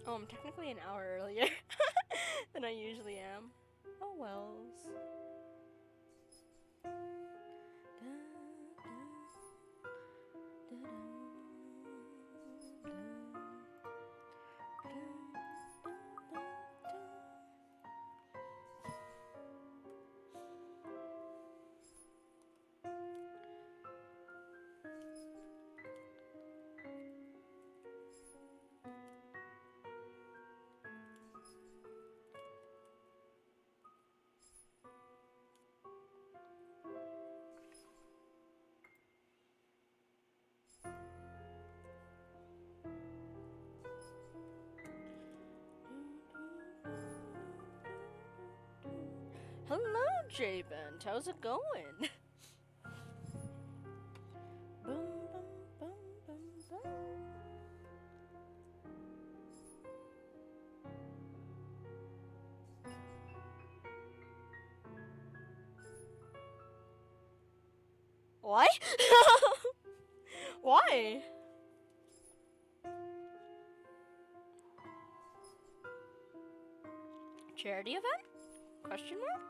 Oh, I'm technically an hour earlier than I usually am. Oh wells. Hello, J-Bent. How's it going? Boom, boom, boom, boom, boom. What? Why? Charity event? Question mark?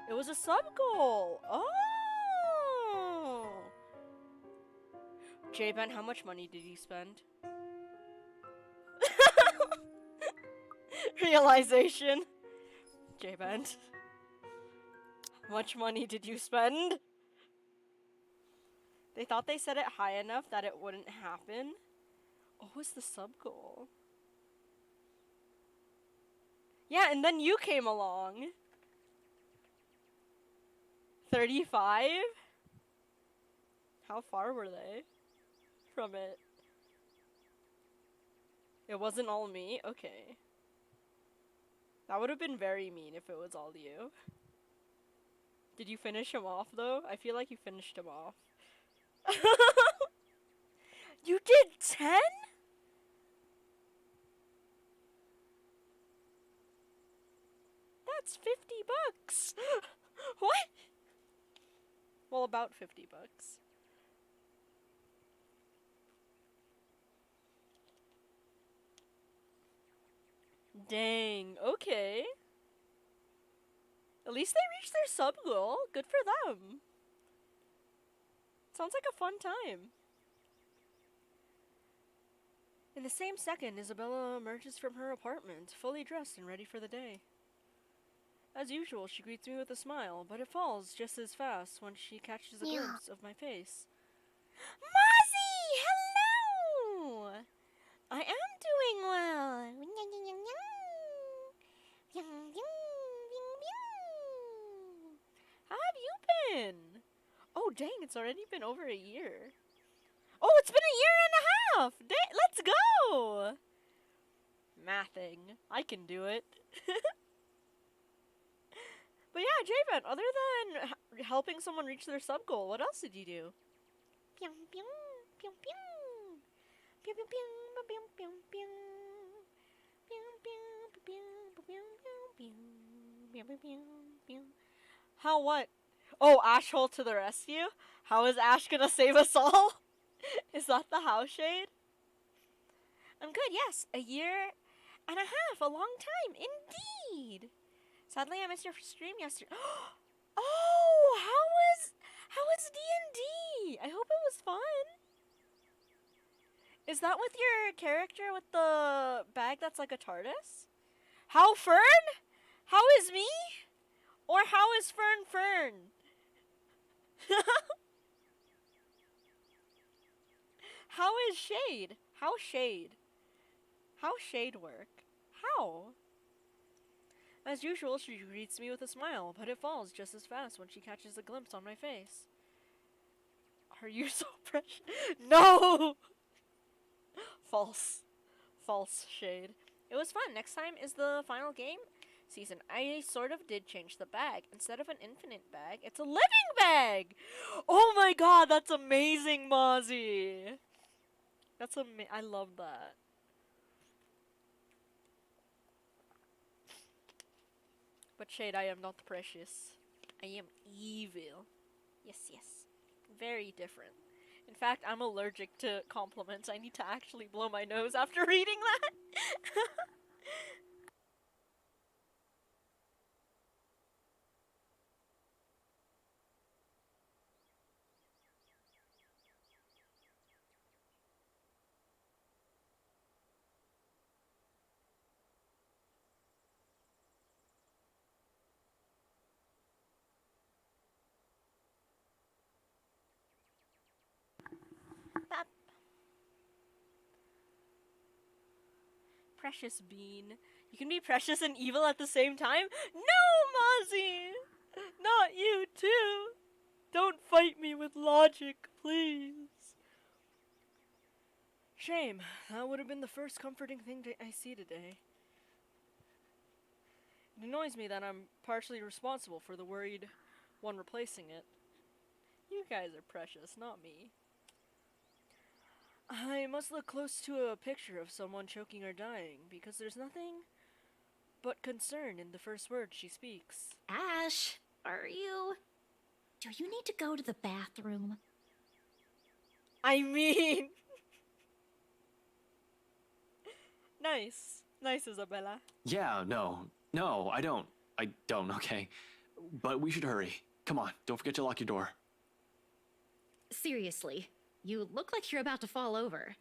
It was a sub goal. Oh. J-Ben, how much money did you spend? Realization. J-Ben, how much money did you spend? They thought they set it high enough that it wouldn't happen. What was the sub goal? Yeah, and then you came along. 35? How far were they from it? It wasn't all me? Okay. That would have been very mean if it was all you. Did you finish him off, though? I feel like you finished him off. You did 10? That's 50 bucks. What? Well, about 50 bucks. Dang, okay. At least they reached their sub goal. Good for them. Sounds like a fun time. In the same second, Isabella emerges from her apartment, fully dressed and ready for the day. As usual, she greets me with a smile, but it falls just as fast when she catches a glimpse of my face. Mozzie! Hello! I am doing well. How have you been? Oh, dang, it's already been over a year. Oh, it's been a year and a half! Let's go! Mathing. I can do it. But yeah, Javen, other than helping someone reach their sub goal, what else did you do? Pew pew pew pew. Pew pew pew pew pew pew. Pew pew pew pew pew pew. Pew pew pew pew. How what? Oh, Ash-ole to the rescue? How is Ash gonna save us all? Is that the house shade? I'm good, yes. A year and a half, a long time, indeed. Sadly, I missed your stream yesterday. Oh, how was D&D? I hope it was fun. Is that with your character with the bag that's like a TARDIS? How Fern? How is me? Or how is Fern? How is Shade? How Shade? How Shade work? How? As usual, she greets me with a smile, but it falls just as fast when she catches a glimpse on my face. Are you so precious? No! False. False, Shade. It was fun. Next time is the final game season. I sort of did change the bag. Instead of an infinite bag, it's a living bag! Oh my god, that's amazing, Mozzie! I love that. But Shade, I am not precious. I am evil. Yes, yes. Very different. In fact, I'm allergic to compliments. I need to actually blow my nose after reading that. Bop. Precious bean. You can be precious and evil at the same time? No, Mozzie! Not you, too! Don't fight me with logic, please. Shame. That would have been the first comforting thing I see today. It annoys me that I'm partially responsible for the worried one replacing it. You guys are precious, not me. I must look close to a picture of someone choking or dying, because there's nothing but concern in the first word she speaks. Ash, are you... Do you need to go to the bathroom? I mean... Nice. Nice, Isabella. Yeah, no, I don't, okay? But we should hurry. Come on, don't forget to lock your door. Seriously, you look like you're about to fall over.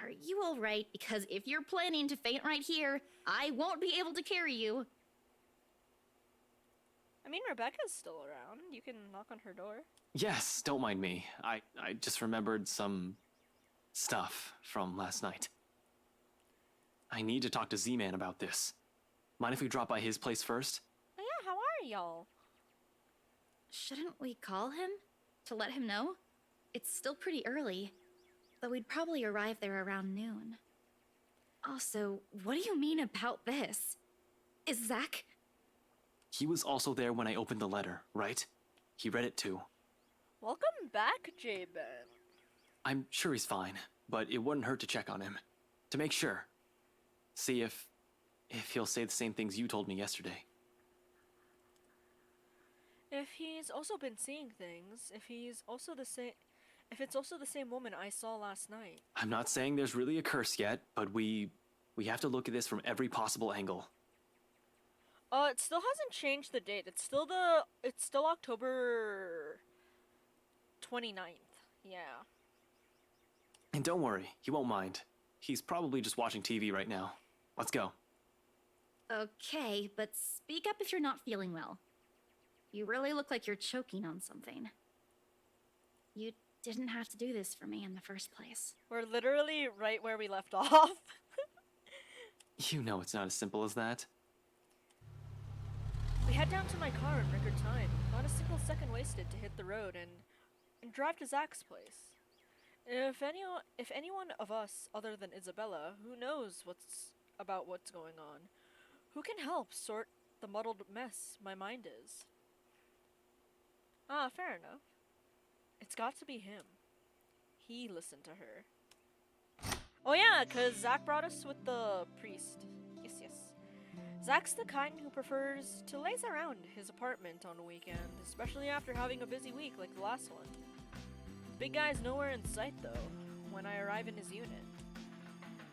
Are you alright? Because if you're planning to faint right here, I won't be able to carry you. I mean, Rebecca's still around. You can knock on her door. Yes, don't mind me. I just remembered some stuff from last night. I need to talk to Z-Man about this. Mind if we drop by his place first? Oh yeah, how are y'all? Shouldn't we call him? To let him know? It's still pretty early, though we'd probably arrive there around noon. Also, what do you mean about this? Is Zach... He was also there when I opened the letter, right? He read it too. Welcome back, J-Ben. I'm sure he's fine, but it wouldn't hurt to check on him. To make sure. See if he'll say the same things you told me yesterday. If he's also been seeing things, if it's also the same woman I saw last night. I'm not saying there's really a curse yet, but we have to look at this from every possible angle. It still hasn't changed the date. It's still October 29th. Yeah. And don't worry, he won't mind. He's probably just watching TV right now. Let's go. Okay, but speak up if you're not feeling well. You really look like you're choking on something. You didn't have to do this for me in the first place. We're literally right where we left off. You know it's not as simple as that. We head down to my car in record time. Not a single second wasted to hit the road and drive to Zach's place. If anyone of us other than Isabella, who knows what's going on, who can help sort the muddled mess my mind is? Ah, fair enough. It's got to be him. He listened to her. Oh yeah, 'cause Zach brought us with the priest. Yes. Zach's the kind who prefers to laze around his apartment on a weekend, especially after having a busy week like the last one. The big guy's nowhere in sight, though, when I arrive in his unit.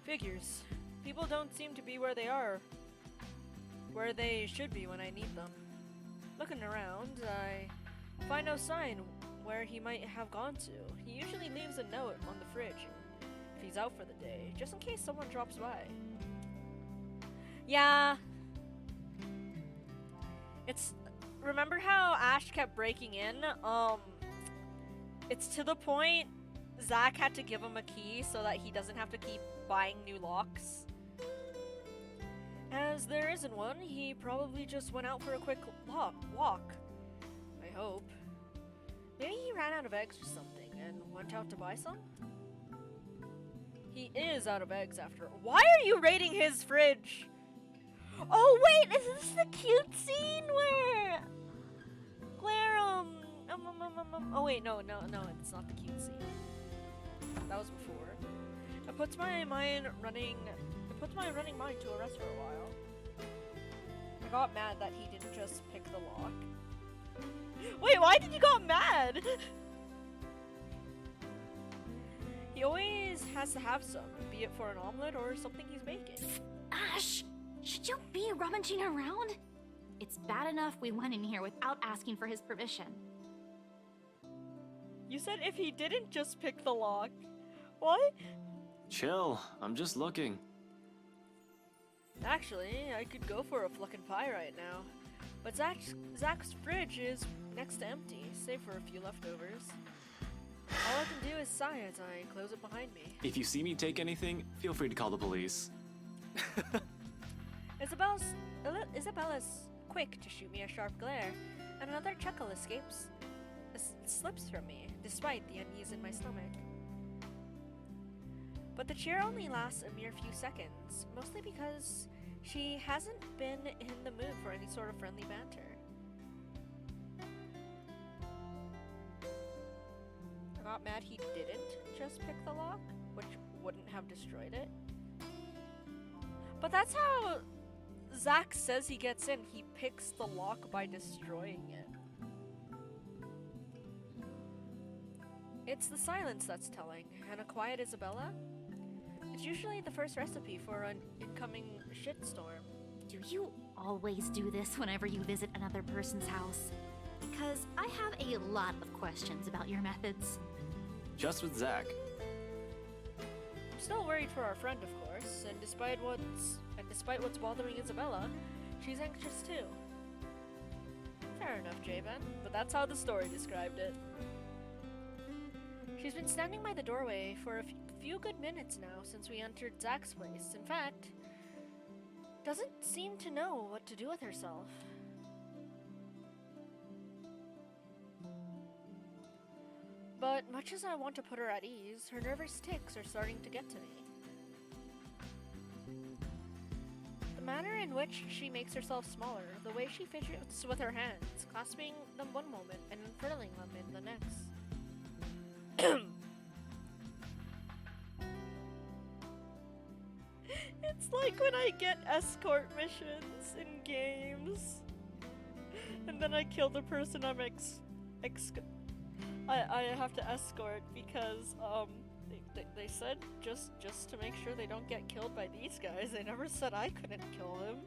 Figures. People don't seem to be where they should be when I need them. Looking around, I find no sign where he might have gone to. He usually leaves a note on the fridge if he's out for the day, just in case someone drops by. Yeah. Remember how Ash kept breaking in? It's to the point Zach had to give him a key so that he doesn't have to keep buying new locks. As there isn't one, he probably just went out for a quick walk. I hope. Maybe he ran out of eggs or something and went out to buy some? He is out of eggs after. Why are you raiding his fridge? Oh wait, is this the cute scene where oh wait, no, it's not the cute scene. That was before. It puts my running mind to a rest for a while. I got mad that he didn't just pick the lock. Wait, why did you got mad? He always has to have some, be it for an omelet or something he's making. Ash, should you be rummaging around? It's bad enough we went in here without asking for his permission. You said if he didn't just pick the lock. What? Chill, I'm just looking. Actually, I could go for a fluckin' pie right now. But Zach's fridge is next to empty, save for a few leftovers. All I can do is sigh as I close it behind me. If you see me take anything, feel free to call the police. Isabella's quick to shoot me a sharp glare, and another chuckle slips from me, despite the unease in my stomach. But the cheer only lasts a mere few seconds, mostly because she hasn't been in the mood for any sort of friendly banter. I'm not mad he didn't just pick the lock, which wouldn't have destroyed it. But that's how Zach says he gets in. He picks the lock by destroying it. It's the silence that's telling, and a quiet Isabella? It's usually the first recipe for an incoming shitstorm. Do you always do this whenever you visit another person's house? Because I have a lot of questions about your methods. Just with Zach. I'm still worried for our friend, of course, and despite what's bothering Isabella, she's anxious too. Fair enough, Jabin, but that's how the story described it. She's been standing by the doorway for a few good minutes now since we entered Zach's place. In fact, doesn't seem to know what to do with herself. But much as I want to put her at ease, her nervous tics are starting to get to me. The manner in which she makes herself smaller, the way she fidgets with her hands, clasping them one moment and unfurling them in the next. It's like when I get escort missions in games, and then I kill the person I'm I have to escort because they said just to make sure they don't get killed by these guys. They never said I couldn't kill him.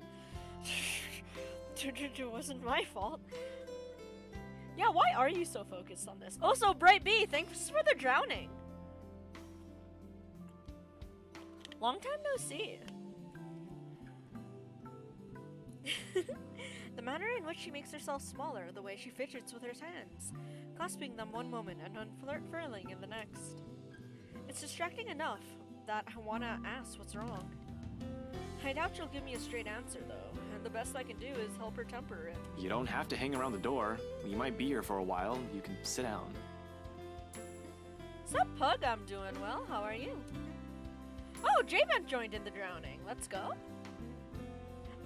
It wasn't my fault. Yeah, why are you so focused on this? Also, Bright B, thanks for the drowning. Long time no see. The manner in which she makes herself smaller, the way she fidgets with her hands, clasping them one moment and unfurling in the next. It's distracting enough that I wanna ask what's wrong. I doubt she'll give me a straight answer though, and the best I can do is help her temper it. You don't have to hang around the door. You might be here for a while. You can sit down. Sup, Pug? I'm doing well. How are you? Oh, J-Man joined in the drowning. Let's go.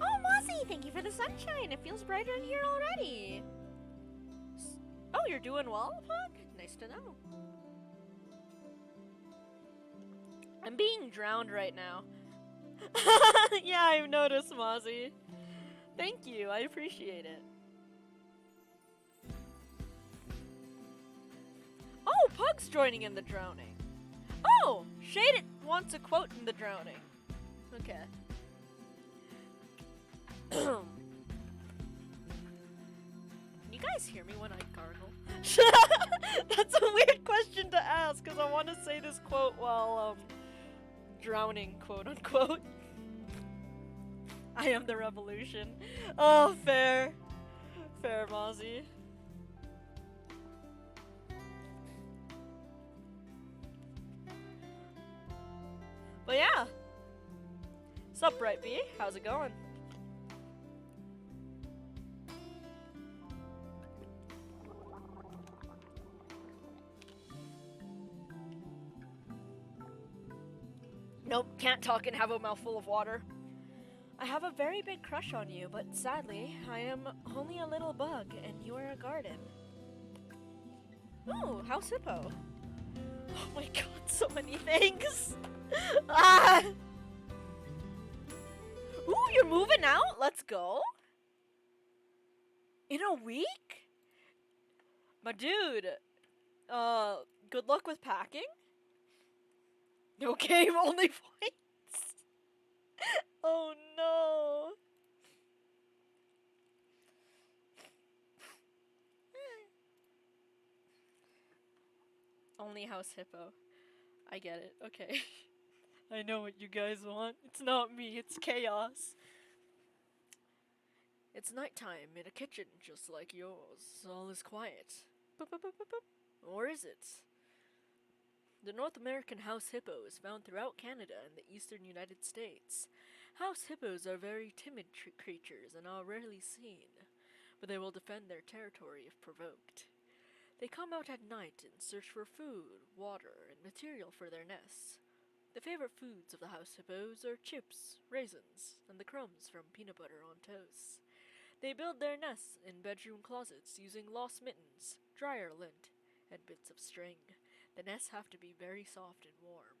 Oh, Mossy, thank you for the sunshine. It feels brighter in here already. Oh, you're doing well, Pug? Nice to know. I'm being drowned right now. Yeah, I've noticed, Mozzie. Thank you, I appreciate it. Oh, Pug's joining in the drowning. Oh, Shade wants a quote in the drowning. Okay. Can you guys hear me when I gargle? That's a weird question to ask because I want to say this quote while drowning, quote unquote. I am the revolution. Oh, fair. Fair, Mozzie. But yeah. Sup, Bright B? How's it going? Nope, can't talk and have a mouthful of water. I have a very big crush on you, but sadly, I am only a little bug and you are a garden. Ooh, how's Hippo? Oh my god, so many things! Ah! Ooh, you're moving out? Let's go? In a week? My dude, good luck with packing? No game, only points. Oh no. Only House Hippo. I get it. Okay. I know what you guys want. It's not me, it's chaos. It's nighttime in a kitchen just like yours. All is quiet. Boop, boop, boop, boop, boop. Or is it? The North American house hippo is found throughout Canada and the eastern United States. House hippos are very timid creatures and are rarely seen, but they will defend their territory if provoked. They come out at night and search for food, water, and material for their nests. The favorite foods of the house hippos are chips, raisins, and the crumbs from peanut butter on toast. They build their nests in bedroom closets using lost mittens, dryer lint, and bits of string. The nests have to be very soft and warm,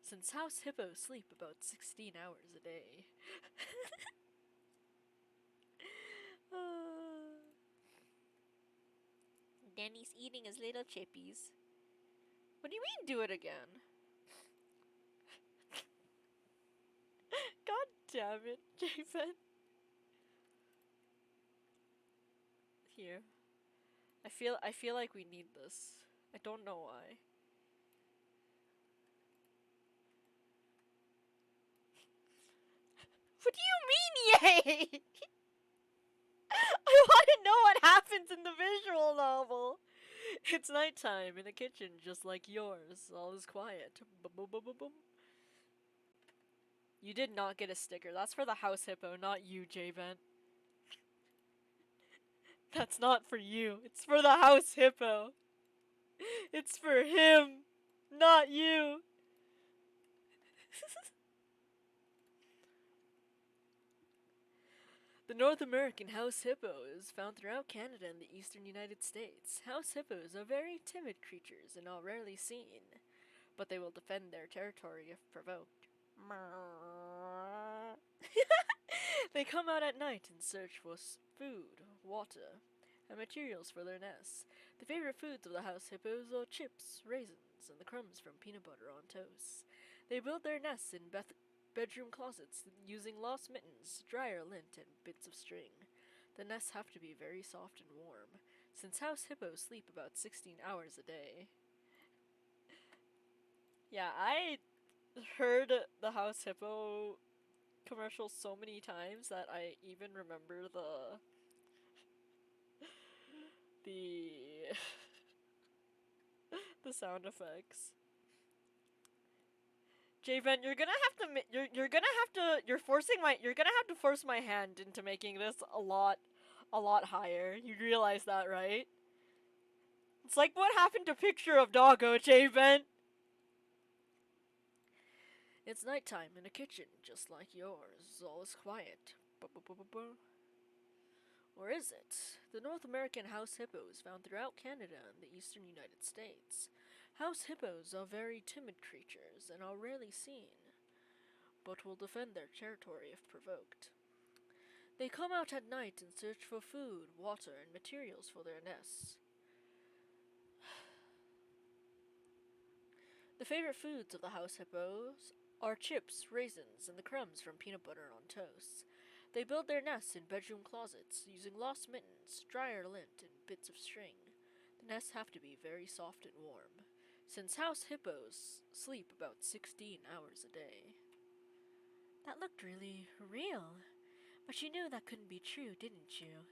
since house hippos sleep about 16 hours a day. Danny's eating his little chippies. What do you mean, do it again? God damn it, Jason. Here. I feel like we need this. I don't know why. What do you mean, yay? I want to know what happens in the visual novel. It's nighttime in a kitchen just like yours. All is quiet. Boom, boom, boom, boom, boom. You did not get a sticker. That's for the house hippo, not you, J-Vent. That's not for you. It's for the house hippo. It's for him, not you. The North American house hippo is found throughout Canada and the eastern United States. House hippos are very timid creatures and are rarely seen, but they will defend their territory if provoked. They come out at night and search for food, water, and materials for their nests. The favorite foods of the house hippos are chips, raisins, and the crumbs from peanut butter on toast. They build their nests in bedroom closets using lost mittens, dryer lint, and bits of string. The nests have to be very soft and warm, since house hippos sleep about 16 hours a day. Yeah, I heard the house hippo commercial so many times that I even remember the the sound effects. Javen, you're gonna have to force my hand into making this a lot higher. You realize that, right? It's like what happened to Picture of Doggo, Javen. It's nighttime in a kitchen just like yours. All is quiet. Or is it? The North American house hippo is found throughout Canada and the eastern United States. House hippos are very timid creatures and are rarely seen, but will defend their territory if provoked. They come out at night and search for food, water, and materials for their nests. The favorite foods of the house hippos are chips, raisins, and the crumbs from peanut butter on toast. They build their nests in bedroom closets using lost mittens, dryer lint, and bits of string. The nests have to be very soft and warm, since house hippos sleep about 16 hours a day. That looked really real, but you knew that couldn't be true, didn't you?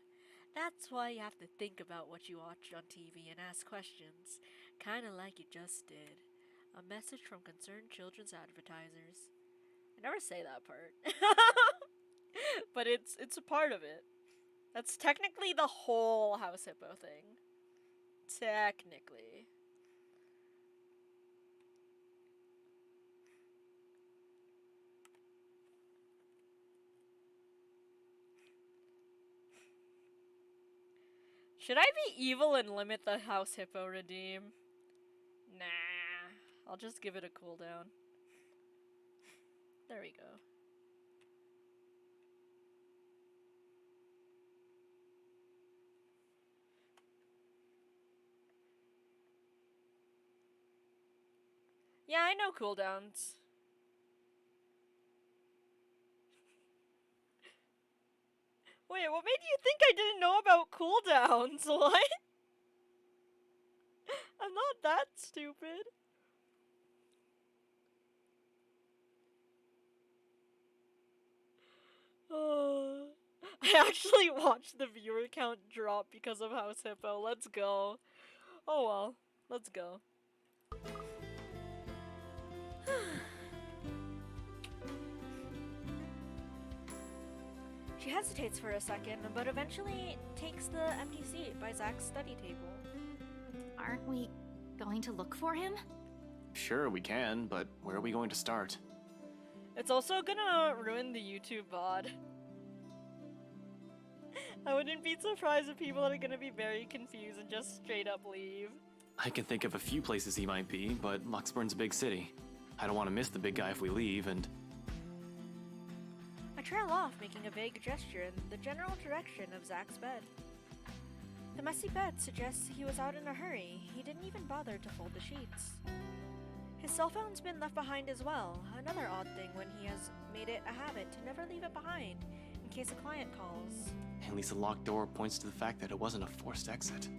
That's why you have to think about what you watch on TV and ask questions, kinda like you just did. A message from concerned children's advertisers. I never say that part. But it's a part of it. That's technically the whole house hippo thing. Technically. Should I be evil and limit the house hippo redeem? Nah. I'll just give it a cooldown. There we go. Yeah, I know cooldowns. Wait, what made you think I didn't know about cooldowns? What? I'm not that stupid. Oh. I actually watched the viewer count drop because of House Hippo. Let's go. Oh well, let's go. She hesitates for a second, but eventually takes the empty seat by Zach's study table. Aren't we going to look for him? Sure, we can, but where are we going to start? It's also gonna ruin the YouTube VOD. I wouldn't be surprised if people are gonna be very confused and just straight up leave. I can think of a few places he might be, but Luxburn's a big city. I don't want to miss the big guy if we leave, and... I trail off, making a vague gesture in the general direction of Zach's bed. The messy bed suggests he was out in a hurry. He didn't even bother to fold the sheets. His cell phone's been left behind as well, another odd thing when he has made it a habit to never leave it behind in case a client calls. At least the locked door points to the fact that it wasn't a forced exit.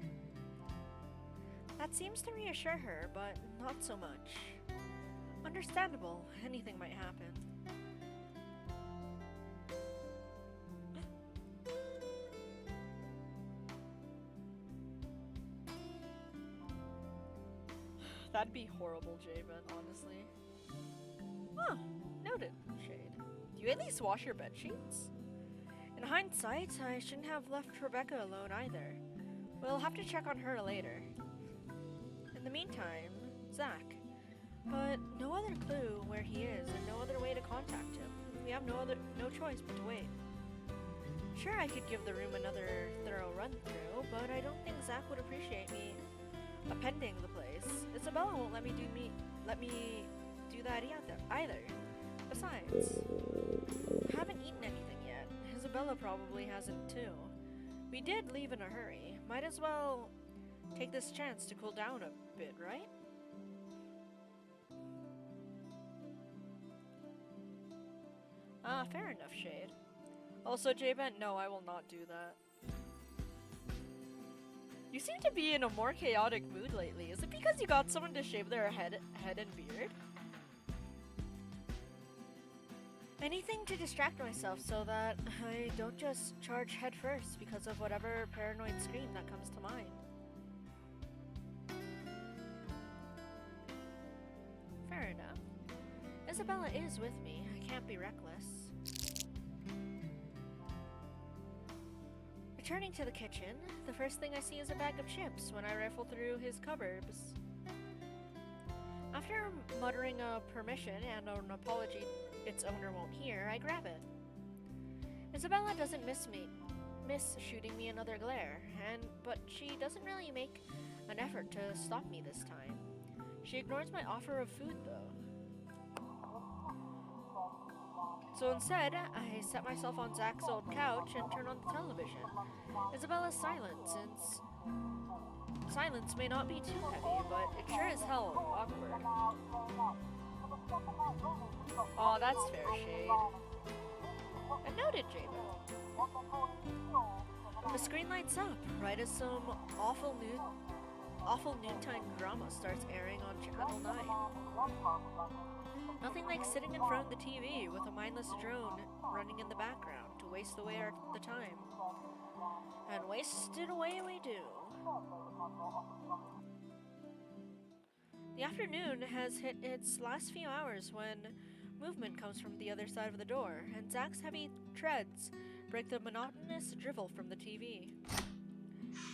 That seems to reassure her, but not so much. Understandable, anything might happen. That'd be horrible, Javen, honestly. Huh, noted, Shade. Do you at least wash your bed sheets? In hindsight, I shouldn't have left Rebecca alone either. We'll have to check on her later. In the meantime, Zach. But no other clue where he is and no other way to contact him. We have no choice but to wait. Sure, I could give the room another thorough run through, but I don't think Zach would appreciate me appending the place. Isabella won't let me do that either. Besides, I haven't eaten anything yet. Isabella probably hasn't too. We did leave in a hurry. Might as well take this chance to cool down a bit, right? Ah, fair enough, Shade. Also, J-Vent, no, I will not do that. You seem to be in a more chaotic mood lately. Is it because you got someone to shave their head and beard? Anything to distract myself so that I don't just charge head first because of whatever paranoid scream that comes to mind. Fair enough. Isabella is with me. I can't be reckless. Returning to the kitchen, the first thing I see is a bag of chips when I rifle through his cupboards. After muttering a permission and an apology its owner won't hear, I grab it. Isabella doesn't miss shooting me another glare, but she doesn't really make an effort to stop me this time. She ignores my offer of food though. So instead, I set myself on Zach's old couch and turn on the television. Isabella's silent, since silence may not be too heavy, but it sure is hell awkward. Oh, that's fair, Shade. And noted, Javen. The screen lights up right as some awful noontime drama starts airing on Channel 9. Nothing like sitting in front of the TV with a mindless drone running in the background to waste away the time. And waste it away we do. The afternoon has hit its last few hours when movement comes from the other side of the door, and Zach's heavy treads break the monotonous drivel from the TV.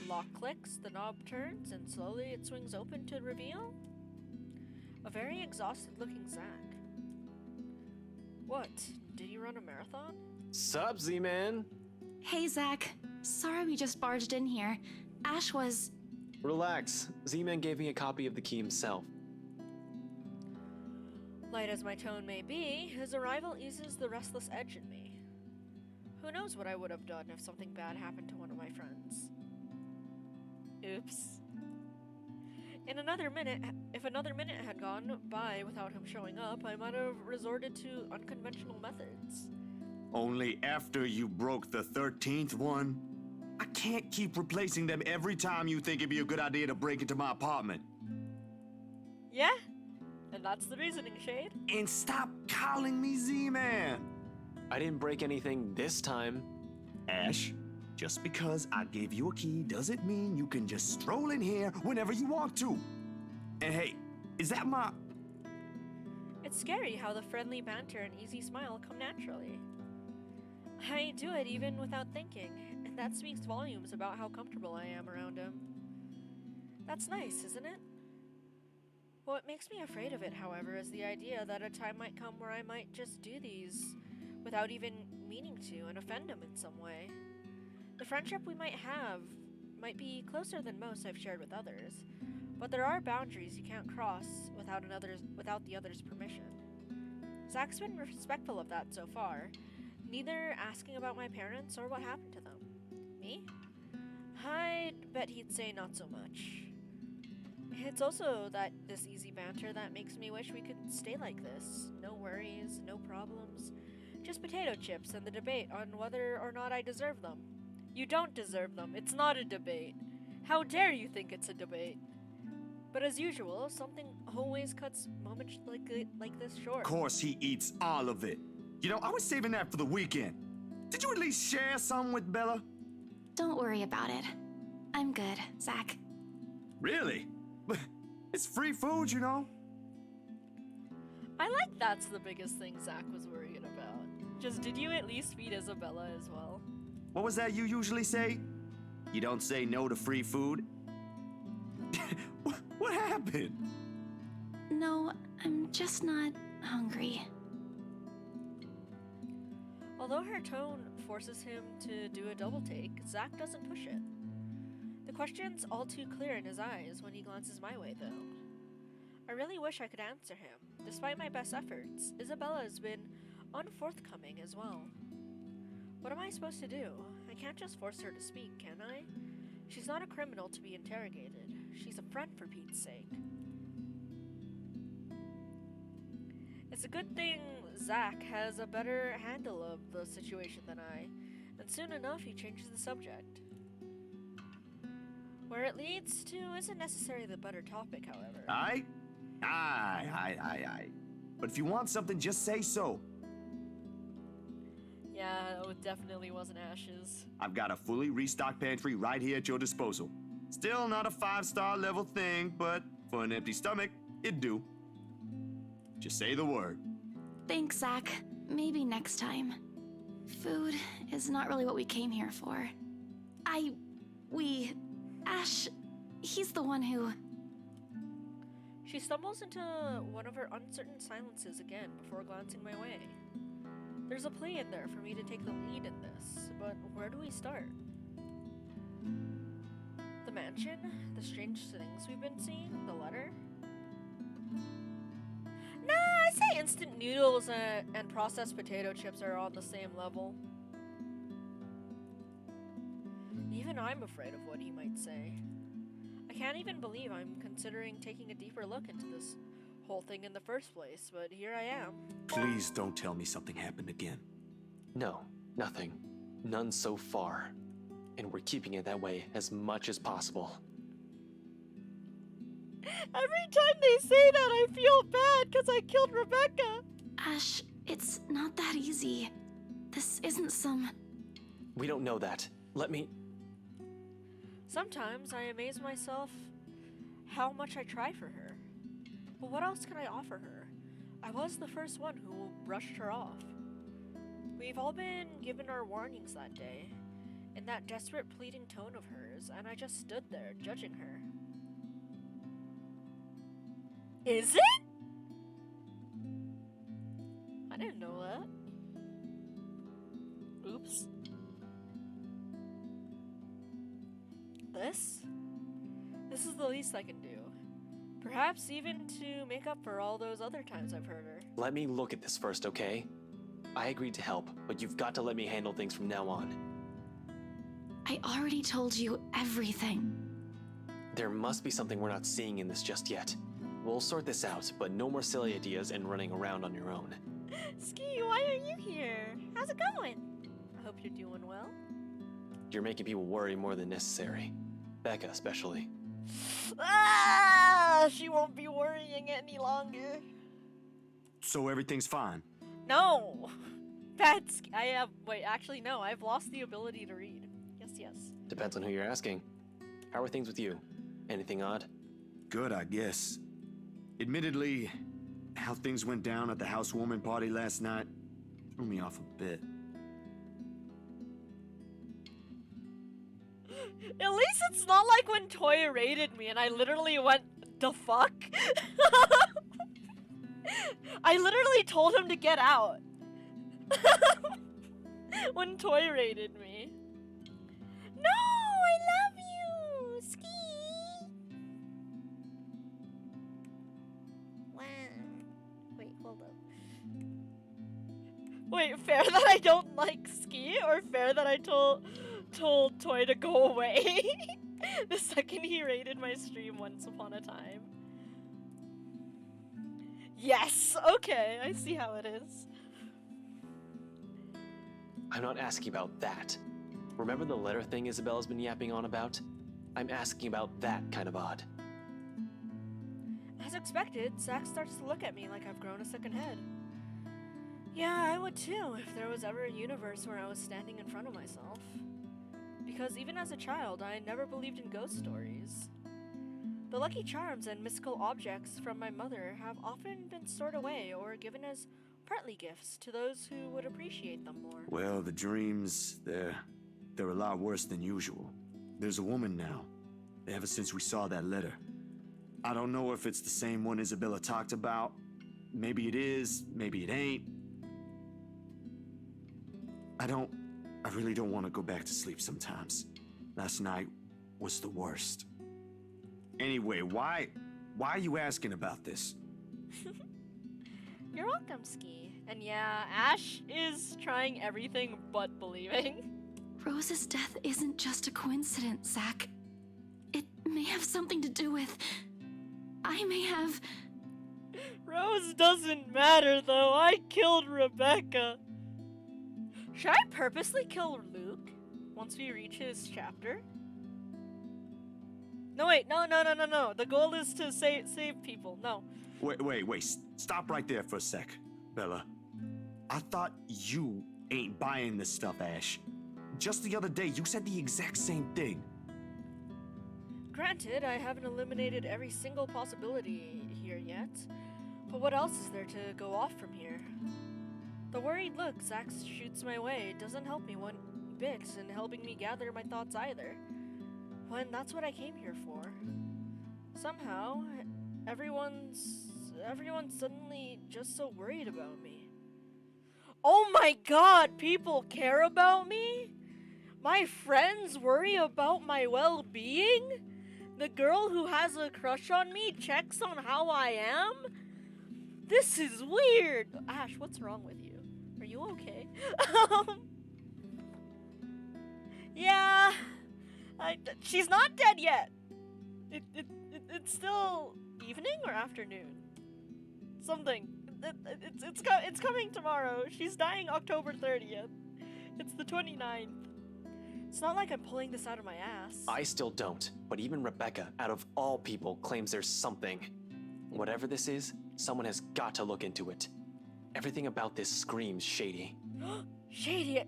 Lock clicks, the knob turns, and slowly it swings open to reveal a very exhausted-looking Zach. What? Did you run a marathon? Sup, Z-Man? Hey, Zach. Sorry we just barged in here. Ash was... Relax. Z-Man gave me a copy of the key himself. Light as my tone may be, his arrival eases the restless edge in me. Who knows what I would have done if something bad happened to one of my friends. Oops. If another minute had gone by without him showing up, I might have resorted to unconventional methods. Only after you broke the 13th one? I can't keep replacing them every time you think it'd be a good idea to break into my apartment. Yeah? And that's the reasoning, Shade. And stop calling me Z-Man! I didn't break anything this time. Ash, just because I gave you a key doesn't mean you can just stroll in here whenever you want to. And hey, is that my... It's scary how the friendly banter and easy smile come naturally. I do it even without thinking, and that speaks volumes about how comfortable I am around him. That's nice, isn't it? What makes me afraid of it, however, is the idea that a time might come where I might just do these without even meaning to and offend him in some way. The friendship we might have might be closer than most I've shared with others, but there are boundaries you can't cross without the other's permission. Zach's been respectful of that so far, neither asking about my parents or what happened to them. Me? I'd bet he'd say not so much. It's also this easy banter that makes me wish we could stay like this. No worries, no problems. Just potato chips and the debate on whether or not I deserve them. You don't deserve them. It's not a debate. How dare you think it's a debate? But as usual, something always cuts moments like this short. Of course he eats all of it. You know, I was saving that for the weekend. Did you at least share some with Bella? Don't worry about it. I'm good, Zach. Really? It's free food, you know? I like that's the biggest thing Zach was worried about. Just did you at least feed Isabella as well? What was that you usually say? You don't say no to free food? What happened? No, I'm just not hungry. Although her tone forces him to do a double take, Zach doesn't push it. The question's all too clear in his eyes when he glances my way, though. I really wish I could answer him. Despite my best efforts, Isabella has been unforthcoming as well. What am I supposed to do? I can't just force her to speak, can I? She's not a criminal to be interrogated. She's a friend, for Pete's sake. It's a good thing Zach has a better handle of the situation than I, and soon enough he changes the subject. Where it leads to isn't necessarily the better topic, however. Aye. But if you want something, just say so. Yeah, it definitely wasn't Ash's. I've got a fully restocked pantry right here at your disposal. Still not a 5-star level thing, but for an empty stomach, it'd do. Just say the word. Thanks, Zach. Maybe next time. Food is not really what we came here for. Ash, he's the one who... She stumbles into one of her uncertain silences again before glancing my way. There's a plea in there for me to take the lead in this, but where do we start? The mansion? The strange things we've been seeing? The letter? Nah, I say instant noodles and processed potato chips are on the same level. Even I'm afraid of what he might say. I can't even believe I'm considering taking a deeper look into this whole thing in the first place, but here I am. Please don't tell me something happened again. No, nothing. None so far. And we're keeping it that way as much as possible. Every time they say that, I feel bad because I killed Rebecca. Ash, it's not that easy. This isn't some... We don't know that. Let me... Sometimes I amaze myself how much I try for her. But what else can I offer her? I was the first one who brushed her off. We've all been given our warnings that day, in that desperate pleading tone of hers, and I just stood there, judging her. Is it? I didn't know that. Oops. This is the least I can do. Perhaps even to make up for all those other times I've hurt her. Let me look at this first, okay? I agreed to help, but you've got to let me handle things from now on. I already told you everything. There must be something we're not seeing in this just yet. We'll sort this out, but no more silly ideas and running around on your own. Ski, why are you here? How's it going? I hope you're doing well. You're making people worry more than necessary. Becca, especially. Ah, she won't be worrying any longer. So everything's fine. No! Bad Ski. Wait, actually, no. I've lost the ability to read. Yes. Depends on who you're asking. How are things with you? Anything odd? Good, I guess. Admittedly, how things went down at the housewarming party last night threw me off a bit. At least it's not like when Toya raided me and I literally went, the fuck? I literally told him to get out. When Toy raided me. No, I love you, Ski. Wow. Wait, hold up. Wait, fair that I don't like Ski, or fair that I told Toy to go away? The second he raided my stream once upon a time. Yes, okay, I see how it is. I'm not asking about that. Remember the letter thing Isabella's been yapping on about? I'm asking about that kind of odd. As expected, Zach starts to look at me like I've grown a second head. Yeah, I would too if there was ever a universe where I was standing in front of myself. Because even as a child, I never believed in ghost stories. The lucky charms and mystical objects from my mother have often been stored away or given as partly gifts to those who would appreciate them more. Well, the dreams, they're a lot worse than usual. There's a woman now, ever since we saw that letter. I don't know if it's the same one Isabella talked about. Maybe it is, maybe it ain't. I really don't want to go back to sleep sometimes. Last night was the worst. Anyway, why are you asking about this? You're welcome, Ski. And yeah, Ash is trying everything but believing. Rose's death isn't just a coincidence, Zach. It may have something to do with... I may have... Rose doesn't matter, though. I killed Rebecca. Should I purposely kill Luke once we reach his chapter? No, wait. No. The goal is to save people. No. Wait. Stop right there for a sec, Bella. I thought you ain't buying this stuff, Ash. Just the other day, you said the exact same thing. Granted, I haven't eliminated every single possibility here yet. But what else is there to go off from here? The worried look Zach shoots my way doesn't help me one bit in helping me gather my thoughts either. When that's what I came here for. Somehow, everyone's suddenly just so worried about me. Oh my god, people care about me? My friends worry about my well-being? The girl who has a crush on me checks on how I am? This is weird. Ash, what's wrong with you? Are you okay? Yeah. She's not dead yet. It's still evening or afternoon? Something. It's coming tomorrow. She's dying October 30th. It's the 29th. It's not like I'm pulling this out of my ass. I still don't, but even Rebecca, out of all people, claims there's something. Whatever this is, someone has got to look into it. Everything about this screams shady. Shady?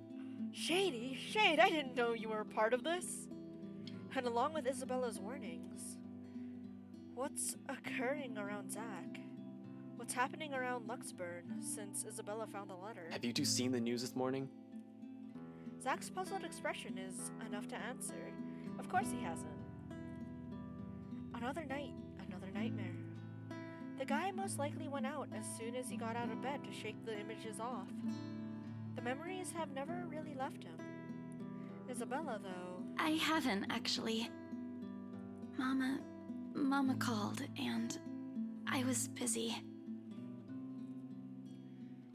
Shade, I didn't know you were a part of this. And along with Isabella's warnings, what's occurring around Zach? What's happening around Luxburn since Isabella found the letter? Have you two seen the news this morning? Zach's puzzled expression is enough to answer. Of course he hasn't. Another night, another nightmare. The guy most likely went out as soon as he got out of bed to shake the images off. The memories have never really left him. Isabella, though... I haven't, actually. Mama called, and I was busy.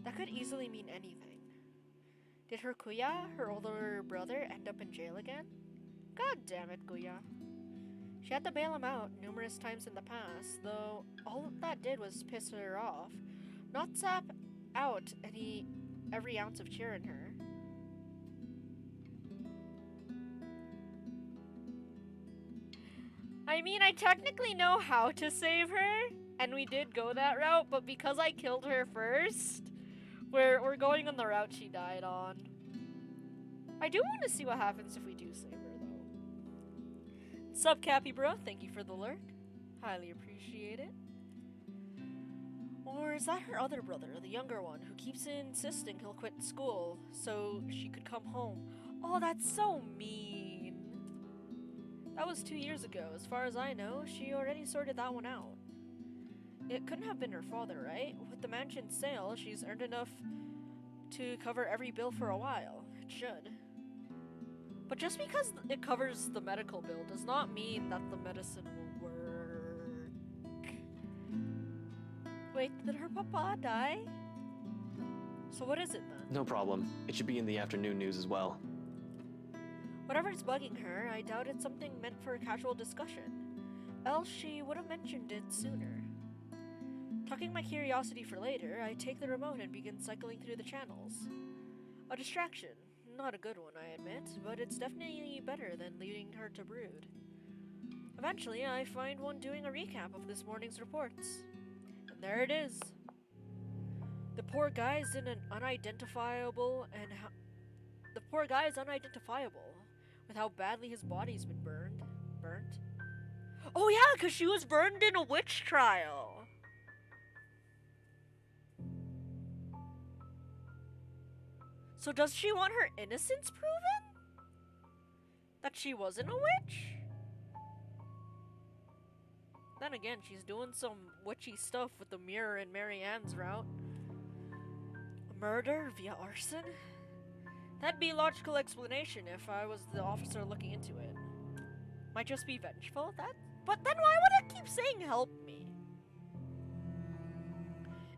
That could easily mean anything. Did her Kuya, her older brother, end up in jail again? God damn it, Kuya. She had to bail him out numerous times in the past, though all that did was piss her off, not sap out every ounce of cheer in her. I mean, I technically know how to save her, and we did go that route, but because I killed her first, we're going on the route she died on. I do want to see what happens if we do save her, though. Sup, Cappy bro? Thank you for the lurk. Highly appreciate it. Or is that her other brother, the younger one, who keeps insisting he'll quit school so she could come home? Oh, that's so mean. That was 2 years ago. As far as I know, she already sorted that one out. It couldn't have been her father, right? With the mansion sale, she's earned enough to cover every bill for a while. It should. But just because it covers the medical bill does not mean that the medicine will work. Wait, did her papa die? So what is it then? No problem. It should be in the afternoon news as well. Whatever's bugging her, I doubt it's something meant for a casual discussion. Else she would have mentioned it sooner. Tucking my curiosity for later, I take the remote and begin cycling through the channels. A distraction. Not a good one, I admit, but it's definitely better than leaving her to brood. Eventually, I find one doing a recap of this morning's reports. And there it is. The poor guy's unidentifiable with how badly his body's been burnt. Oh yeah, because she was burned in a witch trial. So does she want her innocence proven? That she wasn't a witch? Then again, she's doing some witchy stuff with the mirror in Marianne's route. Murder via arson? That'd be a logical explanation if I was the officer looking into it. Might just be vengeful, but then why would it keep saying help me?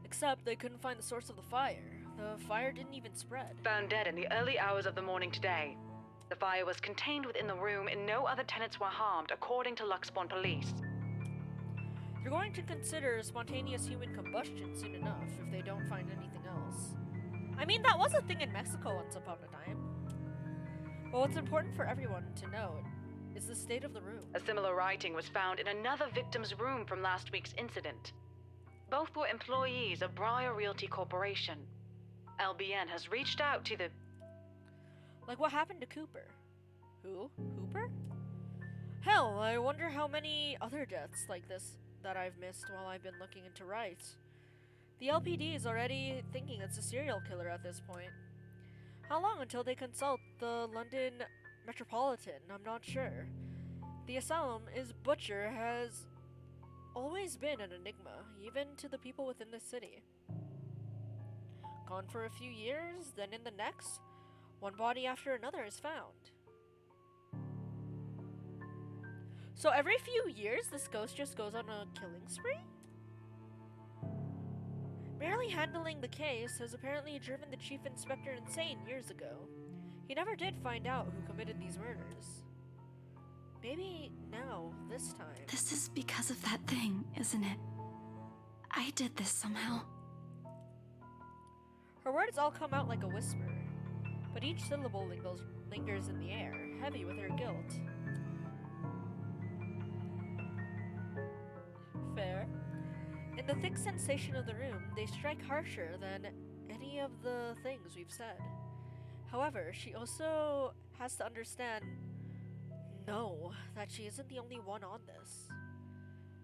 Except they couldn't find the source of the fire. The fire didn't even spread. Found dead in the early hours of the morning today. The fire was contained within the room and no other tenants were harmed, according to Luxborn police. They're going to consider spontaneous human combustion soon enough if they don't find anything else. I mean, that was a thing in Mexico once upon a time. But what's important for everyone to note is the state of the room. A similar writing was found in another victim's room from last week's incident. Both were employees of Briar Realty Corporation. LBN has reached out to the... Like what happened to Cooper? Who? Hooper? Hell, I wonder how many other deaths like this that I've missed while I've been looking into rights. The LPD is already thinking it's a serial killer at this point. How long until they consult the London Metropolitan? I'm not sure. The asylum is Butcher has always been an enigma, even to the people within the city. Gone for a few years, then in the next, one body after another is found. So every few years, this ghost just goes on a killing spree? Merely handling the case has apparently driven the chief inspector insane years ago. He never did find out who committed these murders. Maybe now, this time. This is because of that thing, isn't it? I did this somehow. Her words all come out like a whisper, but each syllable lingers in the air, heavy with her guilt. Fair. In the thick sensation of the room, they strike harsher than any of the things we've said. However, she also has to understand, that she isn't the only one on this.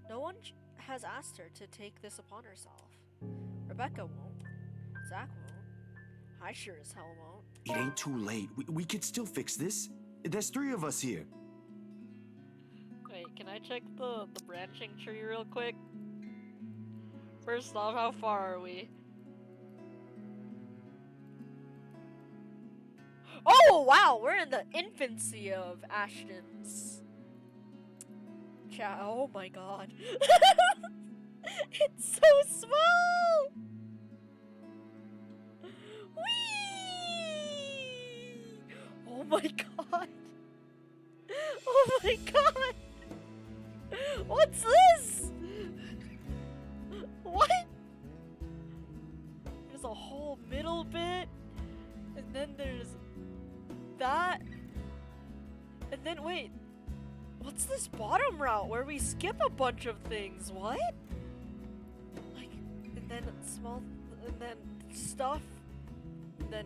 No one has asked her to take this upon herself. Rebecca won't. Zach won't. I sure as hell won't. It ain't too late. We could still fix this. There's 3 of us here. Wait, can I check the branching tree real quick? First off, how far are we? Oh, wow! We're in the infancy of Ashton's chat. Oh my god. It's so small! Whee! Oh my god. Oh my god. What's this? What? There's a whole middle bit, and then there's that, and then wait, what's this bottom route where we skip a bunch of things? What? Like, and then small, and then stuff, and then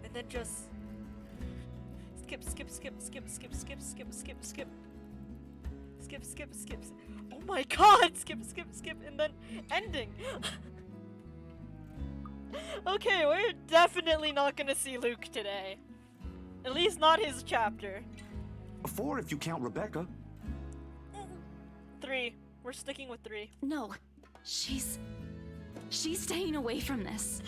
and then just skip. Oh my god! Skip, and then ending. Okay, we're definitely not gonna see Luke today. At least not his chapter. 4 if you count Rebecca. 3. We're sticking with 3. No, she's staying away from this.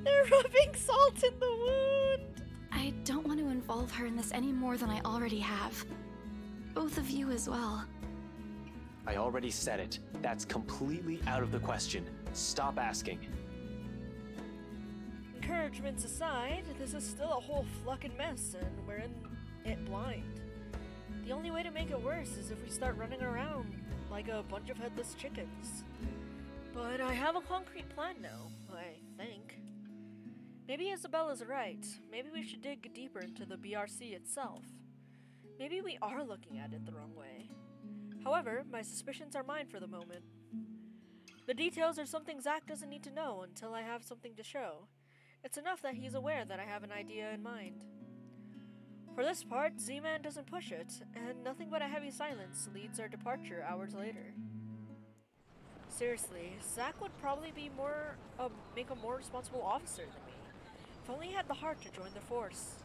They're rubbing salt in the wound. I don't want to involve her in this any more than I already have. Both of you as well. I already said it. That's completely out of the question. Stop asking. Encouragements aside, this is still a whole fucking mess, and we're in it blind. The only way to make it worse is if we start running around like a bunch of headless chickens. But I have a concrete plan now, I think. Maybe Isabella's right. Maybe we should dig deeper into the BRC itself. Maybe we are looking at it the wrong way. However, my suspicions are mine for the moment. The details are something Zack doesn't need to know until I have something to show. It's enough that he's aware that I have an idea in mind. For this part, Z-Man doesn't push it, and nothing but a heavy silence leads our departure hours later. Seriously, Zack would probably be make a more responsible officer than me, if only he had the heart to join the force.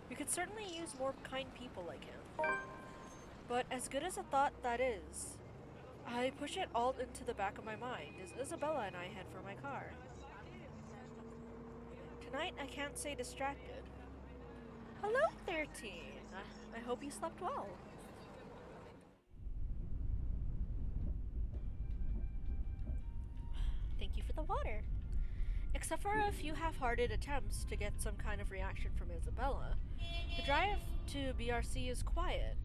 We could certainly use more kind people like him. But as good as a thought that is, I push it all into the back of my mind as Isabella and I head for my car. Tonight I can't stay distracted. Hello, 13. I hope you slept well. Thank you for the water. Except for a few half-hearted attempts to get some kind of reaction from Isabella, the drive to BRC is quiet.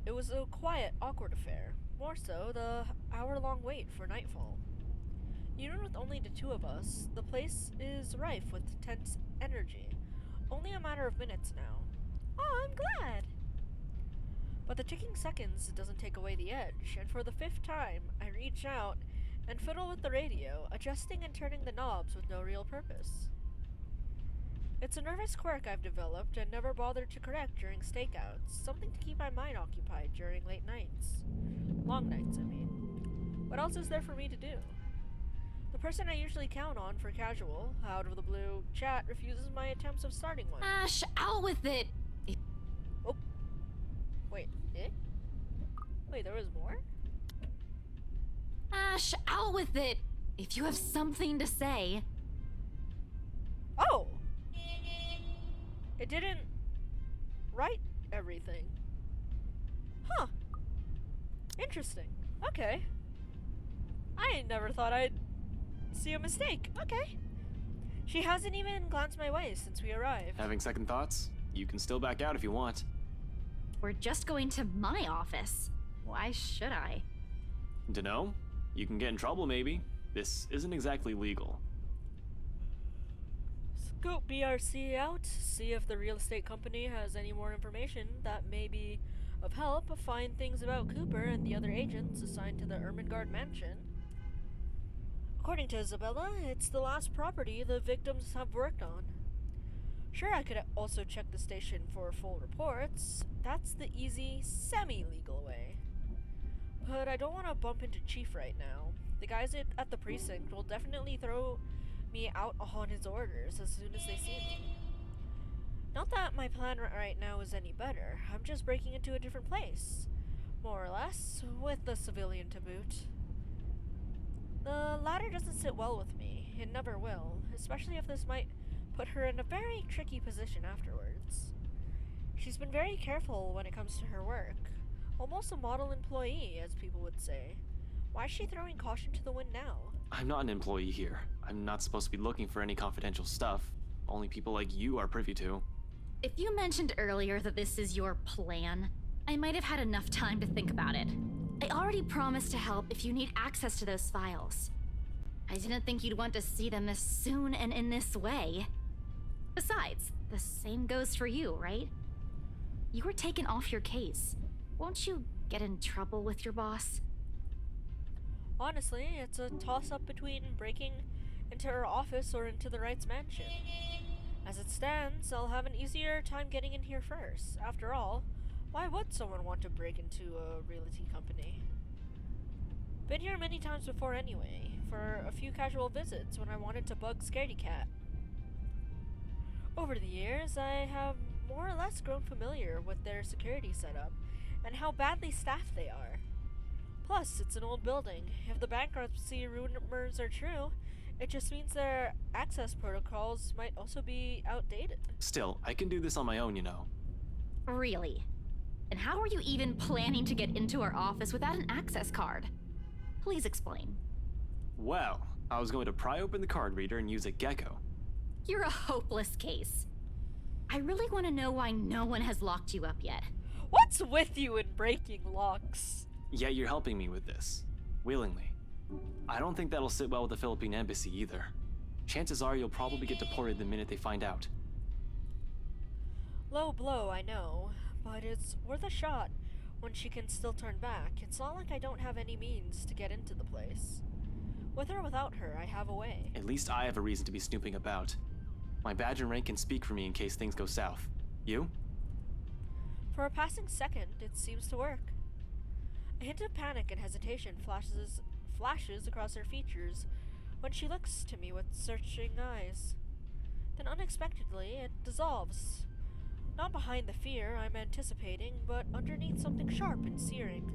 It was a quiet, awkward affair. More so, the hour-long wait for nightfall. Even with only the two of us, the place is rife with tense energy. Only a matter of minutes now. Oh, I'm glad! But the ticking seconds doesn't take away the edge, and for the 5th time, I reach out and fiddle with the radio, adjusting and turning the knobs with no real purpose. It's a nervous quirk I've developed and never bothered to correct during stakeouts, something to keep my mind occupied during late nights. Long nights, I mean. What else is there for me to do? The person I usually count on for casual, out of the blue chat refuses my attempts of starting one. Ash, out with it! Oh. Wait, eh? Wait, there was more? Ash, out with it! If you have something to say. Oh! It didn't write everything. Huh. Interesting. Okay. I never thought I'd see a mistake. Okay. She hasn't even glanced my way since we arrived. Having second thoughts? You can still back out if you want. We're just going to my office. Why should I? Dunno. You can get in trouble, maybe. This isn't exactly legal. Scope BRC out, see if the real estate company has any more information that may be of help, find things about Cooper and the other agents assigned to the Ermengarde mansion. According to Isabella, it's the last property the victims have worked on. Sure, I could also check the station for full reports. That's the easy, semi-legal way. But I don't want to bump into Chief right now. The guys at the precinct will definitely throw me out on his orders as soon as they see me. Not that my plan right now is any better. I'm just breaking into a different place. More or less, with the civilian to boot. The latter doesn't sit well with me. It never will, especially if this might put her in a very tricky position afterwards. She's been very careful when it comes to her work. Almost a model employee, as people would say. Why is she throwing caution to the wind now? I'm not an employee here. I'm not supposed to be looking for any confidential stuff. Only people like you are privy to. If you mentioned earlier that this is your plan, I might have had enough time to think about it. I already promised to help if you need access to those files. I didn't think you'd want to see them this soon and in this way. Besides, the same goes for you, right? You were taken off your case. Won't you get in trouble with your boss? Honestly, it's a toss-up between breaking into her office or into the Wright's mansion. As it stands, I'll have an easier time getting in here first. After all, why would someone want to break into a realty company? Been here many times before anyway, for a few casual visits when I wanted to bug Scaredy Cat. Over the years, I have more or less grown familiar with their security setup and how badly staffed they are. Plus, it's an old building. If the bankruptcy rumors are true, it just means their access protocols might also be outdated. Still, I can do this on my own, you know. Really? And how are you even planning to get into our office without an access card? Please explain. Well, I was going to pry open the card reader and use a gecko. You're a hopeless case. I really want to know why no one has locked you up yet. What's with you in breaking locks? Yet you're helping me with this. Willingly. I don't think that'll sit well with the Philippine embassy either. Chances are you'll probably get deported the minute they find out. Low blow, I know, but it's worth a shot when she can still turn back. It's not like I don't have any means to get into the place. With or without her, I have a way. At least I have a reason to be snooping about. My badge and rank can speak for me in case things go south. You? For a passing second, it seems to work. A hint of panic and hesitation flashes across her features when she looks to me with searching eyes. Then unexpectedly, it dissolves. Not behind the fear I'm anticipating, but underneath something sharp and searing.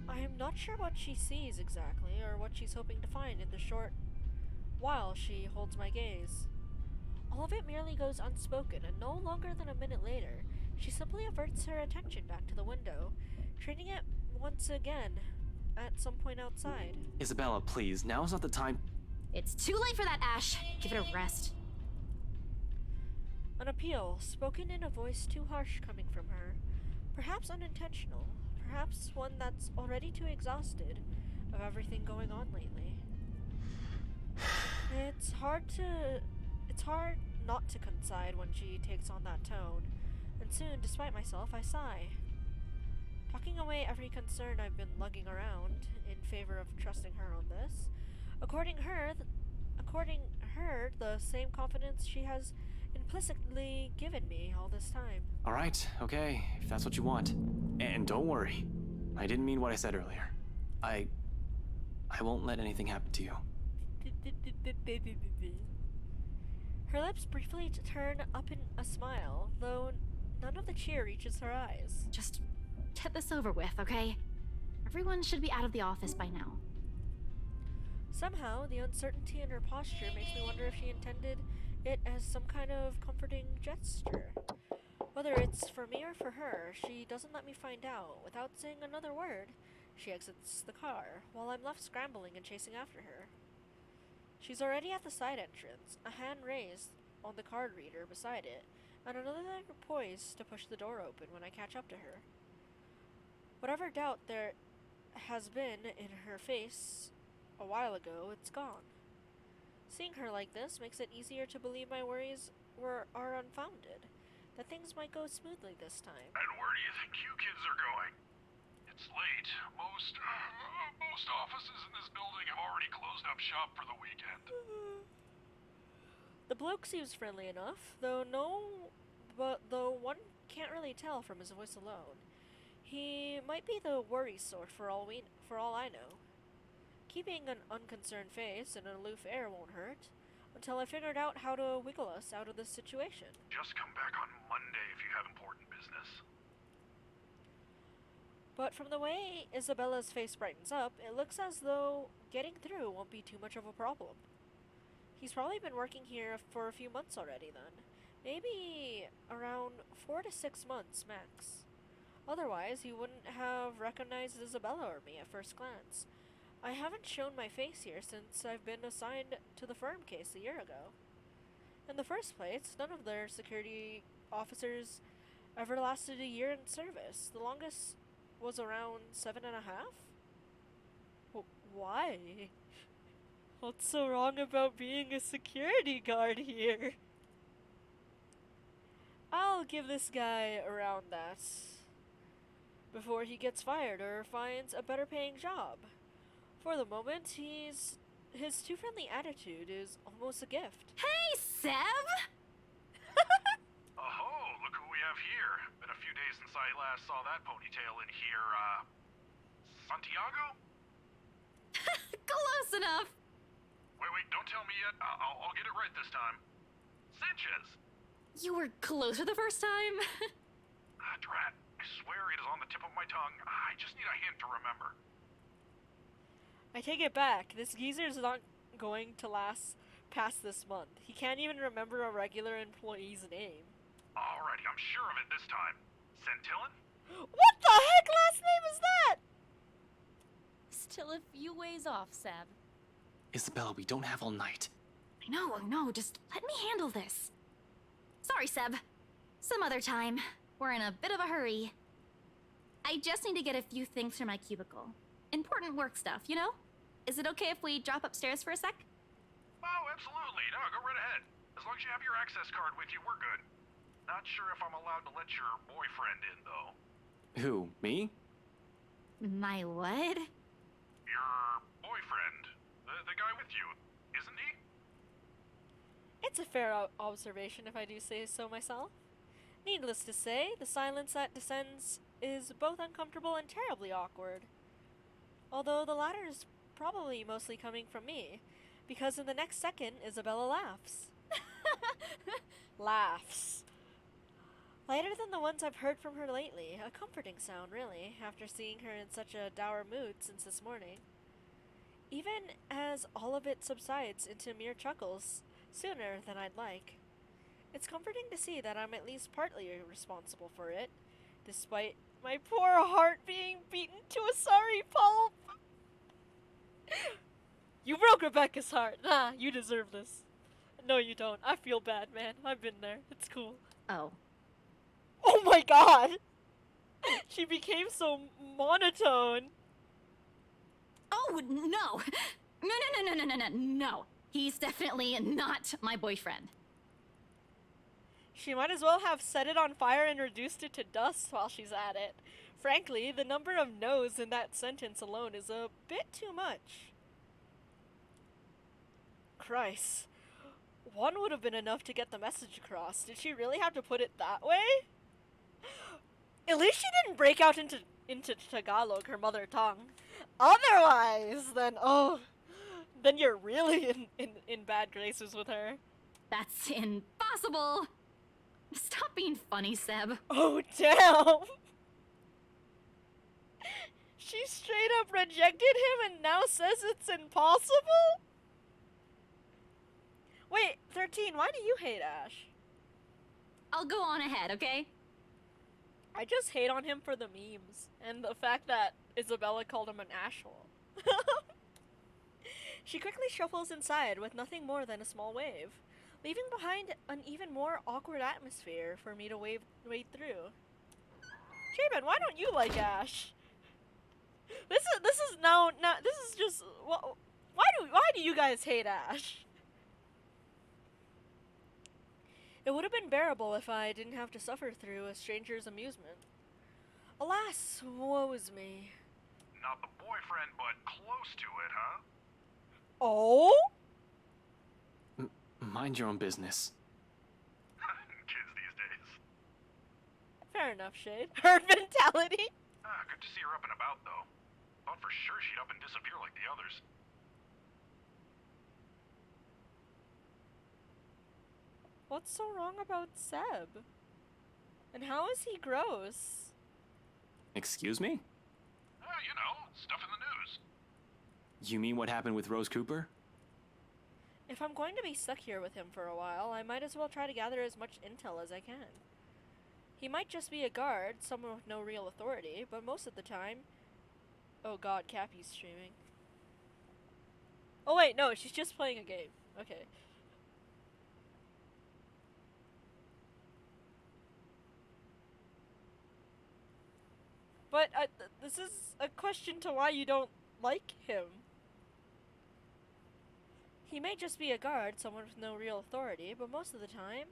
I am not sure what she sees exactly, or what she's hoping to find in the short while she holds my gaze. All of it merely goes unspoken, and no longer than a minute later, she simply averts her attention back to the window, training it once again at some point outside. Isabella, please, now's not the time. It's too late for that, Ash. Give it a rest. An appeal, spoken in a voice too harsh coming from her. Perhaps unintentional. Perhaps one that's already too exhausted of everything going on lately. It's hard not to concede when she takes on that tone, and soon, despite myself, I sigh. Tucking away every concern I've been lugging around in favor of trusting her on this, according her, the same confidence she has implicitly given me all this time. Alright, okay, if that's what you want. And don't worry, I didn't mean what I said earlier. I won't let anything happen to you. Her lips briefly turn up in a smile, though none of the cheer reaches her eyes. Just get this over with, okay? Everyone should be out of the office by now. Somehow, the uncertainty in her posture makes me wonder if she intended it as some kind of comforting gesture. Whether it's for me or for her, she doesn't let me find out. Without saying another word, she exits the car, while I'm left scrambling and chasing after her. She's already at the side entrance, a hand raised on the card reader beside it, and another poised to push the door open when I catch up to her. Whatever doubt there has been in her face a while ago, it's gone. Seeing her like this makes it easier to believe my worries are unfounded, that things might go smoothly this time. And where do you think you kids are going? It's late. Most offices in this building have already closed up shop for the weekend. The bloke seems friendly enough, though one can't really tell from his voice alone. He might be the worry sort for all I know. Keeping an unconcerned face and an aloof air won't hurt, until I figured out how to wiggle us out of this situation. Just come back on Monday if you have important business. But from the way Isabella's face brightens up, it looks as though getting through won't be too much of a problem. He's probably been working here for a few months already then. Maybe around 4 to 6 months max. Otherwise, he wouldn't have recognized Isabella or me at first glance. I haven't shown my face here since I've been assigned to the firm case a year ago. In the first place, none of their security officers ever lasted a year in service. The longest was around 7.5. Why? What's so wrong about being a security guard here? I'll give this guy around that before he gets fired or finds a better paying job. For the moment, his too friendly attitude is almost a gift. Hey, Seb! Oh, look who we have here. Been a few days since I last saw that ponytail in here, Santiago? Close enough! Wait, don't tell me yet. I'll get it right this time. Sanchez! You were closer the first time? Drat. I swear it is on the tip of my tongue. I just need a hint to remember. I take it back. This geezer's not going to last past this month. He can't even remember a regular employee's name. Alrighty, I'm sure of it this time. Centillon? What the heck last name is that? Still a few ways off, Seb. Isabella, we don't have all night. I know, just let me handle this. Sorry, Seb. Some other time. We're in a bit of a hurry. I just need to get a few things from my cubicle. Important work stuff, you know? Is it okay if we drop upstairs for a sec? Oh, absolutely. No, go right ahead. As long as you have your access card with you, we're good. Not sure if I'm allowed to let your boyfriend in, though. Who, me? My what? Your boyfriend. The guy with you, isn't he? It's a fair observation if I do say so myself. Needless to say, the silence that descends is both uncomfortable and terribly awkward. Although the latter is probably mostly coming from me, because in the next second, Isabella laughs. Laughs. Lighter than the ones I've heard from her lately. A comforting sound, really, after seeing her in such a dour mood since this morning. Even as all of it subsides into mere chuckles, sooner than I'd like. It's comforting to see that I'm at least partly responsible for it, despite my poor heart being beaten to a sorry pulp. You broke Rebecca's heart. Nah, you deserve this. No, you don't. I feel bad, man. I've been there. It's cool. Oh. Oh my god! She became so monotone. Oh, no! No. He's definitely not my boyfriend. She might as well have set it on fire and reduced it to dust while she's at it. Frankly, the number of no's in that sentence alone is a bit too much. Christ. One would have been enough to get the message across. Did she really have to put it that way? At least she didn't break out into Tagalog, her mother tongue. Otherwise, then you're really in bad graces with her. That's impossible! Stop being funny, Seb. Oh, damn! She straight up rejected him and now says it's impossible? Wait, 13, why do you hate Ash? I'll go on ahead, okay? I just hate on him for the memes and the fact that Isabella called him an Ash-ole. She quickly shuffles inside with nothing more than a small wave, leaving behind an even more awkward atmosphere for me to wade through. Jabin, why don't you like Ash? This is just why do you guys hate Ash? It would have been bearable if I didn't have to suffer through a stranger's amusement. Alas, woe is me. Not the boyfriend, but close to it, huh? Oh? Mind your own business. Kids these days. Fair enough, Shade. Herd mentality. Good to see her up and about, though. Thought for sure she'd up and disappear like the others. What's so wrong about Seb? And how is he gross? Excuse me? You know, stuff in the news. You mean what happened with Rose Cooper? If I'm going to be stuck here with him for a while, I might as well try to gather as much intel as I can. He might just be a guard, someone with no real authority, but most of the time... Oh god, Cappy's streaming. Oh wait, no, she's just playing a game. Okay. But this is a question to why you don't like him. He may just be a guard, someone with no real authority, but most of the time,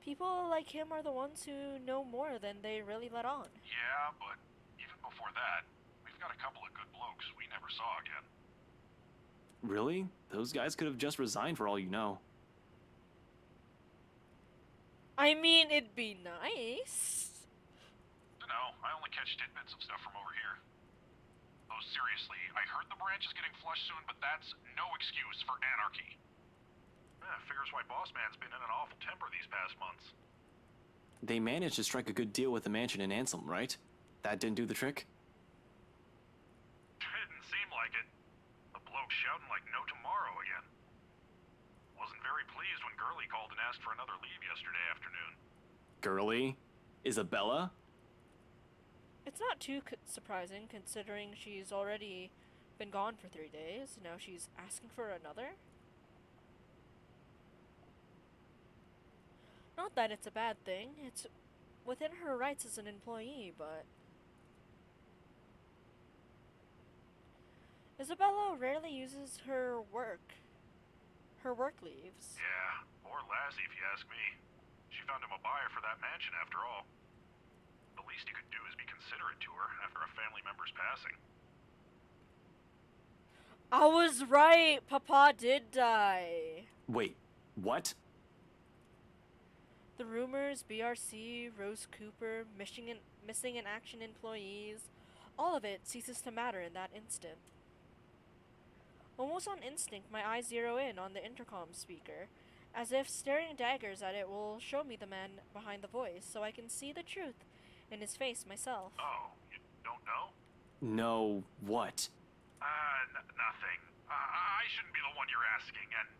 people like him are the ones who know more than they really let on. Yeah, but even before that, we've got a couple of good blokes we never saw again. Really? Those guys could have just resigned for all you know. I mean, it'd be nice. Dunno, I only catch tidbits of stuff from over here. Oh, seriously, I heard the branch is getting flushed soon, but that's no excuse for anarchy. Figures why Boss Man's been in an awful temper these past months. They managed to strike a good deal with the mansion in Ansem, right? That didn't do the trick? Didn't seem like it. The bloke shouting like no tomorrow again. Wasn't very pleased when Gurley called and asked for another leave yesterday afternoon. Girly? Isabella? It's not too surprising, considering she's already been gone for 3 days. Now she's asking for another? Not that it's a bad thing. It's within her rights as an employee, but... Isabella rarely uses her work leaves. Yeah, poor Lassie if you ask me. She found him a buyer for that mansion after all. The least he could do is be considerate to her after a family member's passing. I was right! Papa did die! Wait, what? The rumors, BRC, Rose Cooper, missing in action employees, all of it ceases to matter in that instant. Almost on instinct, my eyes zero in on the intercom speaker, as if staring daggers at it will show me the man behind the voice, so I can see the truth in his face myself. Oh, you don't know? No, what? Nothing. I shouldn't be the one you're asking, and,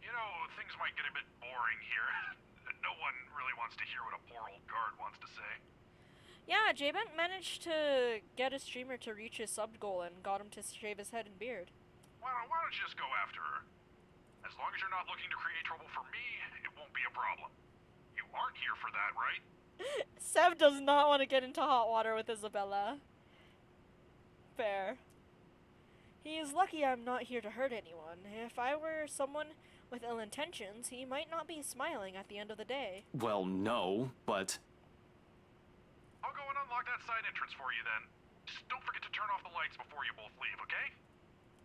you know, things might get a bit boring here. No one really wants to hear what a poor old guard wants to say. Yeah, J-Bent managed to get a streamer to reach his sub goal and got him to shave his head and beard. Why don't you just go after her? As long as you're not looking to create trouble for me, it won't be a problem. You aren't here for that, right? Sev does not want to get into hot water with Isabella. Fair. He is lucky I'm not here to hurt anyone. If I were someone with ill intentions, he might not be smiling at the end of the day. Well, no, but... I'll go and unlock that side entrance for you then. Just don't forget to turn off the lights before you both leave, okay?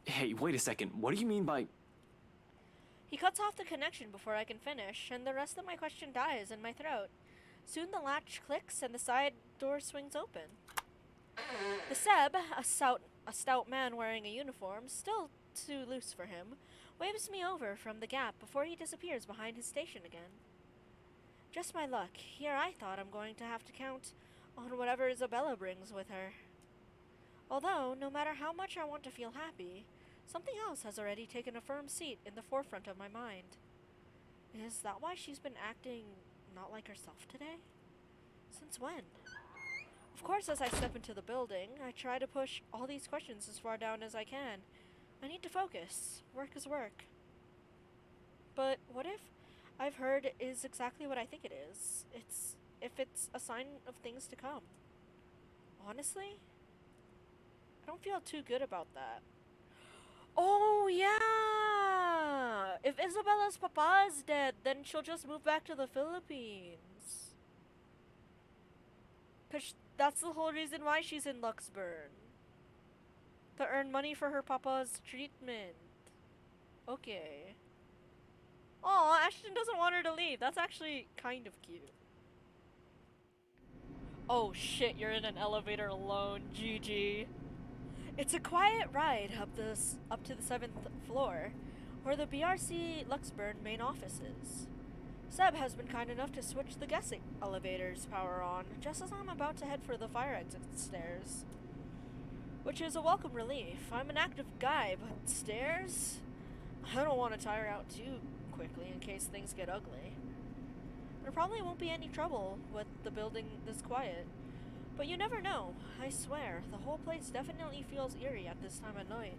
Hey, wait a second. What do you mean by... He cuts off the connection before I can finish, and the rest of my question dies in my throat. Soon the latch clicks and the side door swings open. The Seb, a stout man wearing a uniform, still too loose for him, waves me over from the gap before he disappears behind his station again. Just my luck. Here I thought I'm going to have to count on whatever Isabella brings with her. Although, no matter how much I want to feel happy, something else has already taken a firm seat in the forefront of my mind. Is that why she's been acting not like herself today? Since when? Of course, as I step into the building, I try to push all these questions as far down as I can. I need to focus. Work is work. But what if I've heard is exactly what I think it is? If it's a sign of things to come. Honestly, I don't feel too good about that. Oh, yeah! If Isabella's papa is dead, then she'll just move back to the Philippines. 'Cause that's the whole reason why she's in Luxburn. To earn money for her papa's treatment. Okay. Aw, Ashton doesn't want her to leave. That's actually kind of cute. Oh shit, you're in an elevator alone. GG. It's a quiet ride up to the 7th floor, where the BRC Luxburn main office is. Seb has been kind enough to switch the guest elevator's power on, just as I'm about to head for the fire exit stairs. Which is a welcome relief. I'm an active guy, but stairs? I don't want to tire out too quickly in case things get ugly. There probably won't be any trouble with the building this quiet. But you never know. I swear, the whole place definitely feels eerie at this time of night.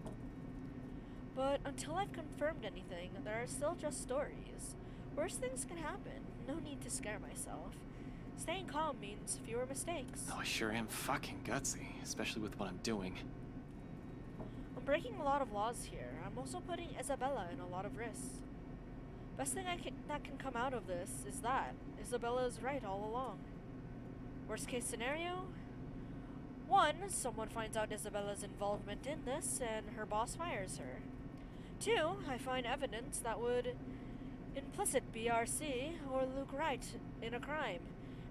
But until I've confirmed anything, there are still just stories. Worse things can happen. No need to scare myself. Staying calm means fewer mistakes. Oh, I sure am fucking gutsy, especially with what I'm doing. I'm breaking a lot of laws here. I'm also putting Isabella in a lot of risks. Best thing that can come out of this is that Isabella is right all along. Worst case scenario? 1, someone finds out Isabella's involvement in this and her boss fires her. 2, I find evidence that would implicit BRC or Luke Wright in a crime,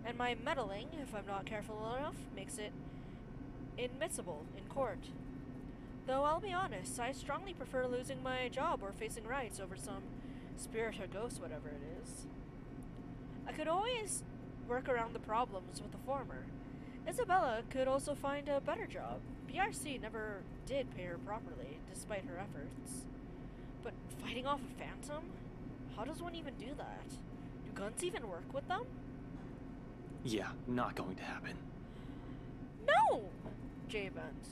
and my meddling, if I'm not careful enough, makes it admissible in court. Though I'll be honest, I strongly prefer losing my job or facing rights over some spirit or ghost, whatever it is. I could always work around the problems with the former. Isabella could also find a better job. BRC never did pay her properly, despite her efforts. But fighting off a phantom? How does one even do that? Do guns even work with them? Yeah, not going to happen. No! J-Vent.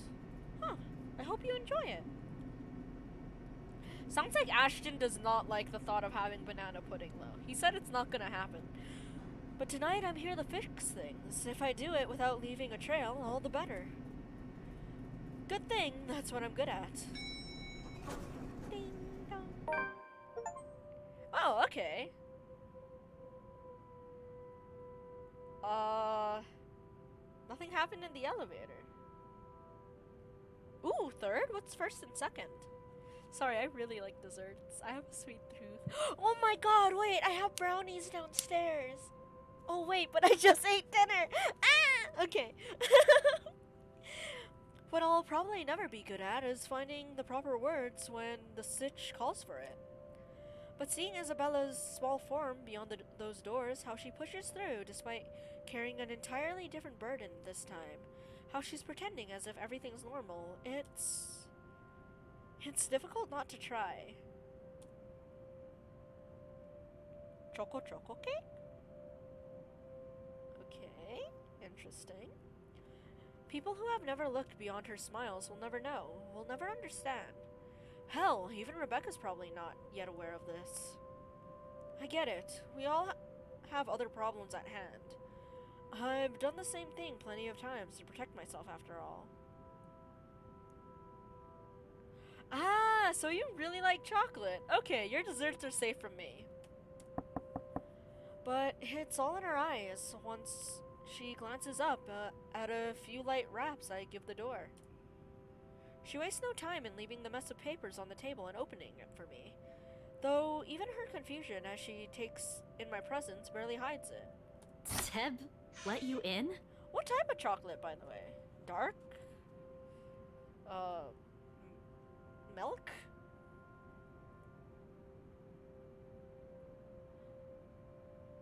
Huh. I hope you enjoy it. Sounds like Ashton does not like the thought of having banana pudding, though. He said it's not gonna happen. But tonight I'm here to fix things. If I do it without leaving a trail, all the better. Good thing that's what I'm good at. Ding dong. Oh, okay. Nothing happened in the elevator. Ooh, third? What's first and second? Sorry, I really like desserts. I have a sweet tooth. Oh my god, wait, I have brownies downstairs. Oh wait, but I just ate dinner. Ah! Okay. What I'll probably never be good at is finding the proper words when the sitch calls for it. But seeing Isabella's small form beyond those doors, how she pushes through despite carrying an entirely different burden this time, how she's pretending as if everything's normal, it's difficult not to try. Choco cake? Okay, interesting. People who have never looked beyond her smiles will never know, will never understand. Hell, even Rebecca's probably not yet aware of this. I get it. We all have other problems at hand. I've done the same thing plenty of times to protect myself after all. Ah, so you really like chocolate. Okay, your desserts are safe from me. But it's all in her eyes. Once she glances up at a few light raps I give the door. She wastes no time in leaving the mess of papers on the table and opening it for me. Though even her confusion as she takes in my presence barely hides it. Teb let you in? What type of chocolate, by the way? Dark? Milk?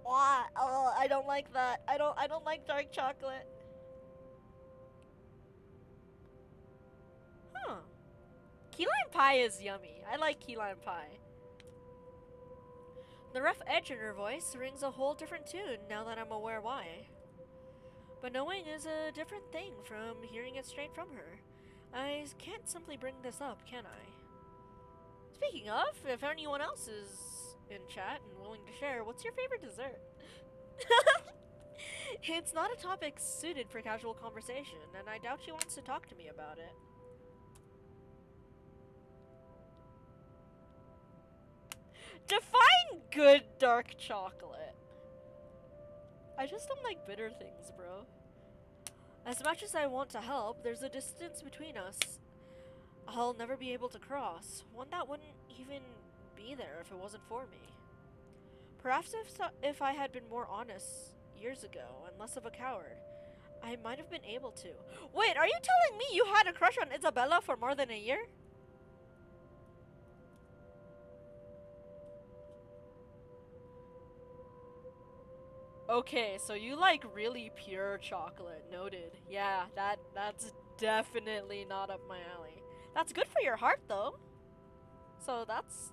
Oh, I don't like that. I don't like dark chocolate. Huh. Key lime pie is yummy. I like key lime pie. The rough edge in her voice rings a whole different tune now that I'm aware why. But knowing is a different thing from hearing it straight from her. I can't simply bring this up, can I? Speaking of, if anyone else is in chat and willing to share, what's your favorite dessert? It's not a topic suited for casual conversation, and I doubt she wants to talk to me about it. Define good dark chocolate. I just don't like bitter things, bro. As much as I want to help, there's a distance between us I'll never be able to cross. One that wouldn't even be there if it wasn't for me. Perhaps if I had been more honest years ago and less of a coward, I might have been able to. Wait, are you telling me you had a crush on Isabella for more than a year? Okay, so you like really pure chocolate. Noted. Yeah, that's definitely not up my alley. That's good for your heart, though. So that's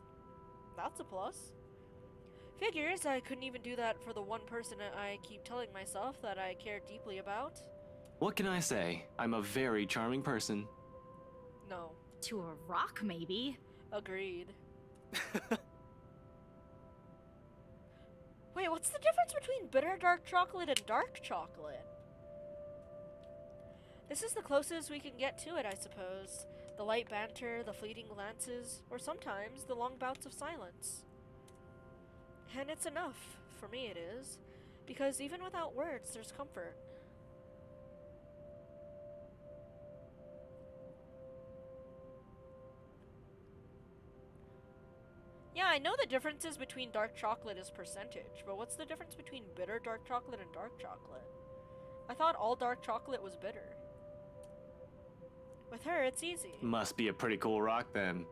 a plus. Figures I couldn't even do that for the one person I keep telling myself that I care deeply about. What can I say? I'm a very charming person. No. To a rock, maybe. Agreed. Wait, what's the difference between bitter dark chocolate and dark chocolate? This is the closest we can get to it, I suppose. The light banter, the fleeting glances, or sometimes the long bouts of silence. And it's enough, for me it is, because even without words, there's comfort. Yeah, I know the differences between dark chocolate is percentage, but what's the difference between bitter dark chocolate and dark chocolate? I thought all dark chocolate was bitter. With her, it's easy. Must be a pretty cool rock then.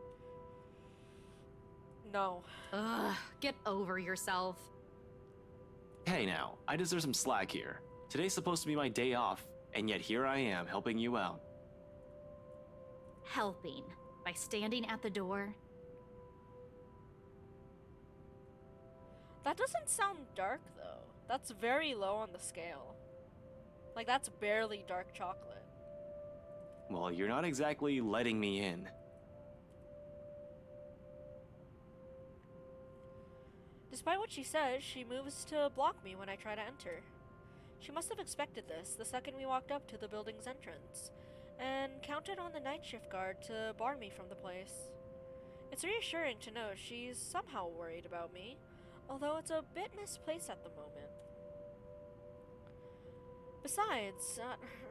No. Ugh, get over yourself. Hey now, I deserve some slack here. Today's supposed to be my day off, and yet here I am helping you out. Helping by standing at the door. That doesn't sound dark, though. That's very low on the scale. Like, that's barely dark chocolate. Well, you're not exactly letting me in. Despite what she says, she moves to block me when I try to enter. She must have expected this the second we walked up to the building's entrance, and counted on the night shift guard to bar me from the place. It's reassuring to know she's somehow worried about me, although it's a bit misplaced at the moment. Besides,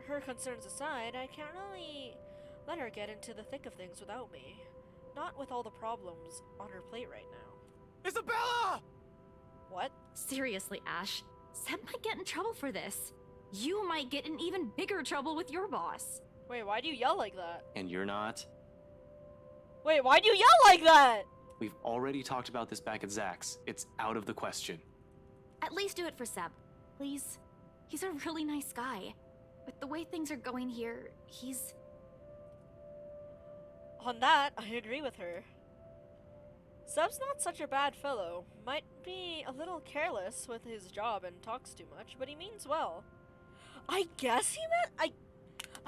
her concerns aside, I can't really let her get into the thick of things without me. Not with all the problems on her plate right now. Isabella! What? Seriously, Ash, Seb might get in trouble for this. You might get in even bigger trouble with your boss. Wait, why do you yell like that? And you're not? Wait, why do you yell like that? We've already talked about this back at Zach's. It's out of the question. At least do it for Seb, please. He's a really nice guy. With the way things are going here, he's... On that, I agree with her. Seb's not such a bad fellow. Might be a little careless with his job and talks too much, but he means well. I guess I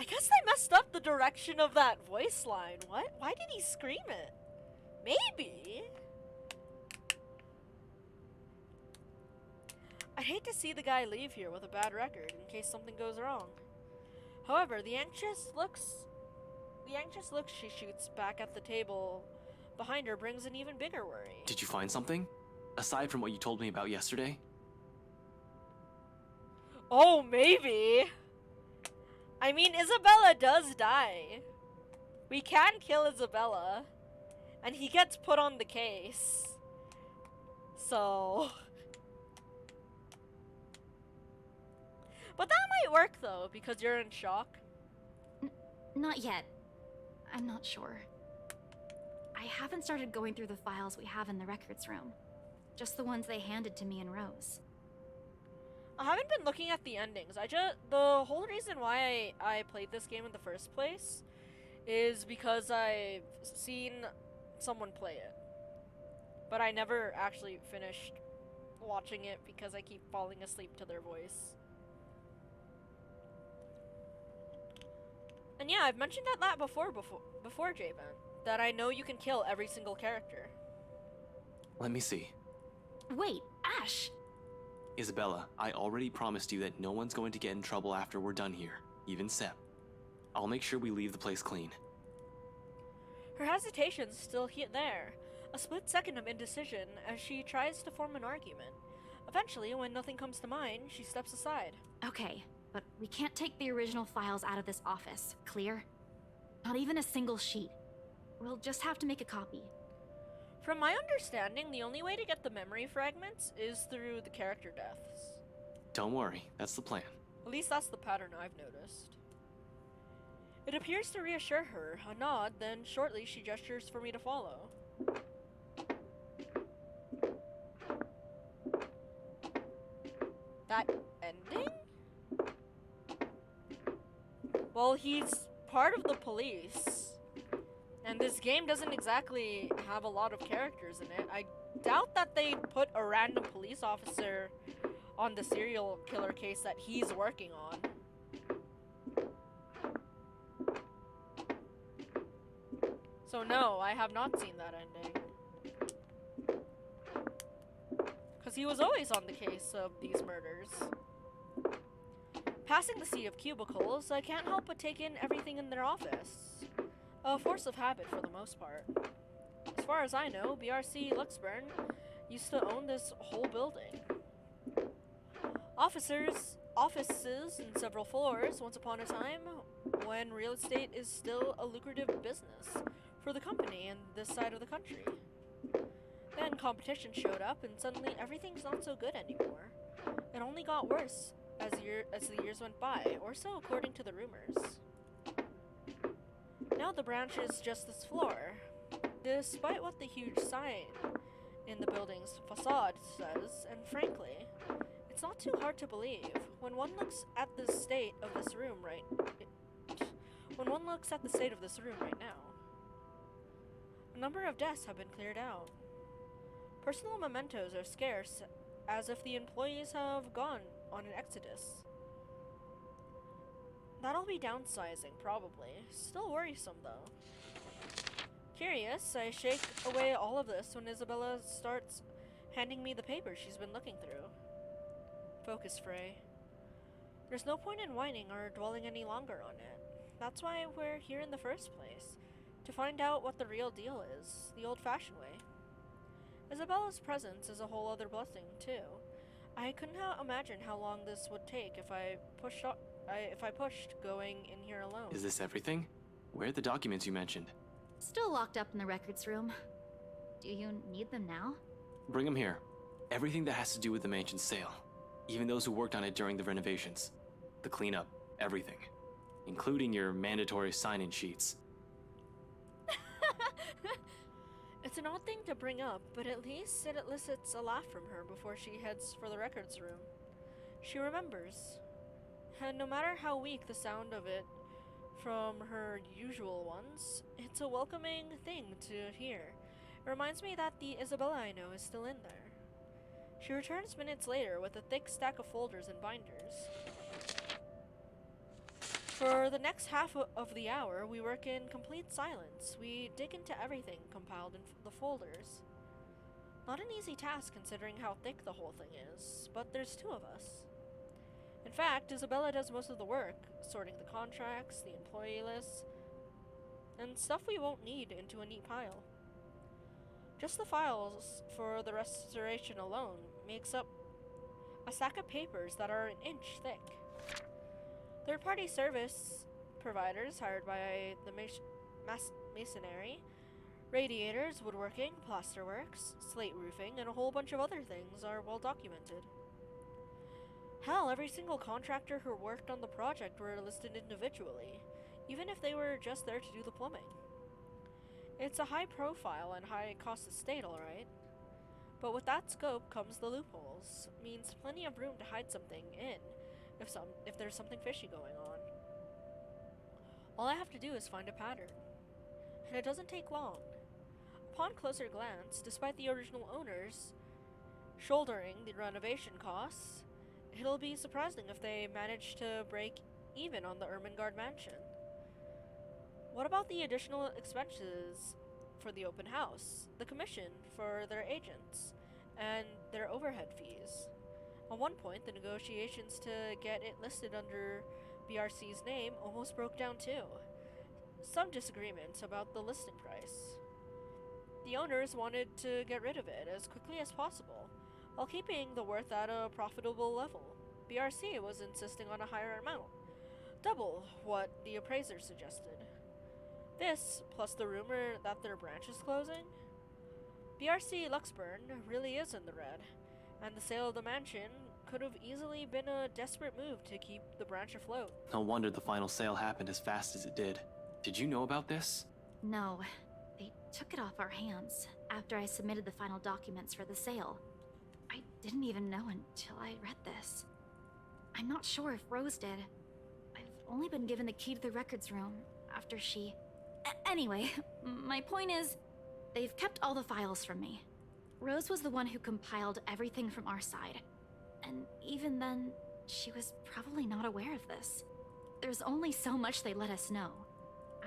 guess I messed up the direction of that voice line. What? Why did he scream it? Maybe. I'd hate to see the guy leave here with a bad record in case something goes wrong. However, the anxious look she shoots back at the table behind her brings an even bigger worry. Did you find something? Aside from what you told me about yesterday? Oh, maybe. I mean, Isabella does die. We can kill Isabella. And he gets put on the case. So... But that might work, though, because you're in shock. Not yet. I'm not sure. I haven't started going through the files we have in the records room. Just the ones they handed to me and Rose. I haven't been looking at the endings. The whole reason why I played this game in the first place is because I've seen someone play it. But I never actually finished watching it because I keep falling asleep to their voice. And yeah, I've mentioned that before J-Ben, that I know you can kill every single character. Let me see. Wait, Ash! Isabella, I already promised you that no one's going to get in trouble after we're done here, even Seb. I'll make sure we leave the place clean. Her hesitation's still there, a split second of indecision as she tries to form an argument. Eventually, when nothing comes to mind, she steps aside. Okay, but we can't take the original files out of this office, clear? Not even a single sheet. We'll just have to make a copy. From my understanding, the only way to get the memory fragments is through the character deaths. Don't worry, that's the plan. At least that's the pattern I've noticed. It appears to reassure her, a nod, then shortly she gestures for me to follow. That ending? Well, he's part of the police. And this game doesn't exactly have a lot of characters in it. I doubt that they put a random police officer on the serial killer case that he's working on. So no, I have not seen that ending. because he was always on the case of these murders. Passing the sea of cubicles, I can't help but take in everything in their office. A force of habit for the most part. As far as I know, BRC Luxburn used to own this whole building. Offices in several floors once upon a time, when real estate is still a lucrative business for the company in this side of the country. Then competition showed up and suddenly everything's not so good anymore. It only got worse as the years went by, or so according to the rumors. Now the branch is just this floor. Despite what the huge sign in the building's facade says, and frankly, it's not too hard to believe when one looks at the state of this room right now. A number of desks have been cleared out. Personal mementos are scarce, as if the employees have gone on an exodus. That'll be downsizing, probably. Still worrisome, though. Curious, I shake away all of this when Isabella starts handing me the papers she's been looking through. Focus, Frey. There's no point in whining or dwelling any longer on it. That's why we're here in the first place. To find out what the real deal is, the old-fashioned way. Isabella's presence is a whole other blessing, too. I couldn't imagine how long this would take if I pushed going in here alone. Is this everything? Where are the documents you mentioned? Still locked up in the records room. Do you need them now? Bring them here. Everything that has to do with the mansion's sale. Even those who worked on it during the renovations. The cleanup. Everything. Including your mandatory sign-in sheets. It's an odd thing to bring up, but at least it elicits a laugh from her before she heads for the records room. She remembers. And no matter how weak the sound of it from her usual ones, it's a welcoming thing to hear. It reminds me that the Isabella I know is still in there. She returns minutes later with a thick stack of folders and binders. For the next half of the hour, we work in complete silence. We dig into everything compiled in the folders. Not an easy task considering how thick the whole thing is, but there's two of us. In fact, Isabella does most of the work, sorting the contracts, the employee lists, and stuff we won't need into a neat pile. Just the files for the restoration alone makes up a stack of papers that are an inch thick. Third-party service providers hired by the masonry, radiators, woodworking, plasterworks, slate roofing, and a whole bunch of other things are well documented. Hell, every single contractor who worked on the project were listed individually, even if they were just there to do the plumbing. It's a high-profile and high-cost estate, alright. But with that scope comes the loopholes. Means plenty of room to hide something in, if there's something fishy going on. All I have to do is find a pattern. And it doesn't take long. Upon closer glance, despite the original owners shouldering the renovation costs, it'll be surprising if they manage to break even on the Ermengarde mansion. What about the additional expenses for the open house, the commission for their agents, and their overhead fees? At one point, the negotiations to get it listed under BRC's name almost broke down too. Some disagreements about the listing price. The owners wanted to get rid of it as quickly as possible, while keeping the worth at a profitable level. BRC was insisting on a higher amount, double what the appraiser suggested. This, plus the rumor that their branch is closing. BRC Luxburn really is in the red, and the sale of the mansion could have easily been a desperate move to keep the branch afloat. No wonder the final sale happened as fast as it did. Did you know about this? No. They took it off our hands after I submitted the final documents for the sale. I didn't even know until I read this. I'm not sure if Rose did. I've only been given the key to the records room after she... Anyway, my point is, they've kept all the files from me. Rose was the one who compiled everything from our side. And even then, she was probably not aware of this. There's only so much they let us know.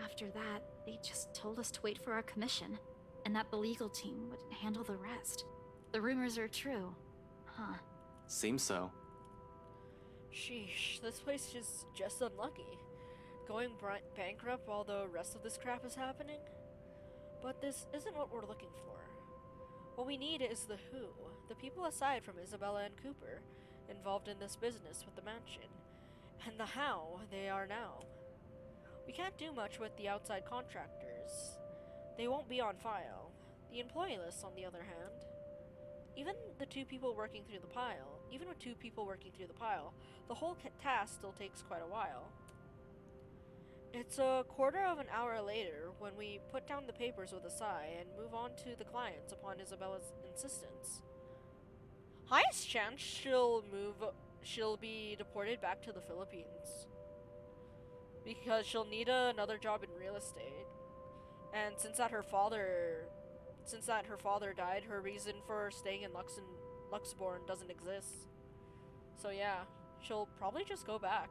After that, they just told us to wait for our commission, and that the legal team would handle the rest. The rumors are true. Huh. Seems so. Sheesh, this place is just unlucky. Going bankrupt while the rest of this crap is happening? But this isn't what we're looking for. What we need is the who, the people aside from Isabella and Cooper, involved in this business with the mansion, and the how they are now. We can't do much with the outside contractors. They won't be on file. The employee list, on the other hand. Even with two people working through the pile, the whole task still takes quite a while. It's a quarter of an hour later when we put down the papers with a sigh and move on to the clients upon Isabella's insistence. Highest chance she'll be deported back to the Philippines. Because she'll need another job in real estate. And since that her father died, her reason for staying in Luxembourg doesn't exist. So yeah, she'll probably just go back.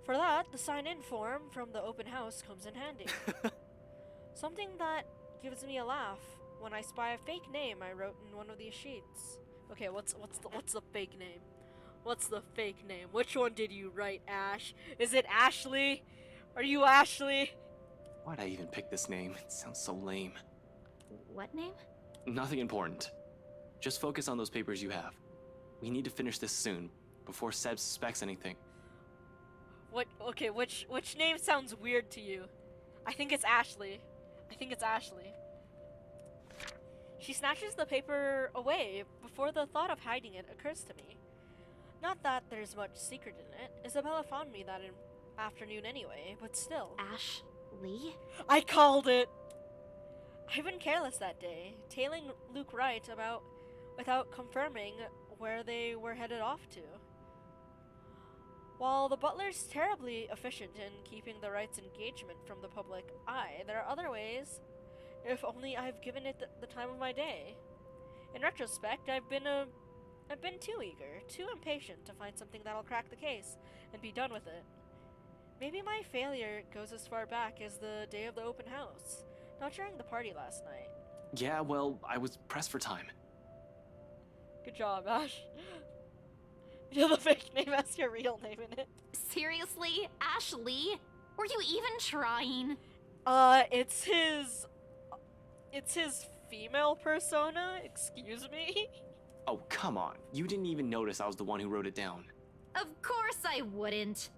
For that, the sign-in form from the open house comes in handy. Something that gives me a laugh when I spy a fake name I wrote in one of these sheets. Okay, what's the fake name? What's the fake name? Which one did you write, Ash? Is it Ashley? Are you Ashley? Why'd I even pick this name? It sounds so lame. What name? Nothing important. Just focus on those papers you have. We need to finish this soon, before Seb suspects anything. Okay, which name sounds weird to you? I think it's Ashley. She snatches the paper away before the thought of hiding it occurs to me. Not that there's much secret in it. Isabella found me that afternoon anyway, but still. Ash-ole? I called it! I've been careless that day, tailing Luke Wright without confirming where they were headed off to. While the butler's terribly efficient in keeping the Wrights' engagement from the public eye, there are other ways, if only I've given it the time of my day. In retrospect, I've been too eager, too impatient to find something that'll crack the case and be done with it. Maybe my failure goes as far back as the day of the open house, not during the party last night. Yeah, well, I was pressed for time. Good job, Ash. The fake name has your real name in it. Seriously? Ash-ole? Were you even trying? It's his female persona, excuse me? Oh, come on. You didn't even notice I was the one who wrote it down. Of course I wouldn't.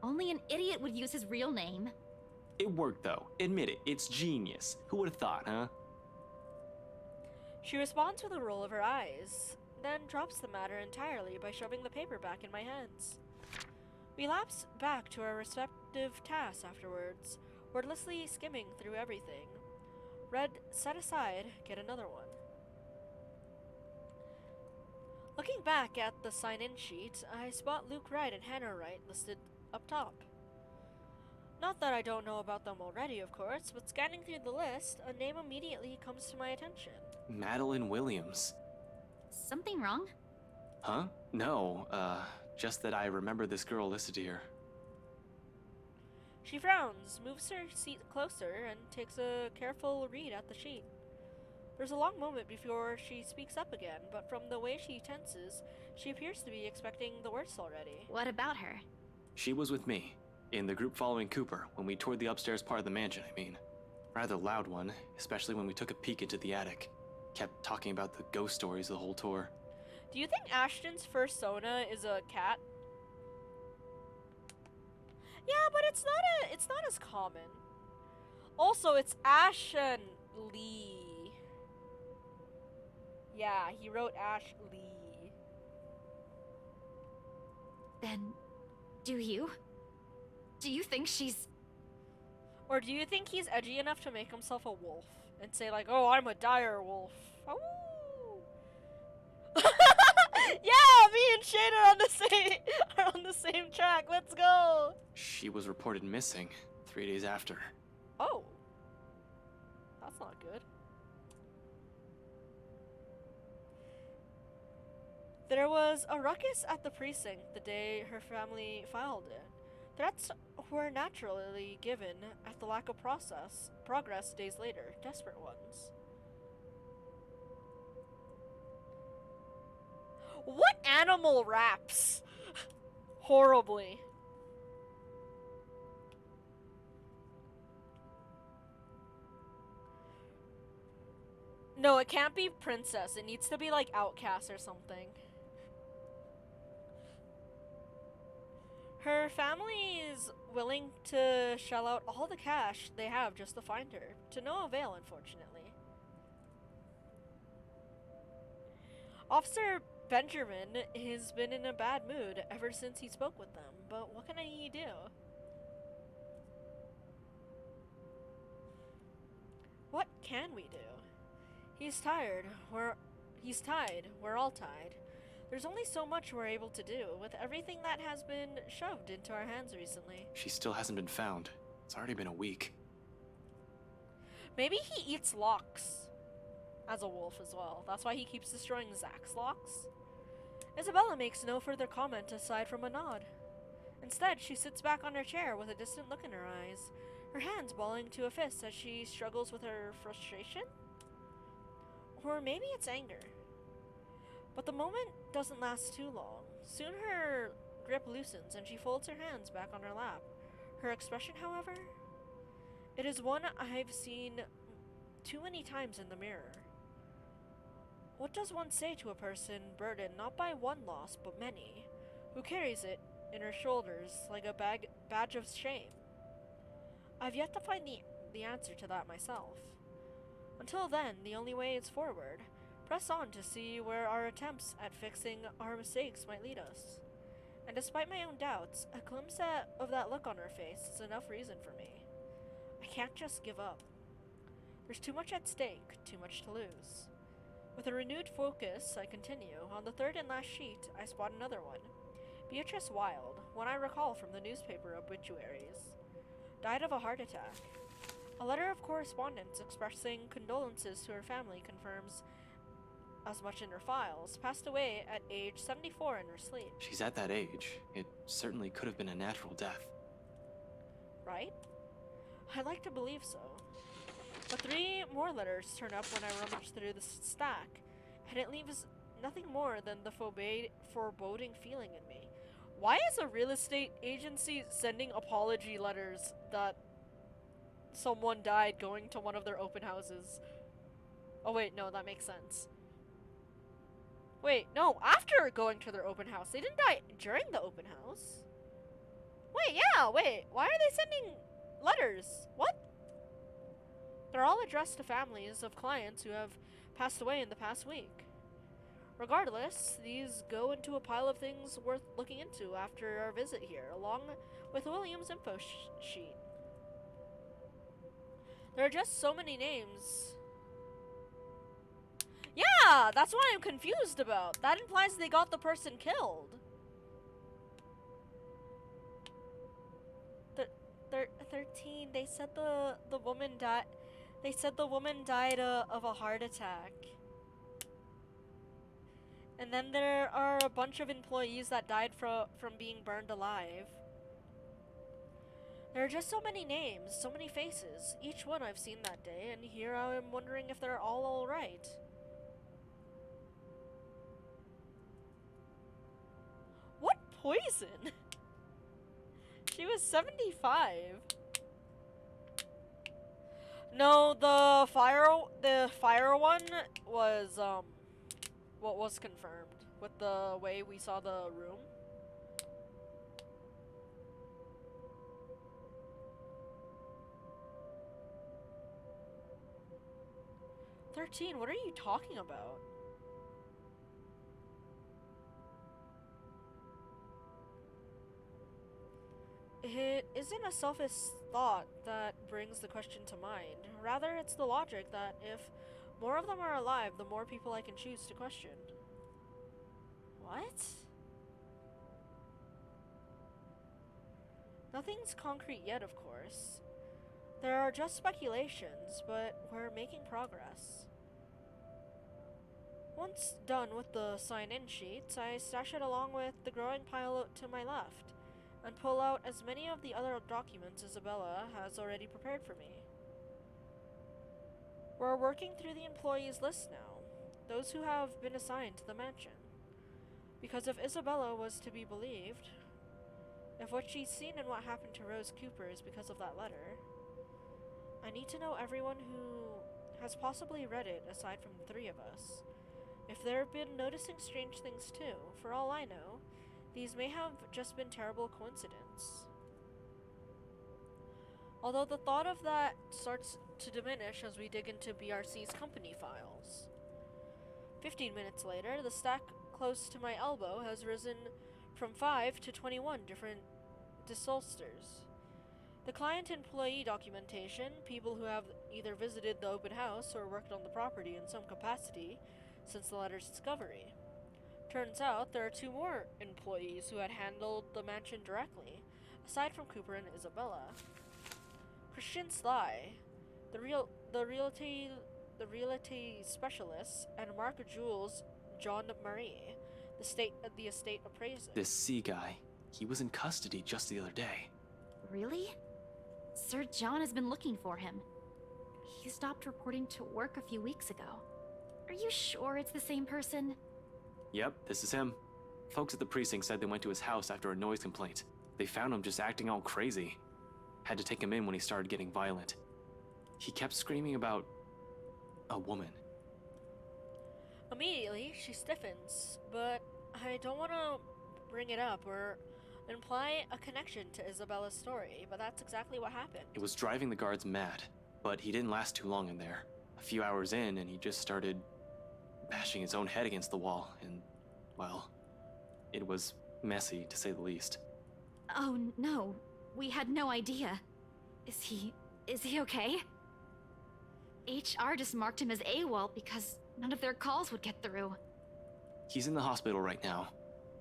Only an idiot would use his real name. It worked, though. Admit it. It's genius. Who would have thought, huh? She responds with a roll of her eyes, then drops the matter entirely by shoving the paper back in my hands. We lapse back to our respective tasks afterwards, wordlessly skimming through everything. Read, set aside, get another one. Looking back at the sign-in sheet, I spot Luke Wright and Hannah Wright listed up top. Not that I don't know about them already, of course, but scanning through the list, a name immediately comes to my attention. Madeline Williams. Something wrong? Huh? No, just that I remember this girl listed here. She frowns, moves her seat closer, and takes a careful read at the sheet. There's a long moment before she speaks up again, but from the way she tenses, she appears to be expecting the worst already. What about her? She was with me, in the group following Cooper, when we toured the upstairs part of the mansion, I mean. Rather loud one, especially when we took a peek into the attic. Kept talking about the ghost stories the whole tour. Do you think Ashton's persona is a cat? Yeah, but it's not as common. Also, it's Ash-ole. Yeah, he wrote Ash-ole. Then, do you think she's... Or do you think he's edgy enough to make himself a wolf and say like, "Oh, I'm a dire wolf." Oh. Yeah, me and Shade are on the same track. Let's go. She was reported missing 3 days after. Oh. That's not good. There was a ruckus at the precinct the day her family filed it. Threats were naturally given at the lack of progress days later, desperate ones. animal raps horribly. No, it can't be princess. It needs to be like outcast or something. Her family is willing to shell out all the cash they have just to find her. To no avail, unfortunately. Officer Benjamin has been in a bad mood ever since he spoke with them, but what can he do? What can we do? He's tired. He's tied. We're all tied. There's only so much we're able to do with everything that has been shoved into our hands recently. She still hasn't been found. It's already been a week. Maybe he eats locks as a wolf as well. That's why he keeps destroying Zack's locks. Isabella makes no further comment aside from a nod. Instead, she sits back on her chair with a distant look in her eyes, her hands balling to a fist as she struggles with her frustration? Or maybe it's anger. But the moment doesn't last too long. Soon her grip loosens and she folds her hands back on her lap. Her expression, however, it is one I've seen too many times in the mirror. What does one say to a person burdened not by one loss but many, who carries it in her shoulders like a badge of shame? I've yet to find the answer to that myself. Until then, the only way is forward. Press on to see where our attempts at fixing our mistakes might lead us. And despite my own doubts, a glimpse of that look on her face is enough reason for me. I can't just give up. There's too much at stake, too much to lose. With a renewed focus, I continue. On the third and last sheet, I spot another one. Beatrice Wilde, one I recall from the newspaper obituaries. Died of a heart attack. A letter of correspondence expressing condolences to her family confirms as much in her files. Passed away at age 74 in her sleep. She's at that age. It certainly could have been a natural death. Right? I'd like to believe so. But 3 more letters turn up when I rummage through the stack, and it leaves nothing more than the foreboding feeling in me. Why is a real estate agency sending apology letters that someone died going to one of their open houses? Oh wait, no, that makes sense. Wait, no, after going to their open house. They didn't die during the open house. Wait, yeah, wait. Why are they sending letters? What? They're all addressed to families of clients who have passed away in the past week. Regardless, these go into a pile of things worth looking into after our visit here, along with William's info sheet. There are just so many names. Yeah, that's what I'm confused about. That implies they got the person killed. 13. They said the woman died. They said the woman died of a heart attack. And then there are a bunch of employees that died from being burned alive. There are just so many names, so many faces, each one I've seen that day, and here I'm wondering if they're all right. What poison? She was 75. No, the fire one was what was confirmed with the way we saw the room. "13, what are you talking about?" It isn't a selfish thought that brings the question to mind. Rather, it's the logic that if more of them are alive, the more people I can choose to question. What? Nothing's concrete yet, of course. There are just speculations, but we're making progress. Once done with the sign-in sheets, I stash it along with the growing pile to my left, and pull out as many of the other documents Isabella has already prepared for me. We're working through the employees list now, those who have been assigned to the mansion. Because if Isabella was to be believed, if what she's seen and what happened to Rose Cooper is because of that letter, I need to know everyone who has possibly read it aside from the three of us. If they've been noticing strange things too, for all I know, these may have just been terrible coincidence. Although the thought of that starts to diminish as we dig into BRC's company files. 15 minutes later, the stack close to my elbow has risen from 5 to 21 different dissolsters. The client-employee documentation, people who have either visited the open house or worked on the property in some capacity since the letter's discovery. Turns out there are 2 more employees who had handled the mansion directly, aside from Cooper and Isabella. Christian Sly, the realty specialist, and Mark Jules John Marie, the estate appraiser. This C guy, he was in custody just the other day. Really? Sir John has been looking for him. He stopped reporting to work a few weeks ago. Are you sure it's the same person? Yep, this is him. Folks at the precinct said they went to his house after a noise complaint. They found him just acting all crazy. Had to take him in when he started getting violent. He kept screaming about a woman. Immediately, she stiffens, but I don't want to bring it up or imply a connection to Isabella's story, but that's exactly what happened. It was driving the guards mad, but he didn't last too long in there. A few hours in, and he just started bashing his own head against the wall, and, well, it was messy, to say the least. Oh no, we had no idea. Is he okay? HR just marked him as AWOL because none of their calls would get through. He's in the hospital right now.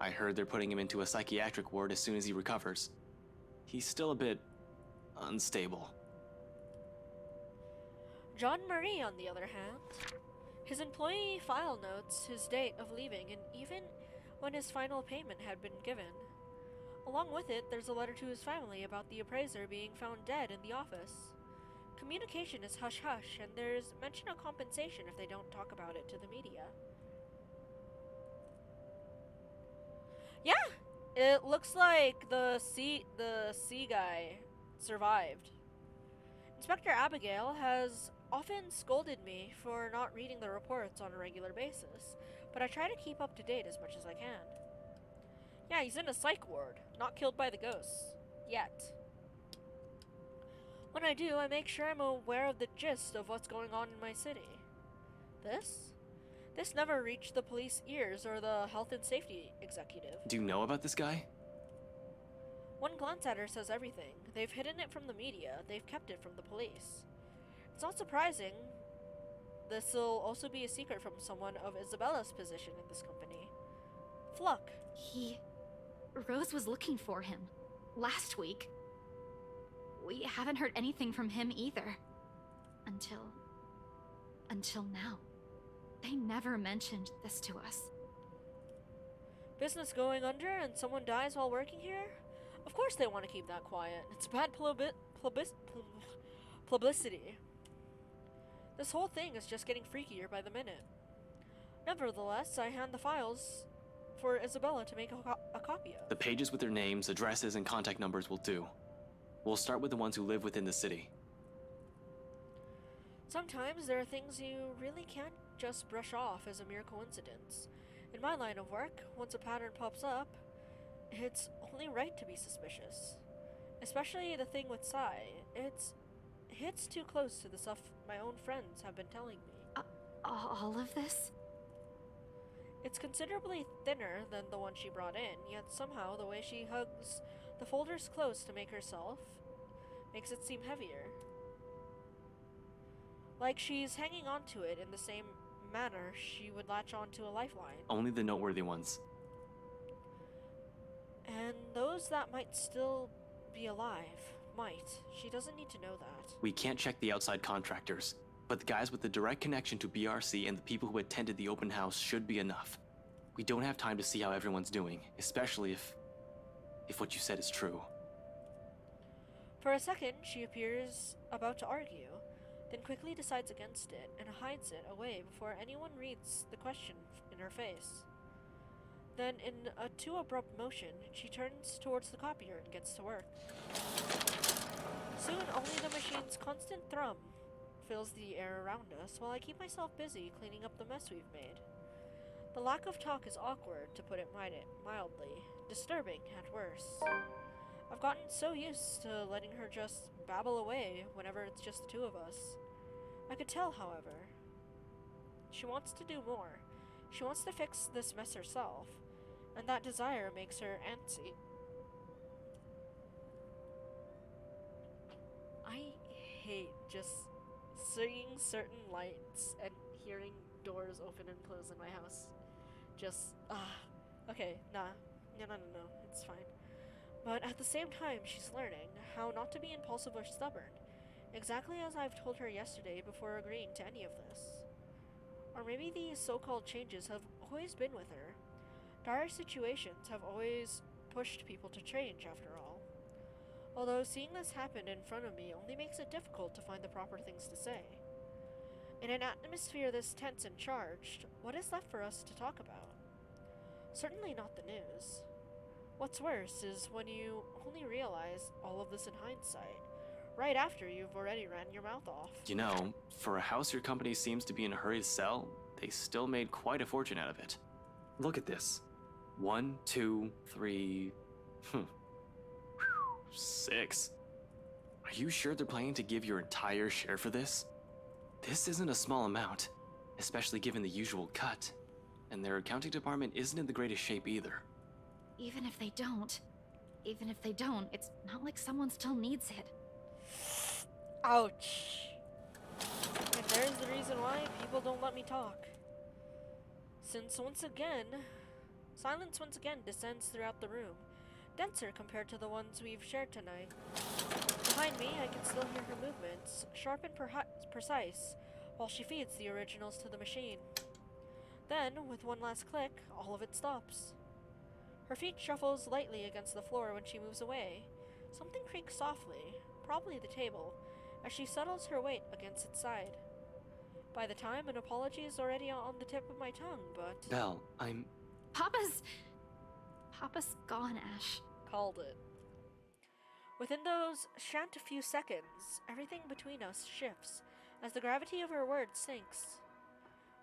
I heard they're putting him into a psychiatric ward as soon as he recovers. He's still a bit unstable. John Marie, on the other hand, his employee file notes his date of leaving and even when his final payment had been given. Along with it, there's a letter to his family about the appraiser being found dead in the office. Communication is hush-hush, and there's mention of compensation if they don't talk about it to the media. Yeah, it looks like the C guy survived. Inspector Abigail has often scolded me for not reading the reports on a regular basis, but I try to keep up to date as much as I can. Yeah, he's in a psych ward, not killed by the ghosts. Yet. When I do, I make sure I'm aware of the gist of what's going on in my city. This never reached the police ears or the health and safety executive. Do you know about this guy? One glance at her says everything. They've hidden it from the media. They've kept it from the police. It's not surprising. This'll also be a secret from someone of Isabella's position in this company. Fluck. Rose was looking for him. Last week. We haven't heard anything from him either. Until now. They never mentioned this to us. Business going under and someone dies while working here? Of course they want to keep that quiet. It's bad publicity. This whole thing is just getting freakier by the minute. Nevertheless, I hand the files for Isabella to make a copy of. The pages with their names, addresses, and contact numbers will do. We'll start with the ones who live within the city. Sometimes there are things you really can't just brush off as a mere coincidence. In my line of work, once a pattern pops up, it's only right to be suspicious. Especially the thing with Sai. It hits too close to the stuff my own friends have been telling me. All of this? It's considerably thinner than the one she brought in, yet somehow the way she hugs the folders close to make herself makes it seem heavier. Like she's hanging onto it in the same manner she would latch onto a lifeline. Only the noteworthy ones. And those that might still be alive. Might. She doesn't need to know that. We can't check the outside contractors, but the guys with the direct connection to BRC and the people who attended the open house should be enough. We don't have time to see how everyone's doing, especially if what you said is true. For a second, she appears about to argue, then quickly decides against it and hides it away before anyone reads the question in her face. Then, in a too abrupt motion, she turns towards the copier and gets to work. Soon, only the machine's constant thrum fills the air around us while I keep myself busy cleaning up the mess we've made. The lack of talk is awkward, to put it mildly, disturbing at worst. I've gotten so used to letting her just babble away whenever it's just the two of us. I could tell, however, she wants to do more. She wants to fix this mess herself, and that desire makes her antsy. I hate just seeing certain lights and hearing doors open and close in my house. Just, okay, nah. No, it's fine. But at the same time, she's learning how not to be impulsive or stubborn, exactly as I've told her yesterday before agreeing to any of this. Or maybe these so-called changes have always been with her. Dire situations have always pushed people to change, after all. Although seeing this happen in front of me only makes it difficult to find the proper things to say. In an atmosphere this tense and charged, what is left for us to talk about? Certainly not the news. What's worse is when you only realize all of this in hindsight, right after you've already ran your mouth off. You know, for a house your company seems to be in a hurry to sell, they still made quite a fortune out of it. Look at this. 1, 2, 3... 6. Are you sure they're planning to give your entire share for this? This isn't a small amount, especially given the usual cut. And their accounting department isn't in the greatest shape either. Even if they don't, it's not like someone still needs it. Ouch. And there's the reason why people don't let me talk. Silence once again descends throughout the room, denser compared to the ones we've shared tonight. Behind me, I can still hear her movements, sharp and precise, while she feeds the originals to the machine. Then, with one last click, all of it stops. Her feet shuffles lightly against the floor when she moves away. Something creaks softly, probably the table, as she settles her weight against its side. By the time, an apology is already on the tip of my tongue, but... Belle, Papa's gone, Ash. Called it. Within those scant few seconds, everything between us shifts, as the gravity of her words sinks.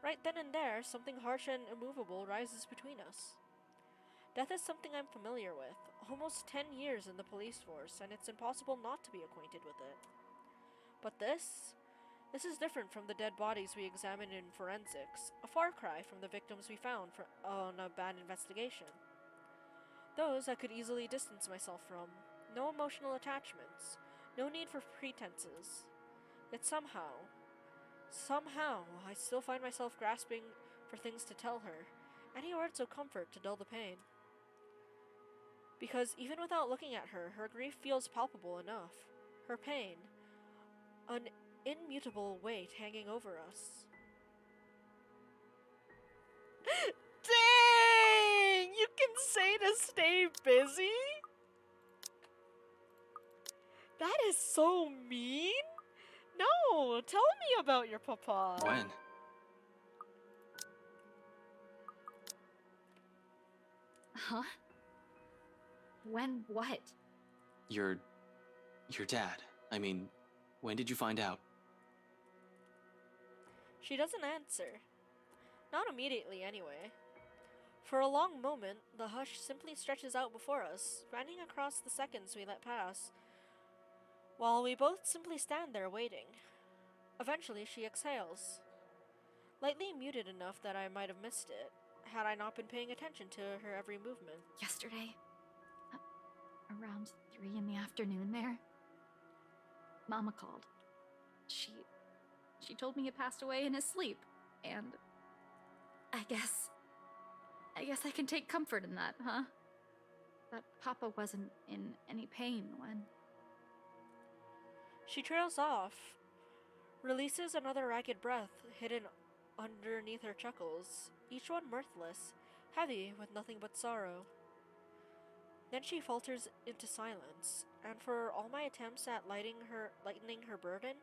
Right then and there, something harsh and immovable rises between us. Death is something I'm familiar with, almost 10 years in the police force, and it's impossible not to be acquainted with it. But this is different from the dead bodies we examined in forensics, a far cry from the victims we found on a bad investigation. Those I could easily distance myself from, no emotional attachments, no need for pretenses. Yet somehow, I still find myself grasping for things to tell her, any words of comfort to dull the pain. Because even without looking at her, her grief feels palpable enough. Her pain, an immutable weight hanging over us. Dang! You can say to stay busy? That is so mean? No, tell me about your papa. when? Huh? When what? Your dad. I mean, when did you find out? She doesn't answer. Not immediately, anyway. For a long moment, the hush simply stretches out before us, spanning across the seconds we let pass, while we both simply stand there waiting. Eventually, she exhales. Lightly muted enough that I might have missed it, had I not been paying attention to her every movement. Yesterday? Around 3 in the afternoon there? Mama called. She told me he passed away in his sleep, and I guess I can take comfort in that, huh? That Papa wasn't in any pain when... She trails off, releases another ragged breath hidden underneath her chuckles, each one mirthless, heavy with nothing but sorrow. Then she falters into silence, and for all my attempts at lightening her burden,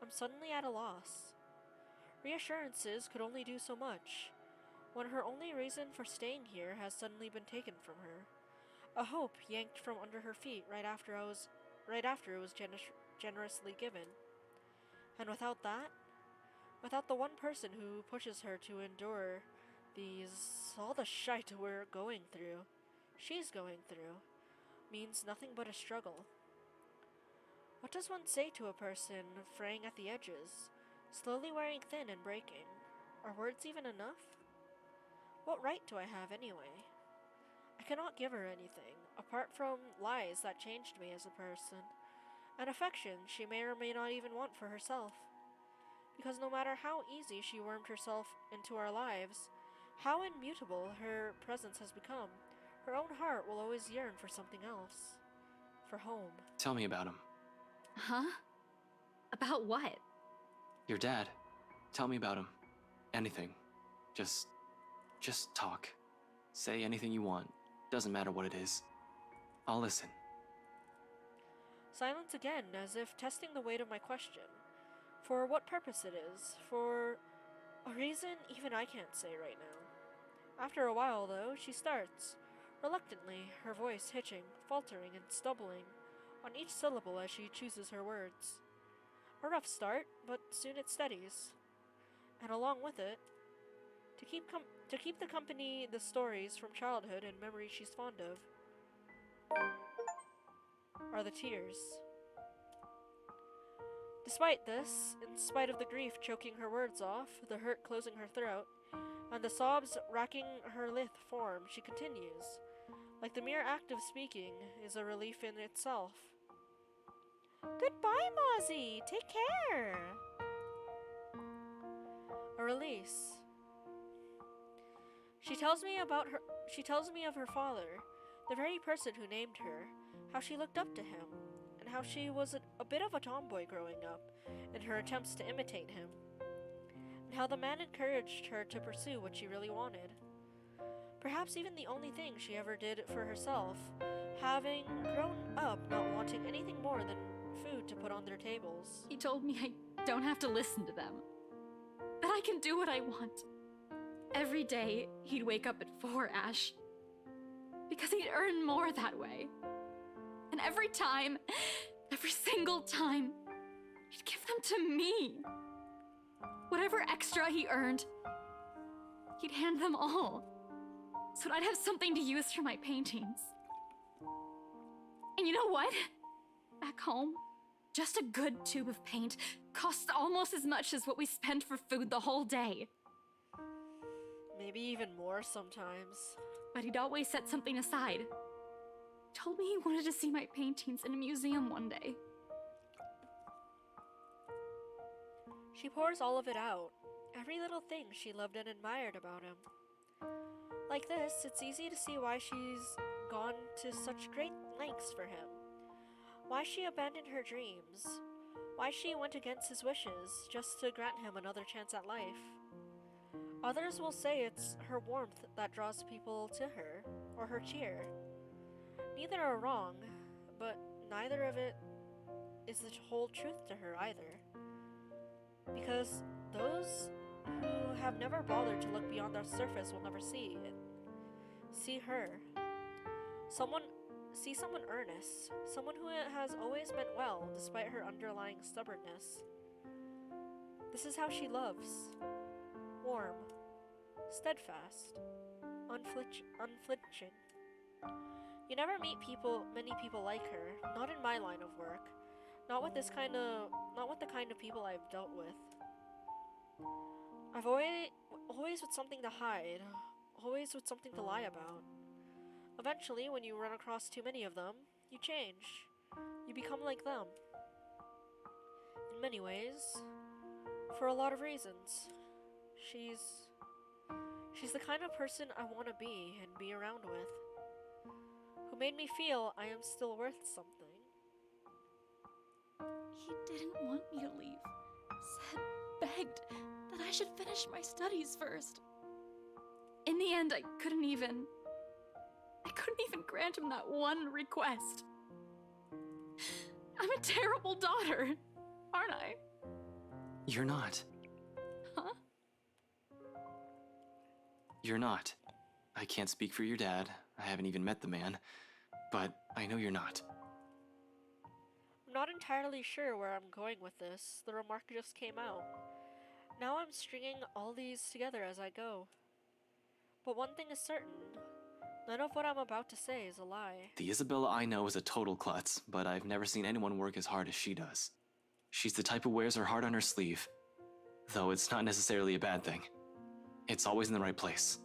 I'm suddenly at a loss. Reassurances could only do so much. when her only reason for staying here has suddenly been taken from her. A hope yanked from under her feet right after it was generously given. And without that, without the one person who pushes her to endure all the shite she's going through, means nothing but a struggle. What does one say to a person fraying at the edges, slowly wearing thin and breaking? Are words even enough? What right do I have anyway? I cannot give her anything, apart from lies that changed me as a person, and affection she may or may not even want for herself. Because no matter how easy she wormed herself into our lives, how immutable her presence has become, her own heart will always yearn for something else. For home. Tell me about him. Huh? About what? Your dad. Tell me about him. Anything. Just talk. Say anything you want. Doesn't matter what it is. I'll listen. Silence again, as if testing the weight of my question. For what purpose it is. For a reason even I can't say right now. After a while, though, she starts. Reluctantly, her voice hitching, faltering, and stumbling on each syllable as she chooses her words. A rough start, but soon it steadies. And along with it, to keep the company the stories from childhood and memories she's fond of, are the tears. Despite this, in spite of the grief choking her words off, the hurt closing her throat, and the sobs racking her lithe form, she continues, like the mere act of speaking is a relief in itself. Goodbye, Mozzie! Take care! A release. She tells me of her father, the very person who named her, how she looked up to him, and how she was a bit of a tomboy growing up in her attempts to imitate him, and how the man encouraged her to pursue what she really wanted. Perhaps even the only thing she ever did for herself, having grown up not wanting anything more than food to put on their tables. He told me I don't have to listen to them. That I can do what I want. Every day, he'd wake up at 4, Ash. Because he'd earn more that way. And every single time, he'd give them to me. Whatever extra he earned, he'd hand them all. So I'd have something to use for my paintings. And you know what? Back home, just a good tube of paint costs almost as much as what we spend for food the whole day. Maybe even more sometimes. But he'd always set something aside. Told me he wanted to see my paintings in a museum one day. She pours all of it out, every little thing she loved and admired about him. Like this, it's easy to see why she's gone to such great lengths for him. Why she abandoned her dreams. Why she went against his wishes just to grant him another chance at life. Others will say it's her warmth that draws people to her, or her cheer. Neither are wrong, but neither of it is the whole truth to her either. Because those who have never bothered to look beyond the surface will never see it. See her. See someone earnest, someone who has always meant well despite her underlying stubbornness. This is how she loves. Warm, steadfast, unflinching. You never meet many people like her, not in my line of work, not with the kind of people I've dealt with. I've always with something to hide, always with something to lie about. Eventually, when you run across too many of them, you change. You become like them. In many ways, for a lot of reasons. She's the kind of person I want to be and be around with. Who made me feel I am still worth something. He didn't want me to leave. Begged that I should finish my studies first. In the end, I couldn't even grant him that one request. I'm a terrible daughter, aren't I? You're not. Huh? You're not. I can't speak for your dad. I haven't even met the man. But I know you're not. I'm not entirely sure where I'm going with this. The remark just came out. Now I'm stringing all these together as I go. But one thing is certain. None of what I'm about to say is a lie. The Isabella I know is a total klutz, but I've never seen anyone work as hard as she does. She's the type who wears her heart on her sleeve. Though it's not necessarily a bad thing. It's always in the right place.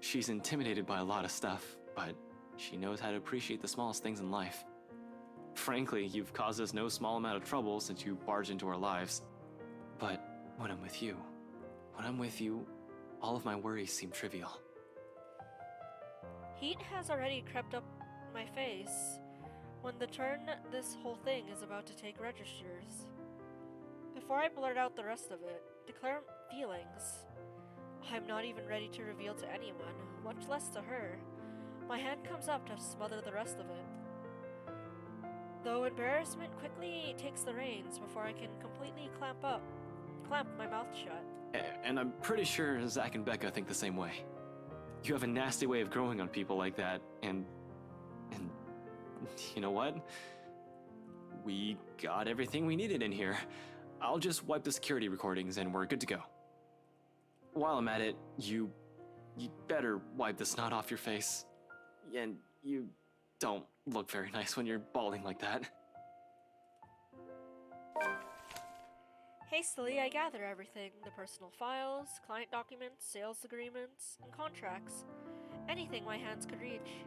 She's intimidated by a lot of stuff, but she knows how to appreciate the smallest things in life. Frankly, you've caused us no small amount of trouble since you barged into our lives. But when I'm with you, all of my worries seem trivial. Heat has already crept up my face when the turn this whole thing is about to take registers. Before I blurt out the rest of it, declare feelings I'm not even ready to reveal to anyone, much less to her, my hand comes up to smother the rest of it. Though embarrassment quickly takes the reins before I can completely clamp my mouth shut. And I'm pretty sure Zach and Becca think the same way. You have a nasty way of growing on people like that, and you know what? We got everything we needed in here. I'll just wipe the security recordings and we're good to go. While I'm at it, you better wipe the snot off your face. And you don't look very nice when you're bawling like that. Hastily, I gather everything, the personal files, client documents, sales agreements, and contracts. Anything my hands could reach.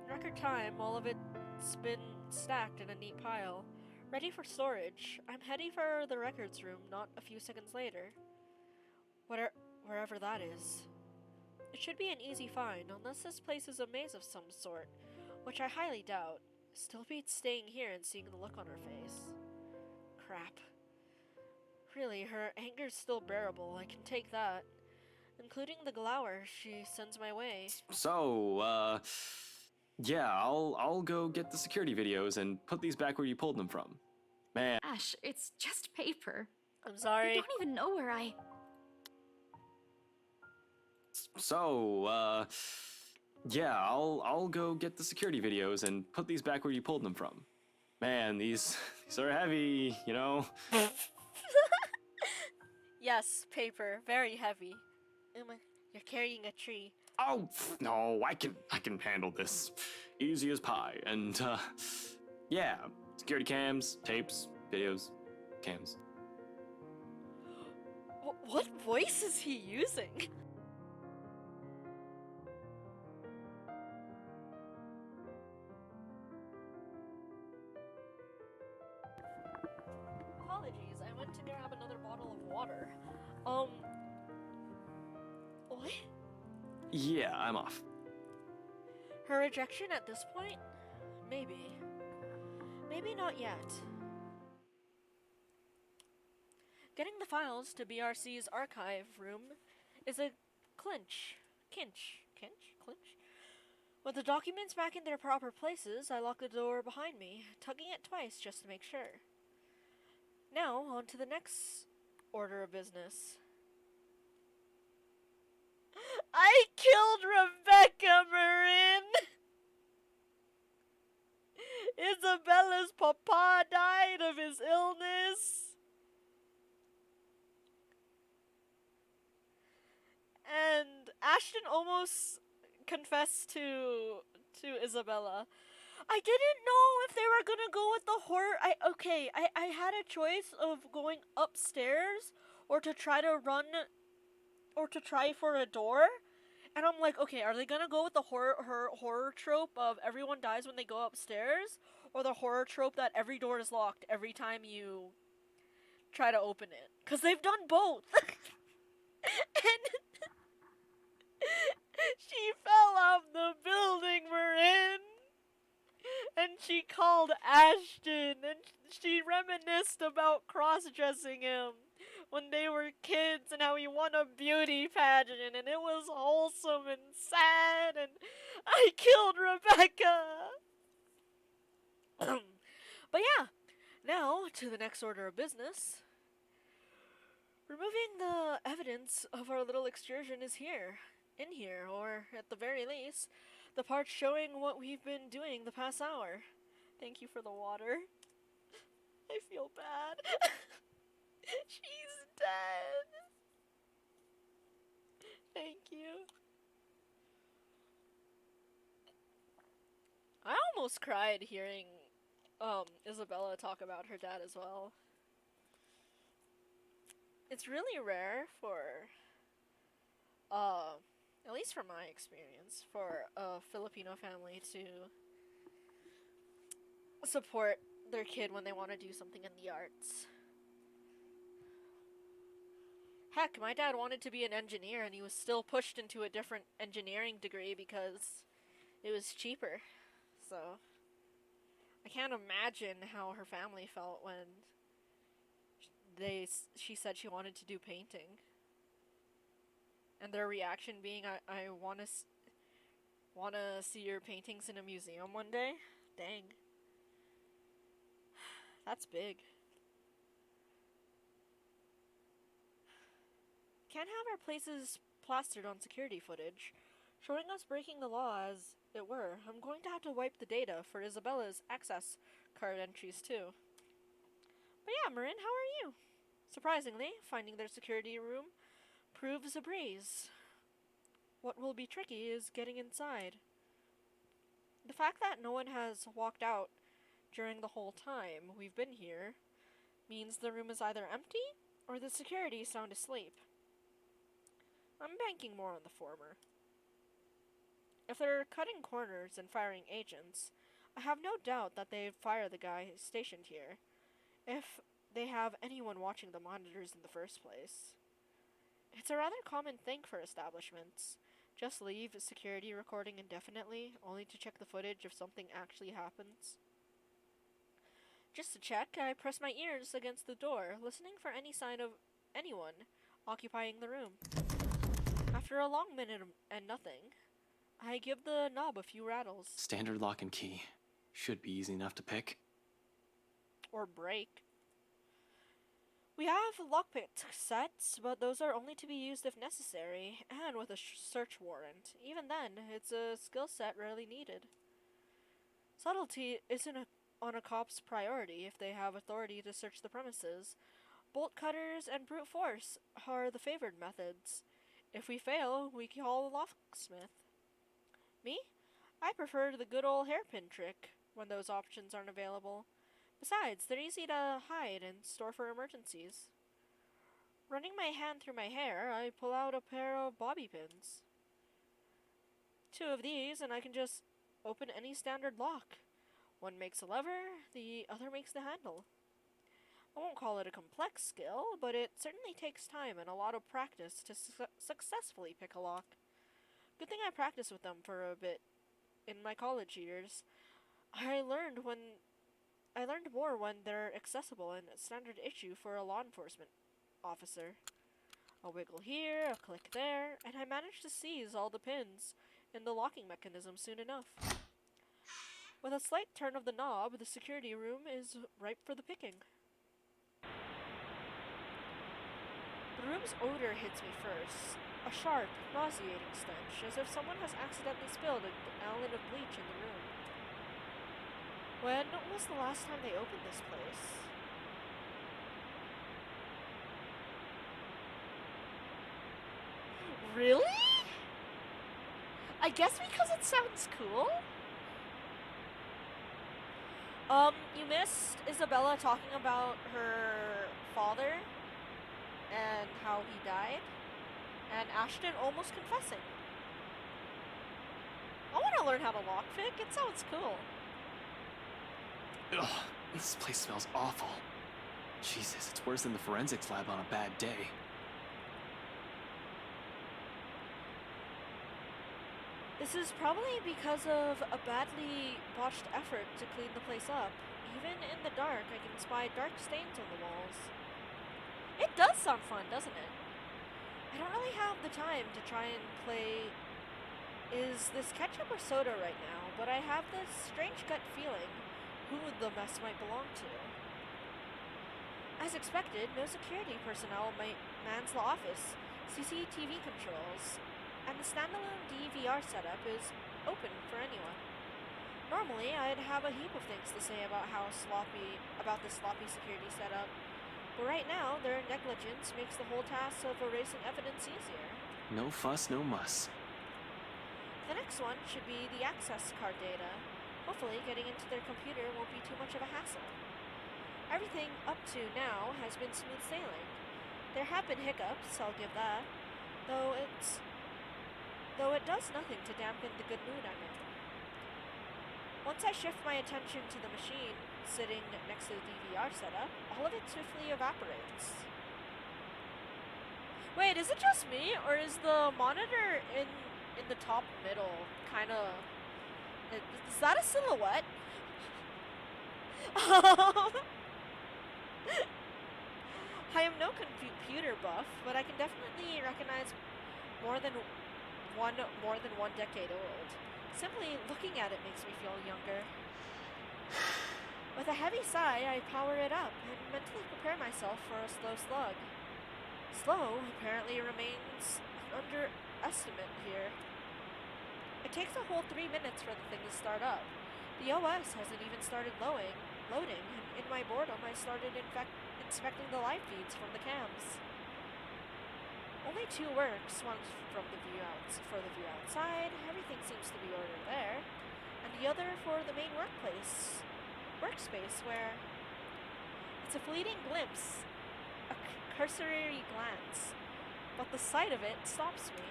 In record time, all of it's been stacked in a neat pile, ready for storage. I'm heading for the records room not a few seconds later. Wherever that is. It should be an easy find, unless this place is a maze of some sort, which I highly doubt. Still beats staying here and seeing the look on her face. Crap. Really, her anger's still bearable, I can take that. Including the glower she sends my way. So, yeah, I'll go get the security videos and put these back where you pulled them from. Man. Ash, it's just paper. I'm sorry. I don't even know where I... So, yeah, I'll go get the security videos and put these back where you pulled them from. Man, these are heavy, you know? Yes, paper. Very heavy. You're carrying a tree. Oh, no, I can handle this. Easy as pie. And, yeah, security cams, tapes, videos, cams. What voice is he using? Apologies, I went to grab another bottle of water. What? Yeah, I'm off. Her rejection at this point? Maybe. Maybe not yet. Getting the files to BRC's archive room is a clinch. With the documents back in their proper places, I lock the door behind me, tugging it twice just to make sure. Now, on to the next order of business. I killed Rebecca Marin! Isabella's papa died of his illness. And Ashton almost confessed to Isabella. I didn't know if they were gonna go with the horror. I had a choice of going upstairs or to try to run or to try for a door. And I'm like, okay, are they gonna go with the horror trope of everyone dies when they go upstairs, or the horror trope that every door is locked every time you try to open it? Because they've done both. And she fell off the building we're in, and she called Ashton, and she reminisced about cross-dressing him when they were kids and how he won a beauty pageant, and it was wholesome and sad, and I killed Rebecca. But yeah, now to the next order of business. Removing the evidence of our little excursion is here. in here, or at the very least, the part showing what we've been doing the past hour. Thank you for the water. I feel bad. She's dead. Thank you. I almost cried hearing Isabella talk about her dad as well. It's really rare for at least from my experience, for a Filipino family to support their kid when they want to do something in the arts. Heck, my dad wanted to be an engineer and he was still pushed into a different engineering degree because it was cheaper. So, I can't imagine how her family felt when she said she wanted to do painting. And their reaction being, I want to see your paintings in a museum one day? Dang. That's big. Can't have our places plastered on security footage, showing us breaking the law as it were. I'm going to have to wipe the data for Isabella's access card entries too. But yeah, Marin, how are you? Surprisingly, finding their security room proves a breeze. What will be tricky is getting inside. The fact that no one has walked out during the whole time we've been here means the room is either empty or the security is sound asleep. I'm banking more on the former. If they're cutting corners and firing agents, I have no doubt that they'd fire the guy stationed here, if they have anyone watching the monitors in the first place. It's a rather common thing for establishments. Just leave security recording indefinitely, only to check the footage if something actually happens. Just to check, I press my ears against the door, listening for any sign of anyone occupying the room. After a long minute and nothing, I give the knob a few rattles. Standard lock and key. Should be easy enough to pick. Or break. We have lockpick sets, but those are only to be used if necessary, and with a search warrant. Even then, it's a skill set rarely needed. Subtlety isn't on a cop's priority if they have authority to search the premises. Bolt cutters and brute force are the favored methods. If we fail, we call a locksmith. Me? I prefer the good old hairpin trick when those options aren't available. Besides, they're easy to hide and store for emergencies. Running my hand through my hair, I pull out a pair of bobby pins. 2 of these, and I can just open any standard lock. One makes a lever, the other makes the handle. I won't call it a complex skill, but it certainly takes time and a lot of practice to successfully pick a lock. Good thing I practiced with them for a bit in my college years. I learned more when they're accessible and a standard issue for a law enforcement officer. A wiggle here, a click there, and I managed to seize all the pins in the locking mechanism soon enough. With a slight turn of the knob, the security room is ripe for the picking. The room's odor hits me first. A sharp, nauseating stench, as if someone has accidentally spilled a gallon of bleach in the room. When was the last time they opened this place? Really? I guess because it sounds cool? You missed Isabella talking about her father and how he died, and Ashton almost confessing. I want to learn how to lockpick. It sounds cool. Ugh, this place smells awful. Jesus, it's worse than the forensics lab on a bad day. This is probably because of a badly botched effort to clean the place up. Even in the dark, I can spy dark stains on the walls. It does sound fun, doesn't it? I don't really have the time to try and play is this ketchup or soda right now, but I have this strange gut feeling who the mess might belong to. As expected, no security personnel mans the office. CCTV controls and the standalone DVR setup is open for anyone. Normally, I'd have a heap of things to say about the sloppy security setup, but right now, their negligence makes the whole task of erasing evidence easier. No fuss, no muss. The next one should be the access card data. Hopefully, getting into their computer won't be too much of a hassle. Everything up to now has been smooth sailing. There have been hiccups, I'll give that, though it does nothing to dampen the good mood I'm in. Once I shift my attention to the machine sitting next to the DVR setup, all of it swiftly evaporates. Wait, is it just me, or is the monitor in the top middle kind of... Is that a silhouette? I am no computer buff, but I can definitely recognize more than one decade old. Simply looking at it makes me feel younger. With a heavy sigh, I power it up and mentally prepare myself for a slow slug. Slow apparently remains an underestimate here. It takes a whole 3 minutes for the thing to start up. The OS hasn't even started loading, and in my boredom I started inspecting the live feeds from the cams. Only two works, one from the view outside, everything seems to be ordered there, and the other for the main workspace where it's a fleeting glimpse, a cursory glance, but the sight of it stops me.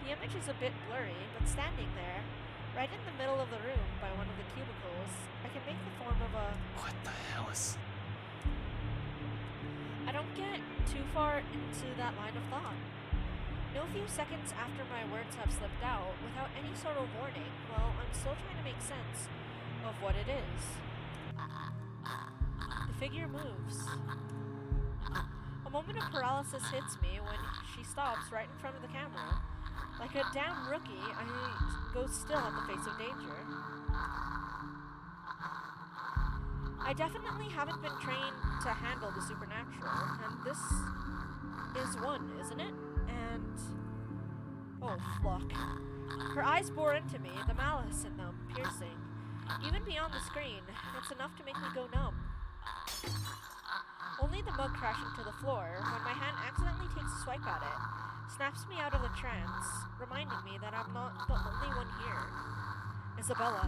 The image is a bit blurry, but standing there, right in the middle of the room by one of the cubicles, I can make the form of a... What the hell is... I don't get too far into that line of thought. No few seconds after my words have slipped out, without any sort of warning, well, I'm still trying to make sense of what it is. The figure moves. A moment of paralysis hits me when she stops right in front of the camera. Like a damn rookie, I go still at the face of danger. I definitely haven't been trained to handle the supernatural, and this is one, isn't it? And... oh, fuck. Her eyes bore into me, the malice in them, piercing. Even beyond the screen, it's enough to make me go numb. Only the mug crashing to the floor, when my hand accidentally takes a swipe at it, snaps me out of the trance, reminding me that I'm not the only one here. Isabella.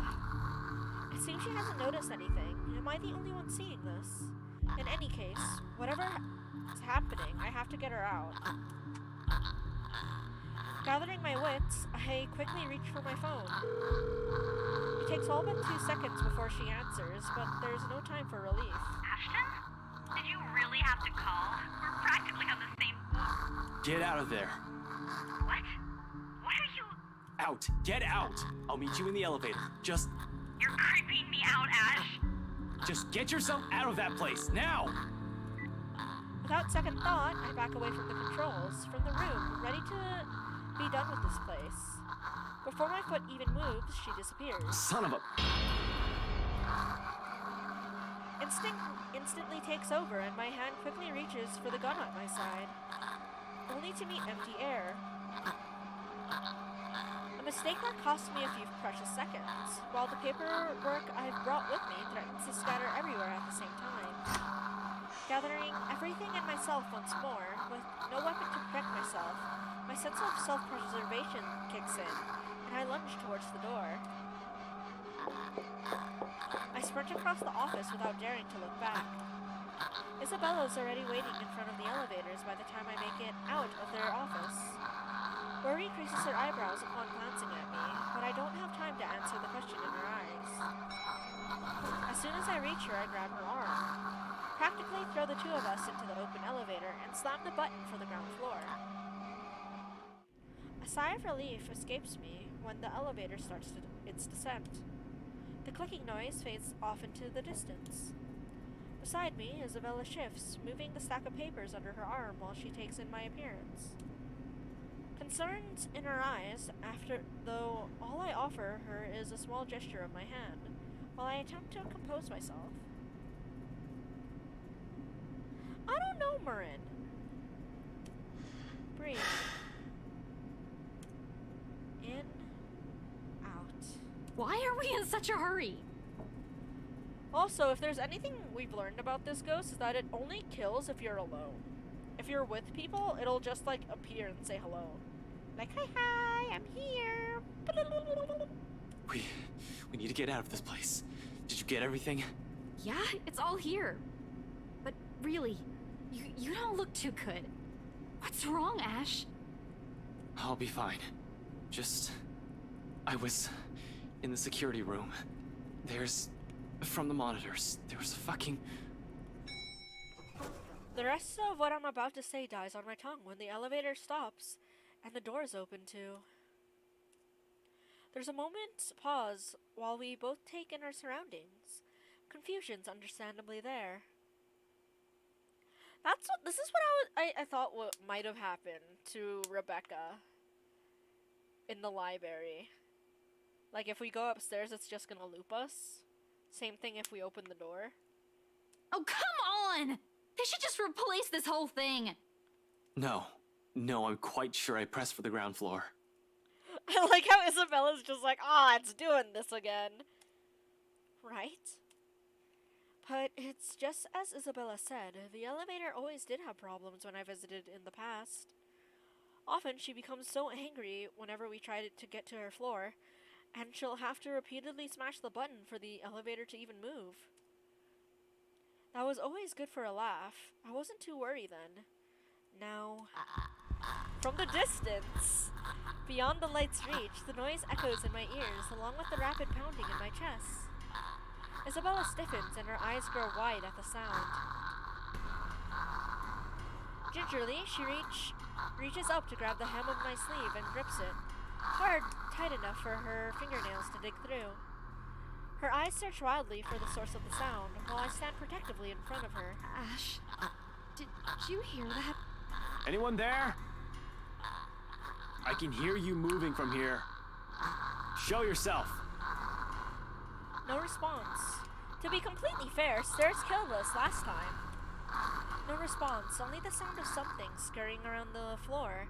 It seems she hasn't noticed anything. Am I the only one seeing this? In any case, whatever is happening, I have to get her out. Gathering my wits, I quickly reach for my phone. It takes all but 2 seconds before she answers, but there's no time for relief. Ashton? Did you really have to call? We're practically on the same floor. Get out of there. What? What are you... Out. Get out. I'll meet you in the elevator. You're creeping me out, Ash. Just get yourself out of that place, now! Without second thought, I back away from the controls, from the room, ready to be done with this place. Before my foot even moves, she disappears. Son of a... Instinct instantly takes over, and my hand quickly reaches for the gun at my side, only to meet empty air. A mistake that cost me a few precious seconds, while the paperwork I've brought with me threatens to scatter everywhere at the same time. Gathering everything in myself once more, with no weapon to protect myself, my sense of self-preservation kicks in, and I lunge towards the door. I sprint across the office without daring to look back. Isabella's already waiting in front of the elevators by the time I make it out of their office. Worry creases her eyebrows upon glancing at me, but I don't have time to answer the question in her eyes. As soon as I reach her, I grab her arm, practically throw the two of us into the open elevator, and slam the button for the ground floor. A sigh of relief escapes me when the elevator starts its descent. The clicking noise fades off into the distance. Beside me, Isabella shifts, moving the stack of papers under her arm while she takes in my appearance. Concerns in her eyes, though all I offer her is a small gesture of my hand, while I attempt to compose myself. I don't know, Marin. Breathe. Why are we in such a hurry? Also, if there's anything we've learned about this ghost, is that it only kills if you're alone. If you're with people, it'll just like appear and say hello. Like, hi, I'm here. We need to get out of this place. Did you get everything? Yeah, it's all here. But really, you don't look too good. What's wrong, Ash? I'll be fine. I was in the security room. From the monitors, there was a fucking... The rest of what I'm about to say dies on my tongue when the elevator stops and the doors open too. There's a moment's pause while we both take in our surroundings. Confusion's understandably there. This is what I thought what might have happened to Rebecca in the library. Like, if we go upstairs, it's just gonna loop us. Same thing if we open the door. Oh, come on! They should just replace this whole thing. No, I'm quite sure I pressed for the ground floor. I like how Isabella's just like, it's doing this again. Right? But it's just as Isabella said, the elevator always did have problems when I visited in the past. Often she becomes so angry whenever we try to get to her floor, and she'll have to repeatedly smash the button for the elevator to even move. That was always good for a laugh. I wasn't too worried then. Now, from the distance, beyond the light's reach, the noise echoes in my ears, along with the rapid pounding in my chest. Isabella stiffens and her eyes grow wide at the sound. Gingerly, she reaches up to grab the hem of my sleeve and grips it, hard, tight enough for her fingernails to dig through. Her eyes search wildly for the source of the sound, while I stand protectively in front of her. Ash, did you hear that? Anyone there? I can hear you moving from here. Show yourself. No response. To be completely fair, stairs killed us last time. No response, only the sound of something scurrying around the floor,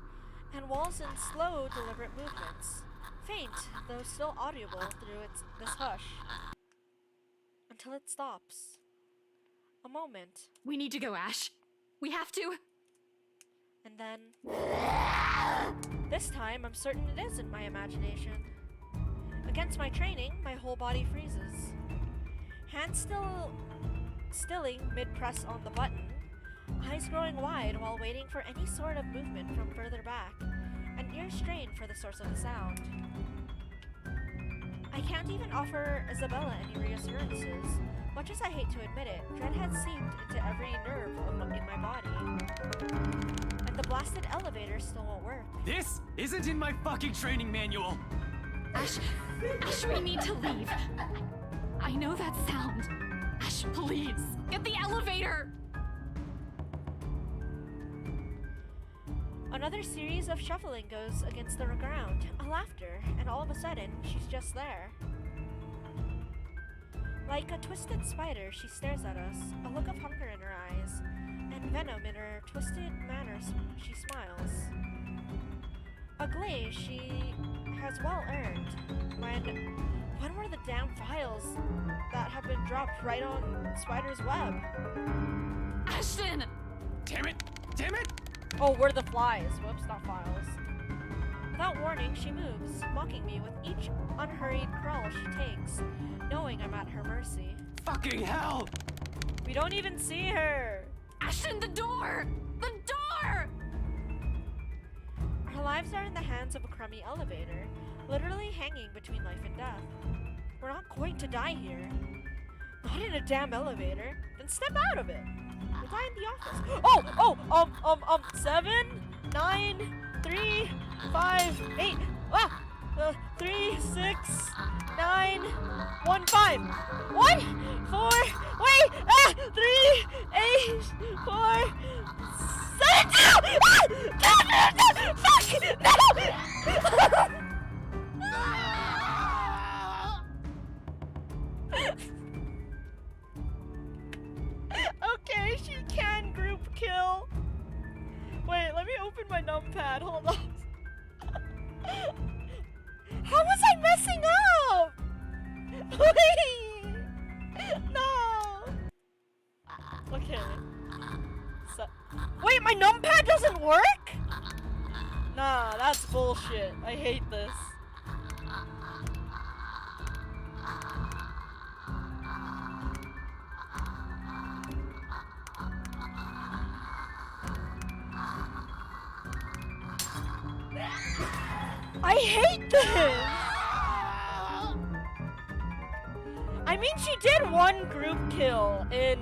and walls in slow, deliberate movements. Faint, though still audible through this hush. Until it stops. A moment. We need to go, Ash. We have to. And then... This time, I'm certain it isn't my imagination. Against my training, my whole body freezes. Hands stilling mid-press on the button, eyes growing wide while waiting for any sort of movement from further back, and ears strained for the source of the sound. I can't even offer Isabella any reassurances. Much as I hate to admit it, dread had seeped into every nerve in my body. And the blasted elevator still won't work. This isn't in my fucking training manual! Ash, we need to leave. I know that sound. Ash, please, get the elevator! Another series of shuffling goes against the ground, a laughter, and all of a sudden, she's just there. Like a twisted spider, she stares at us, a look of hunger in her eyes, and venom in her twisted manner. She smiles. A glaze she has well earned. When were the damn files that have been dropped right on Spider's web? Ashton! Damn it! Damn it! Oh, we're the flies. Whoops, not files. Without warning, she moves, mocking me with each unhurried crawl she takes, knowing I'm at her mercy. Fucking hell! We don't even see her! Ashton, the door! The door! Our lives are in the hands of a crummy elevator, literally hanging between life and death. We're not going to die here. Not in a damn elevator. Then step out of it. We'll die in the office. 7, 9, 3, 5, 8. 3, 6, 9, 1, 5. What? 4, wait! 3, 8, 4, 7, 2! Fuck! No! Okay, she can group kill. Wait, let me open my numpad. Hold on. How was I messing up? that's bullshit. I hate this. I hate this! I mean, she did one group kill in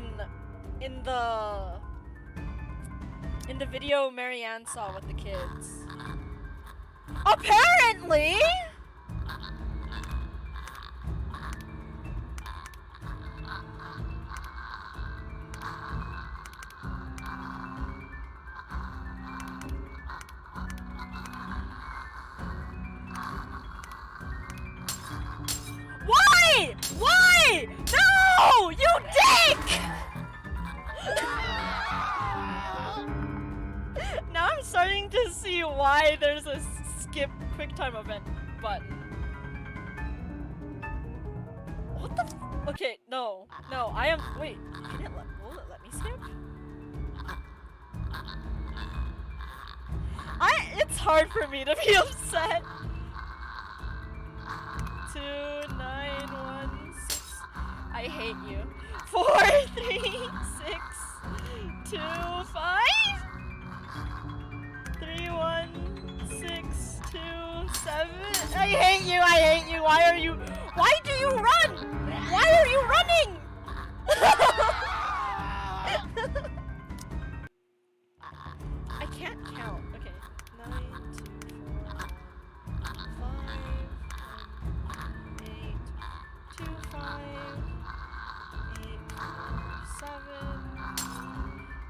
the video Marianne saw with the kids. Apparently! Why? Why? No! You dick! Now I'm starting to see why there's a skip QuickTime event button. What the okay, no. No, I am- wait, will it let me skip? It's hard for me to be upset. 2916. I hate you. 43625. 31627. I hate you. I hate you. Why do you run? Why are you running? I can't count. Okay. 9, 2, 4, 1, 5, 8, 2, 5, 8, 4, 7.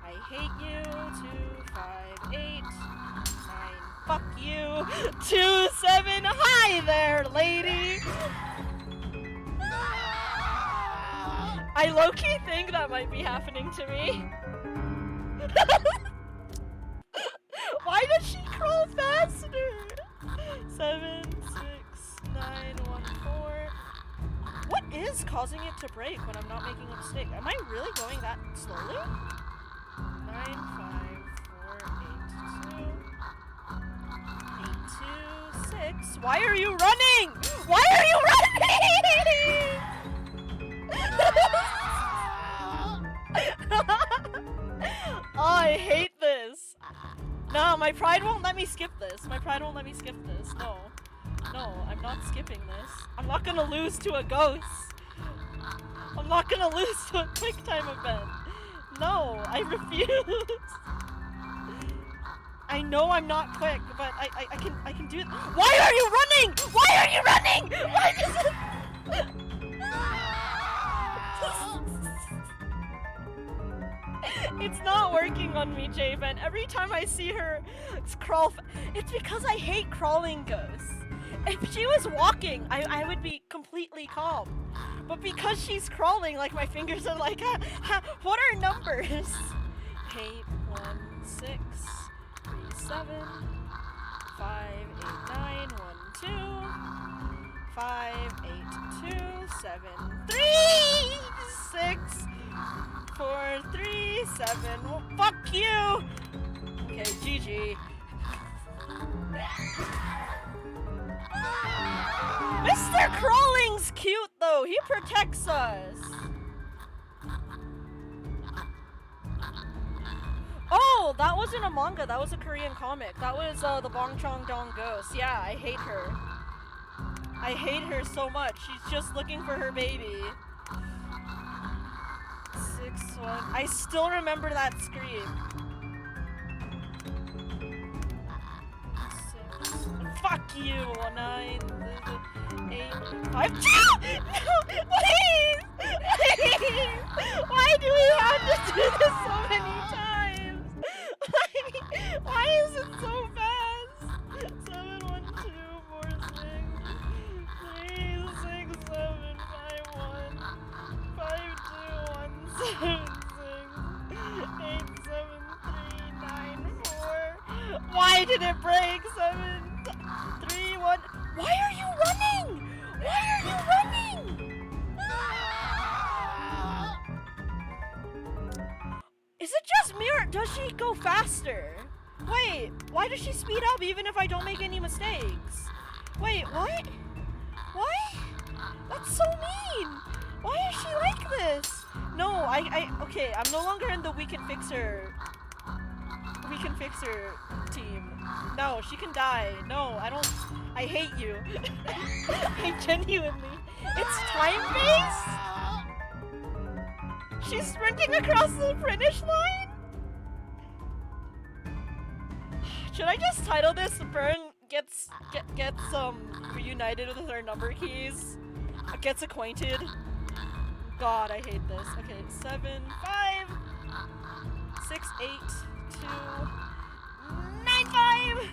I hate you. 2, 5, 8, 9. Fuck you. 2, 7. Hi there, lady. I low-key think that might be happening to me. Why does she crawl faster? 7, 6, 9, 1, 4. What is causing it to break when I'm not making a mistake? Am I really going that slowly? 9, 5, 4, 8, 2. 8, 2, 6. Why are you running? Why are you running? Oh, I hate this. No, my pride won't let me skip this. My pride won't let me skip this. No. No, I'm not skipping this. I'm not gonna lose to a ghost. I'm not gonna lose to a QuickTime event. No, I refuse. I know I'm not quick, but I can do it. Why are you running? Why are you running? Why does it... It's not working on me, Javen. Every time I see her crawl, it's because I hate crawling ghosts. If she was walking, I would be completely calm. But because she's crawling, like my fingers are like, what are numbers? 8, 1, 6, 3, 7, 5, 8, 9, 1, 2, 5, 8, 2, 7, 3, 6, 4, 3, 7. Well, fuck you! Okay, GG. Mr. Crawling's cute though. He protects us. Oh, that wasn't a manga. That was a Korean comic. That was the Bong Chong Dong Ghost. Yeah, I hate her. I hate her so much. She's just looking for her baby. 6, 1. I still remember that scream. 6. Fuck you. 9, 8, 5. No! Please! Please! Why do we have to do this so many times? Why is it so fast? 7, 1, 2, 4, 6, 3, 6, 7, 5, 1, 5, 2, 1, 7, 6, 8, 7, 3, 9, 4. Why did it break? 7, 3, 1. Why are you running? Why are you running? Is it just me or does she go faster? Wait. Why does she speed up even if I don't make any mistakes? Wait, what? What? That's so mean! Why is she like this? No, okay, I'm no longer in the we can fix her team. No, she can die. No, I hate you. I genuinely, it's time-based? She's sprinting across the finish line? Should I just title this Fern gets reunited with her number keys? Gets acquainted? God, I hate this. Okay, 7, 5, 6, 8, 2, 9, 5,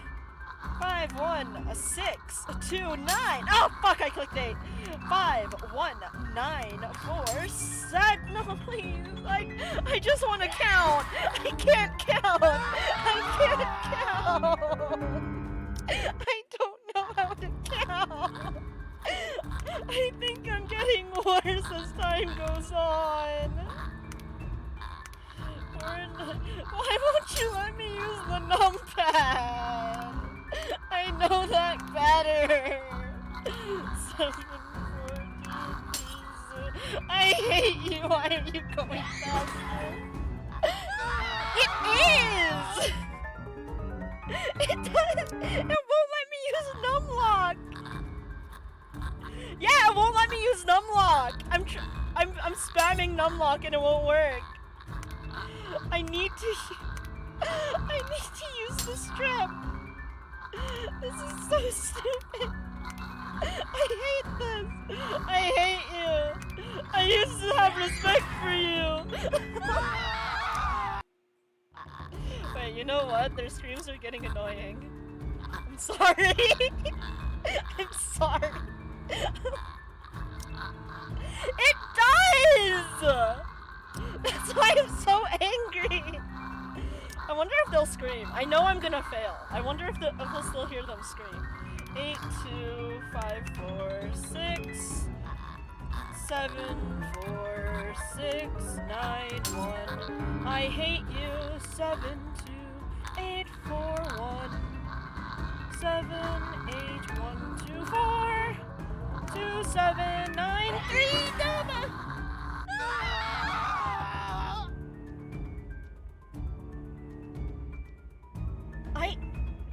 5, 1, a 6, a 2, 9. Oh fuck! I clicked 8. 5, 1, 9, 4, 7. No, please. I just want to count. I can't count. I can't count. I don't know how to count. I think I'm getting worse as time goes on. Why won't you let me use the numpad? I know that better. 7, 4, 2, 3, 6. I hate you. Why are you going faster? It is! It does! It won't let me use numlock! Yeah, it won't let me use numlock! I'm spamming numlock and it won't work. I need to use the strip. This is so stupid. I hate this. I hate you. I used to have respect for you. Wait, you know what? Their screams are getting annoying. I'm sorry. I'm sorry. It does! That's why I'm so angry. I wonder if they'll scream. I know I'm gonna fail. I wonder if we'll still hear them scream. 8, 2, 5, 4, 6, 7, 4, 6, 9, 1. I hate you. 7, 2, 8, 4, 1. 7, 8, 1, 2, 4. 2, 7, 9, 3, double.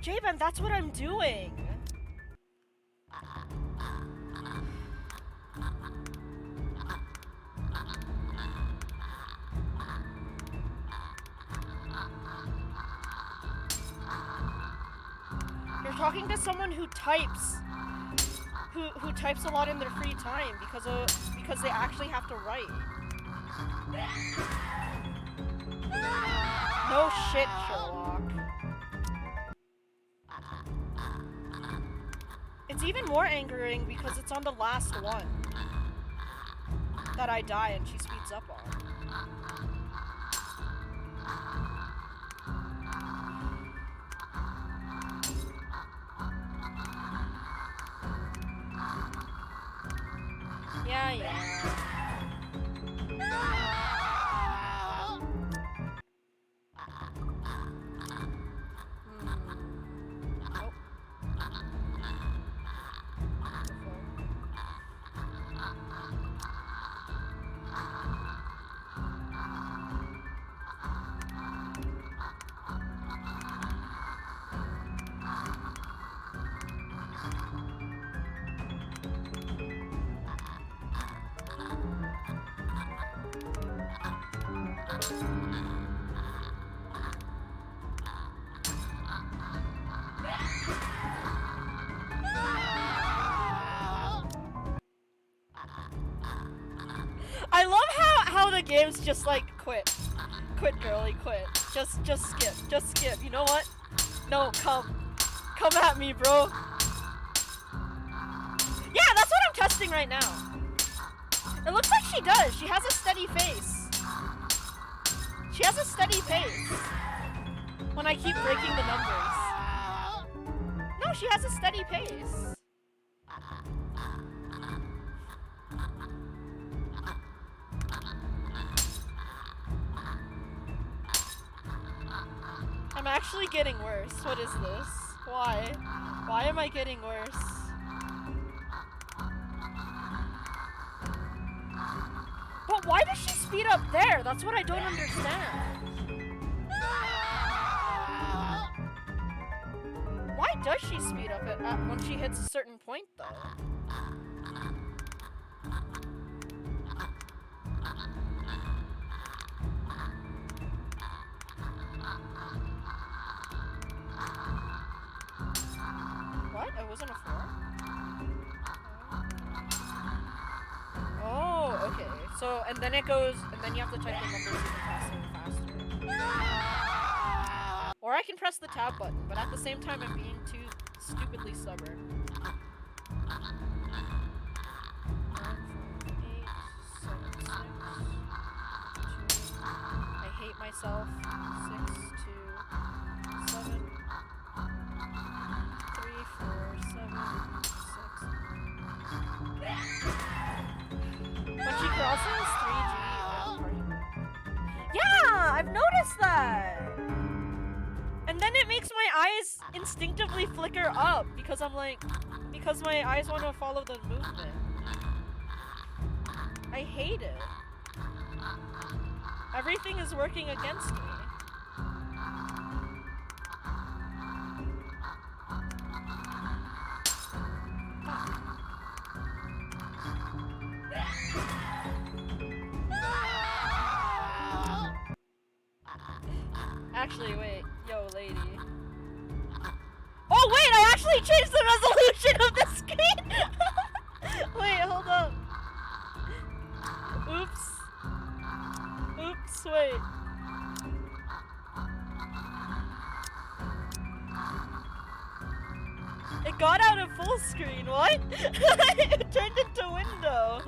Javen, that's what I'm doing. You're talking to someone who types. Who types a lot in their free time because they actually have to write. No shit, Sherlock. It's even more angering because it's on the last one that I die and she speeds up on. Yeah. I love how the game's just like quit, girly, quit. Just skip. You know what? No, come at me, bro. Yeah, that's what I'm testing right now. It looks like she does. She has a steady face. She has a steady pace when I keep breaking the numbers. No, she has a steady pace. I'm actually getting worse. What is this? Why? Why am I getting worse? But why does she speed up there? That's what I don't understand. Why does she speed up when she hits a certain point, though? What? It wasn't a 4? Oh, okay. So, and then it goes, and then you have to type the numbers even faster and faster. Or I can press the tab button, but at the same time I'm being too stupidly stubborn. 1, 4, 8, 7, 6, 2. I hate myself. 6, 2, 7. 3, 4, 7, 6. When she crosses 3G, yeah, I've noticed that. And then it makes my eyes instinctively flicker up because I'm like, because my eyes want to follow the movement. I hate it. Everything is working against me. Actually, wait. Yo, lady. Oh, wait! I actually changed the resolution of the screen! Wait, hold up. Oops. Oops, wait. It got out of full screen, what? It turned into window.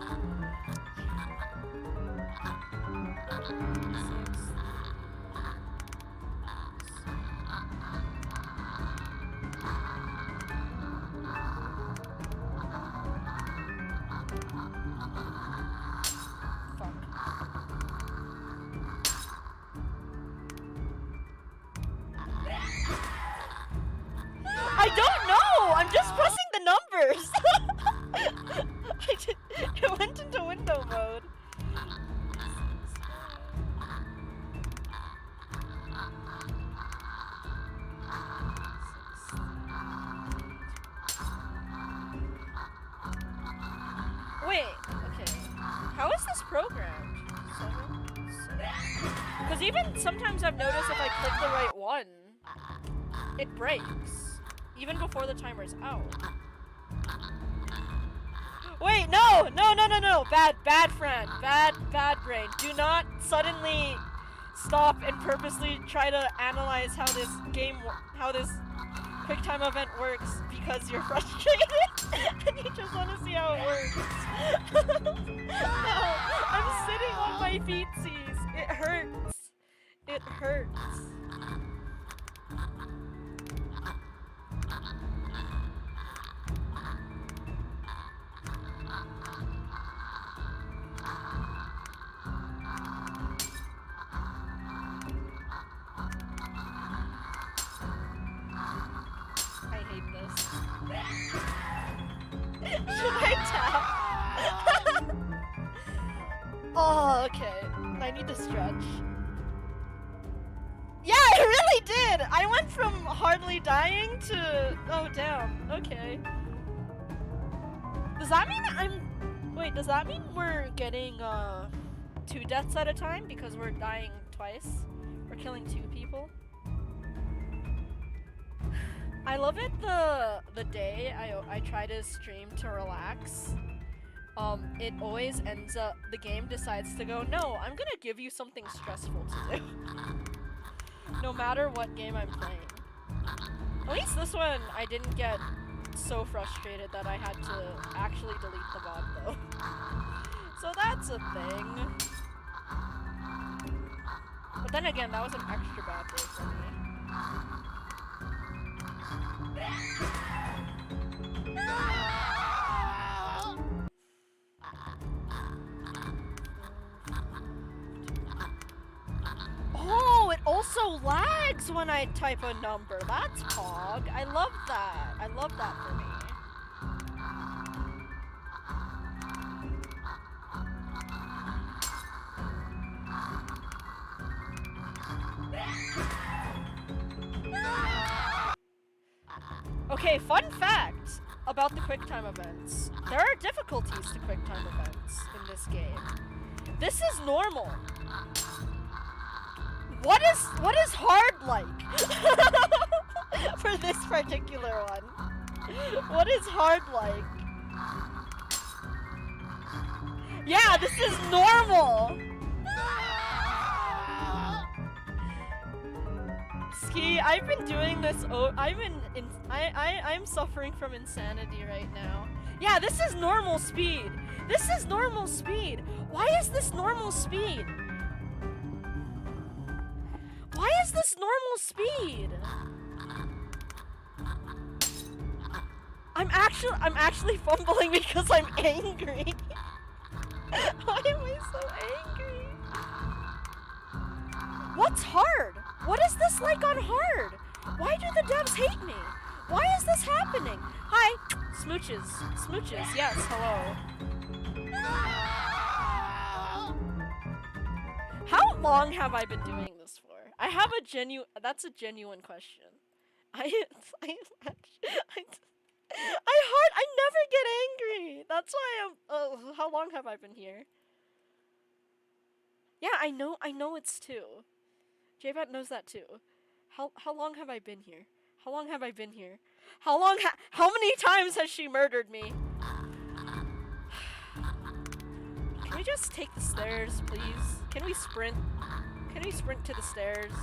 I don't know! I'm just pressing the numbers! It went into window mode. Wait, okay. How is this programmed? 7, 6. Because even sometimes I've noticed if I click the right one, it breaks. Even before the timer's out. Wait, no! No. Bad friend. Bad brain. Do not suddenly stop and purposely try to analyze how this quick time event works because you're frustrated and you just want to see how it works. No, I'm sitting on my feetsies. It hurts. It hurts. I hate this. Should I tap? Oh, okay. I need to stretch. Yeah, I really did! I went from hardly dying to... Oh, damn. Okay. Does that mean Wait, does that mean we're getting, 2 deaths at a time? Because we're dying twice? We're killing 2 people? I love it the day I try to stream to relax. It always ends up, the game decides to go, no, I'm gonna give you something stressful to do. No matter what game I'm playing. At least this one, I didn't get so frustrated that I had to actually delete the bot though. So that's a thing. But then again, that was an extra bad day for me. Oh, it also also lags when I type a number. That's Pog. I love that. I love that for me. Okay, fun fact about the QuickTime events. There are difficulties to QuickTime events in this game. This is normal. What is hard like? For this particular one. What is hard like? Yeah, this is normal. Ski, I've been doing this. I'm suffering from insanity right now. Yeah, this is normal speed. This is normal speed. Why is this normal speed? Why is this normal speed? I'm actually fumbling because I'm angry. Why am I so angry? What's hard? What is this like on hard? Why do the devs hate me? Why is this happening? Hi, smooches, smooches. Yes, hello. How long have I been doing this for? I have a that's a genuine question. I never get angry. That's why how long have I been here? Yeah, I know it's 2. JBat knows that too. How long have I been here? How long have I been here? How many times has she murdered me? Can we just take the stairs, please? Can we sprint? Can we sprint to the stairs?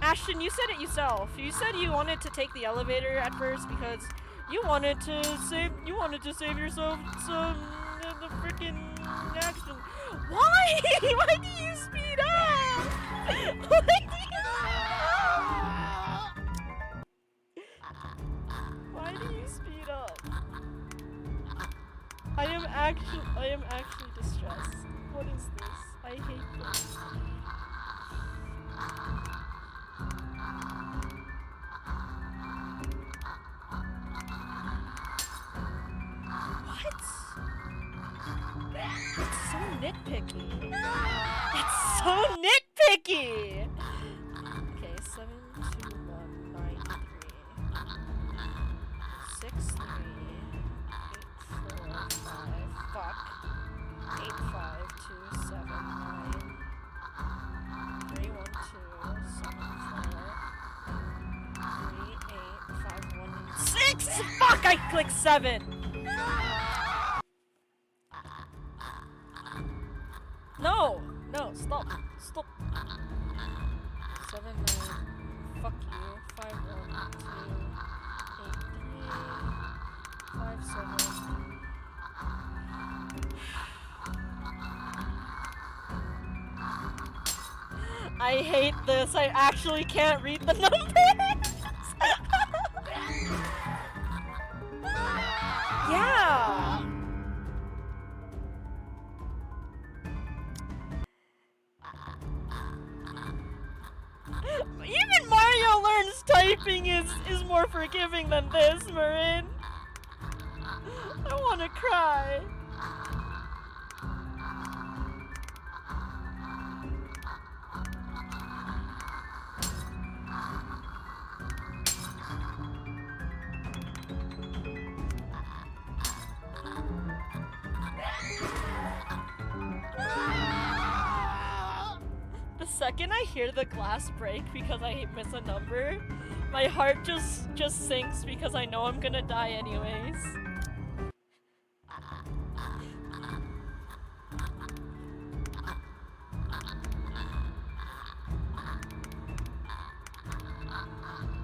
Ashton, you said it yourself. You said you wanted to take the elevator at first because you wanted to save yourself some the freaking action. Why? Why do you speed up? Why do you Why do you speed up? I am actually distressed. What is this? I hate this. What? It's so nitpicky. It's so nitpicky! Okay, 7, 2, 1, 9, 3. 6, 3. 8, 4, 5. Fuck. 8, 5, 2, 7, 9. 3, 1, 2, 7, 4. 3, 8, 5, 1, 6! Fuck! I clicked 7! No! No, stop. Stop. 7, 9. Fuck you. 5, 1, 2, 8, 3. 5, 7. I hate this. I actually can't read the numbers. Yeah. Even Mario Learns typing is more forgiving than this, Marin. I wanna cry. The second I hear the glass break because I miss a number, my heart just sinks because I know I'm gonna die anyways.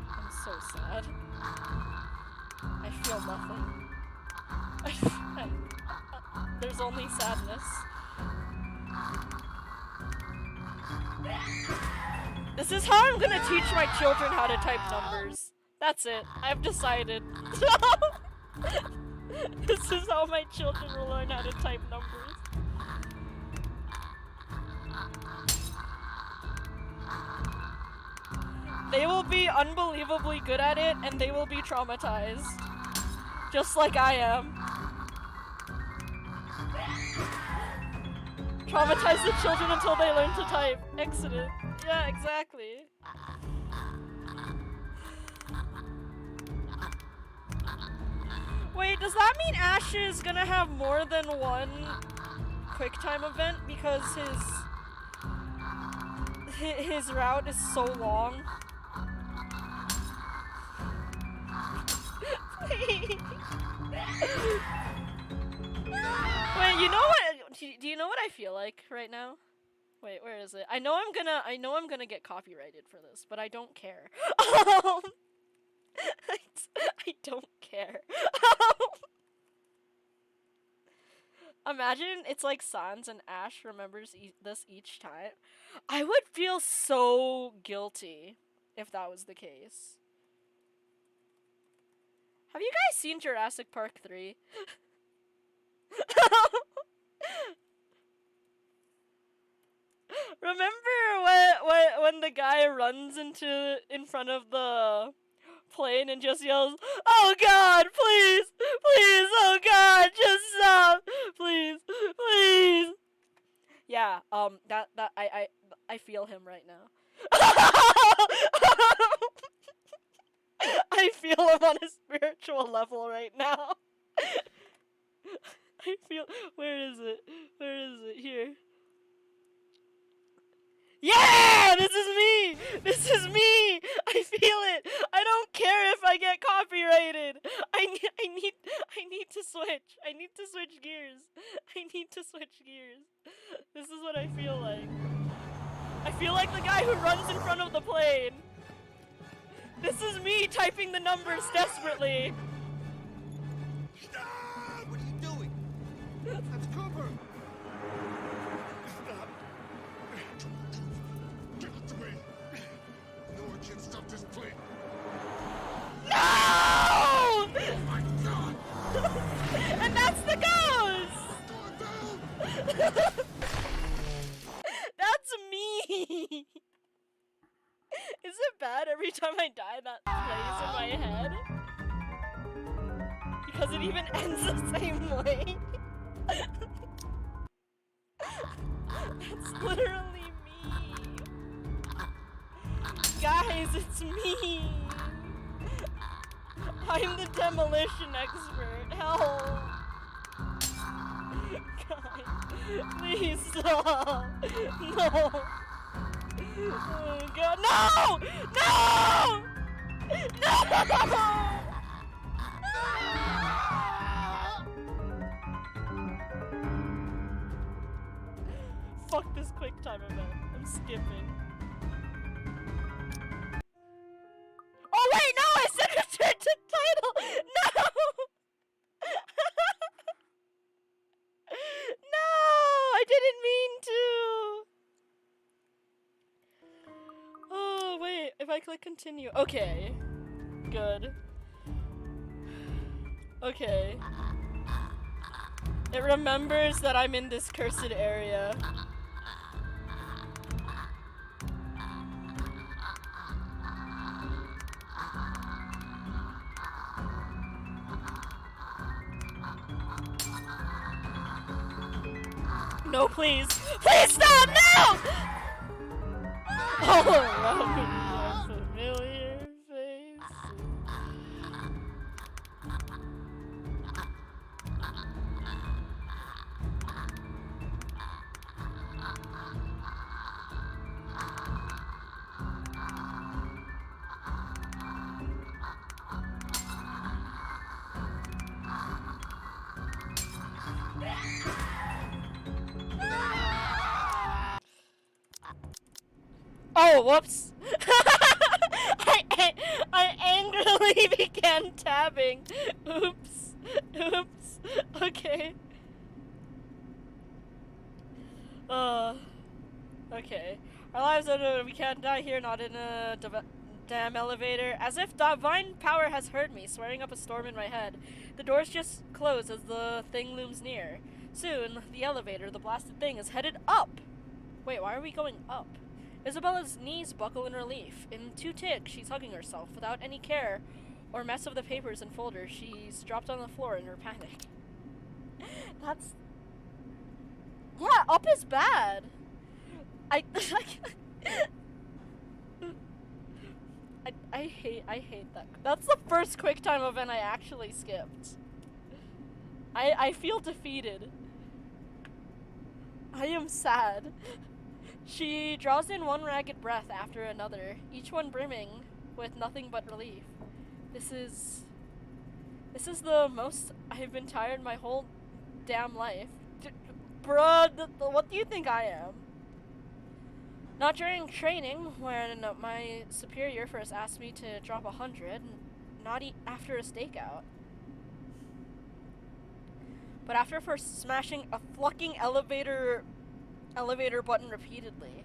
I'm so sad. I feel nothing. There's only sadness. This is how I'm gonna teach my children how to type numbers. That's it. I've decided. This is how my children will learn how to type numbers. They will be unbelievably good at it, and they will be traumatized. Just like I am. Traumatize the children until they learn to type. Excellent. Yeah, exactly. Wait, does that mean Ash is gonna have more than one QuickTime event because his route is so long? Wait, you know what? Do you know what I feel like right now? Wait, where is it? I know I'm gonna get copyrighted for this, but I don't care. I don't care. Imagine it's like Sans and Ash remembers this each time. I would feel so guilty if that was the case. Have you guys seen Jurassic Park 3? Remember when the guy runs in front of the plane and just yells, "Oh God, please, please, oh God, just stop, please, please." Yeah, that I feel him right now. I feel him on a spiritual level right now. I feel. Where is it? Where is it? Here. Yeah! This is me! This is me! I feel it! I don't care if I get copyrighted! I need to switch. I need to switch gears. I need to switch gears. This is what I feel like. I feel like the guy who runs in front of the plane. This is me typing the numbers desperately. Stop! What are you doing? That's cover! Stop! Give it to me! No one can stop this plane! No! Oh my God! And that's the ghost! That's me! Is it bad every time I die that plays in my head? Because it even ends the same way. That's literally me. Guys, it's me. I'm the demolition expert. Help. Guys, please stop. No. Oh God, no! No! No! Fuck this quick time event. I'm skipping. Oh wait, no! I said return to title! No! No! I didn't mean to! Oh, wait. If I click continue. Okay. Good. Okay. It remembers that I'm in this cursed area. No, please. Please stop! No! All around me are familiar faces. Oh, whoops. I angrily began tabbing. Oops. Oops. Okay. Okay. Our lives are, we can't die here, not in a damn elevator. As if divine power has heard me, swearing up a storm in my head. The doors just close as the thing looms near. Soon, the elevator, the blasted thing, is headed up. Wait, why are we going up? Isabella's knees buckle in relief. In 2 ticks, she's hugging herself. Without any care or mess of the papers and folders, she's dropped on the floor in her panic. That's... Yeah, up is bad. I hate that. That's the first quick time event I actually skipped. I feel defeated. I am sad. She draws in one ragged breath after another, each one brimming with nothing but relief. This is the most I've been tired my whole damn life. Bruh, what do you think I am? Not during training, when my superior first asked me to drop 100, not after a stakeout. But after first smashing a fucking elevator button repeatedly.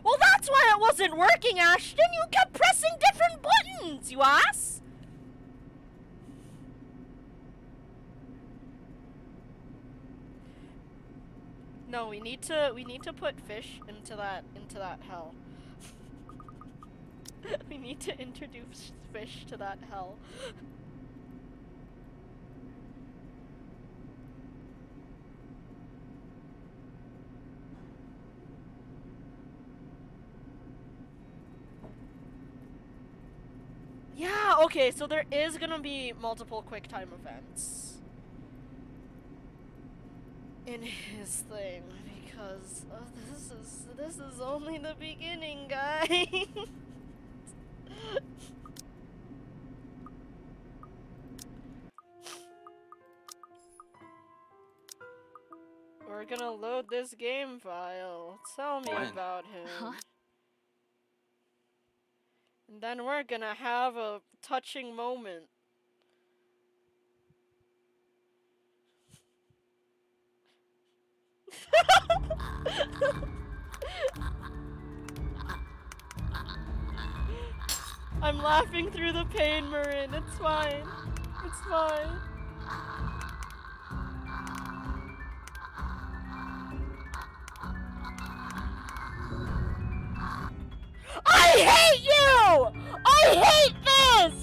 Well, that's why it wasn't working, Ashton! You kept pressing different buttons, you ass! No, we need to put fish into that hell. We need to introduce fish to that hell. Yeah, okay, so there is gonna be multiple QuickTime events in his thing, because this is only the beginning, guys. We're gonna load this game file. Tell me When? about him. Huh? And then we're gonna have a touching moment. I'm laughing through the pain, Marin. It's fine. It's fine. I hate you! I hate this!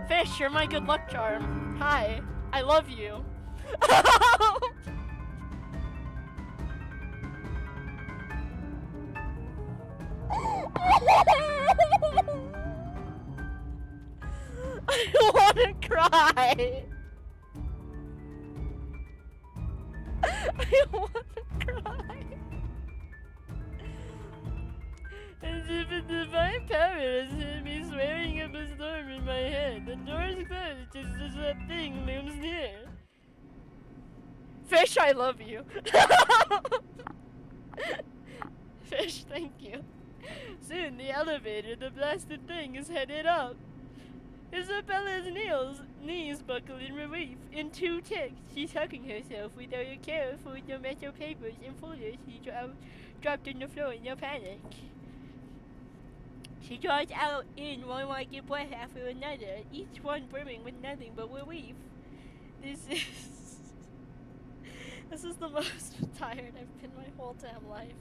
Fish, you're my good luck charm. Hi. I love you. I wanna cry. I wanna cry. As if it's divine power has hit me swearing up a storm in my head. The door's closed just as that thing looms near. Fish, I love you. Fish, thank you. Soon the elevator, the blasted thing, is headed up. Isabella's knees buckle in relief. In 2 ticks, she's hugging herself without a care for the metal papers and folders she dropped on the floor in a panic. She draws out in one ragged breath after another, each one brimming with nothing but relief. This is the most tired I've been my whole damn life.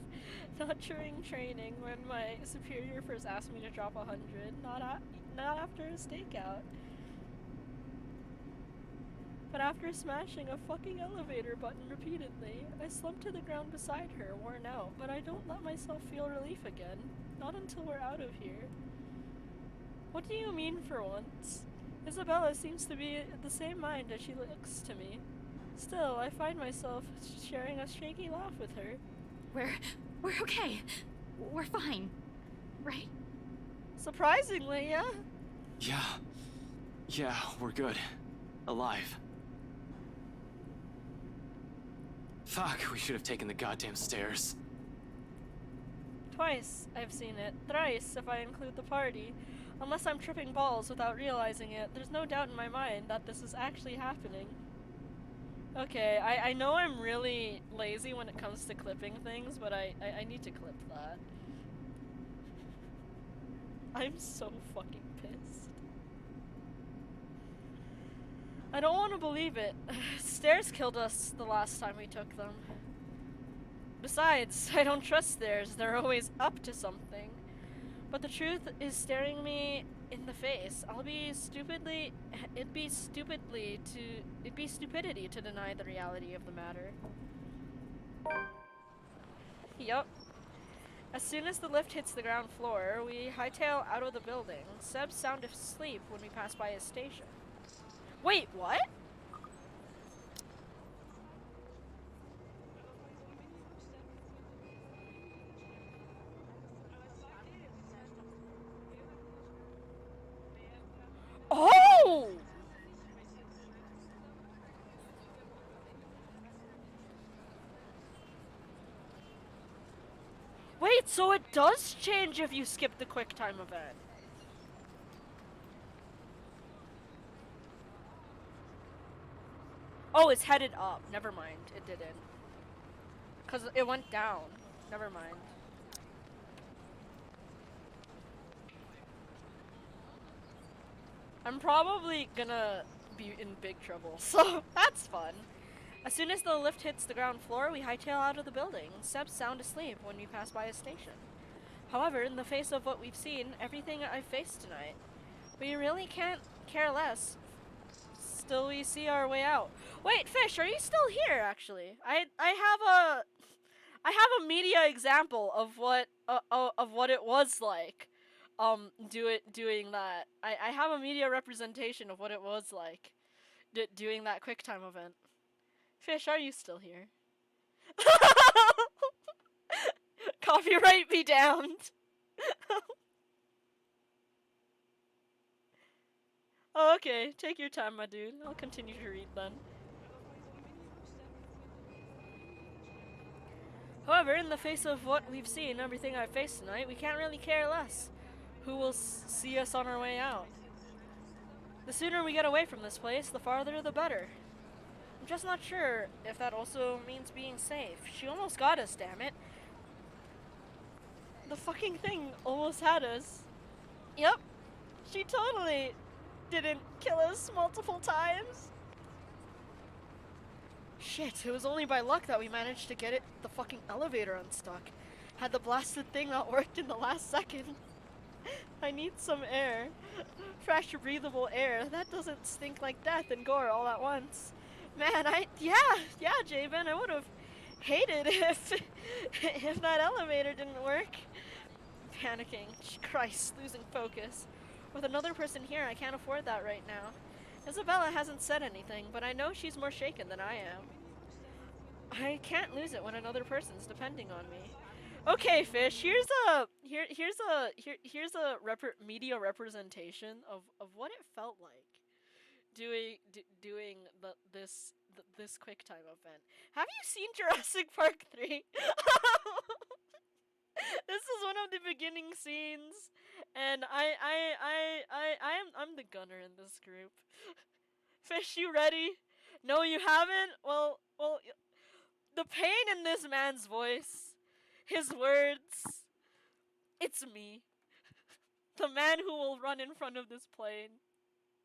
Not during training when my superior first asked me to drop 100, not after a stakeout. But after smashing a fucking elevator button repeatedly, I slumped to the ground beside her, worn out, but I don't let myself feel relief again. Not until we're out of here. What do you mean for once? Isabella seems to be the same mind as she looks to me. Still, I find myself sharing a shaky laugh with her. We're okay. We're fine. Right? Surprisingly, yeah? Yeah, we're good. Alive. Fuck, we should have taken the goddamn stairs. Twice I've seen it. Thrice if I include the party. Unless I'm tripping balls without realizing it, there's no doubt in my mind that this is actually happening. Okay, I know I'm really lazy when it comes to clipping things, but I need to clip that. I'm so fucking pissed. I don't want to believe it. Stairs killed us the last time we took them. Besides, I don't trust theirs. They're always up to something. But the truth is staring me in the face. It'd be stupidity to deny the reality of the matter. Yup. As soon as the lift hits the ground floor, we hightail out of the building. Seb's sound asleep when we pass by his station. Wait, what? Oh! Wait, so it does change if you skip the quick time event. Oh, it's headed up. Never mind. It didn't. Because it went down. Never mind. I'm probably gonna be in big trouble, so that's fun. As soon as the lift hits the ground floor, we hightail out of the building. Seb's sound asleep when we pass by his station. However, in the face of what we've seen, everything I've faced tonight, we really can't care less. Still, we see our way out. Wait, Fish, are you still here? Actually, I have a media example of what it was like, doing that. I have a media representation of what it was like, doing that QuickTime event. Fish, are you still here? Copyright be damned. Oh, okay, take your time, my dude. I'll continue to read then. However, in the face of what we've seen, everything I've faced tonight, we can't really care less who will see us on our way out. The sooner we get away from this place, the farther the better. I'm just not sure if that also means being safe. She almost got us, damn it. The fucking thing almost had us. Yep, she totally didn't kill us multiple times. Shit, it was only by luck that we managed to get the fucking elevator unstuck. Had the blasted thing not worked in the last second. I need some air. Fresh, breathable air. That doesn't stink like death and gore all at once. Man, yeah, Javen, I would have hated if that elevator didn't work. Panicking. Christ, losing focus. With another person here, I can't afford that right now. Isabella hasn't said anything, but I know she's more shaken than I am. I can't lose it when another person's depending on me. Okay, Fish, here's a media representation of what it felt like doing this QuickTime event. Have you seen Jurassic Park 3? This is one of the beginning scenes, and I'm the gunner in this group. Fish, you ready? No, you haven't? Well, the pain in this man's voice, his words, it's me. The man who will run in front of this plane.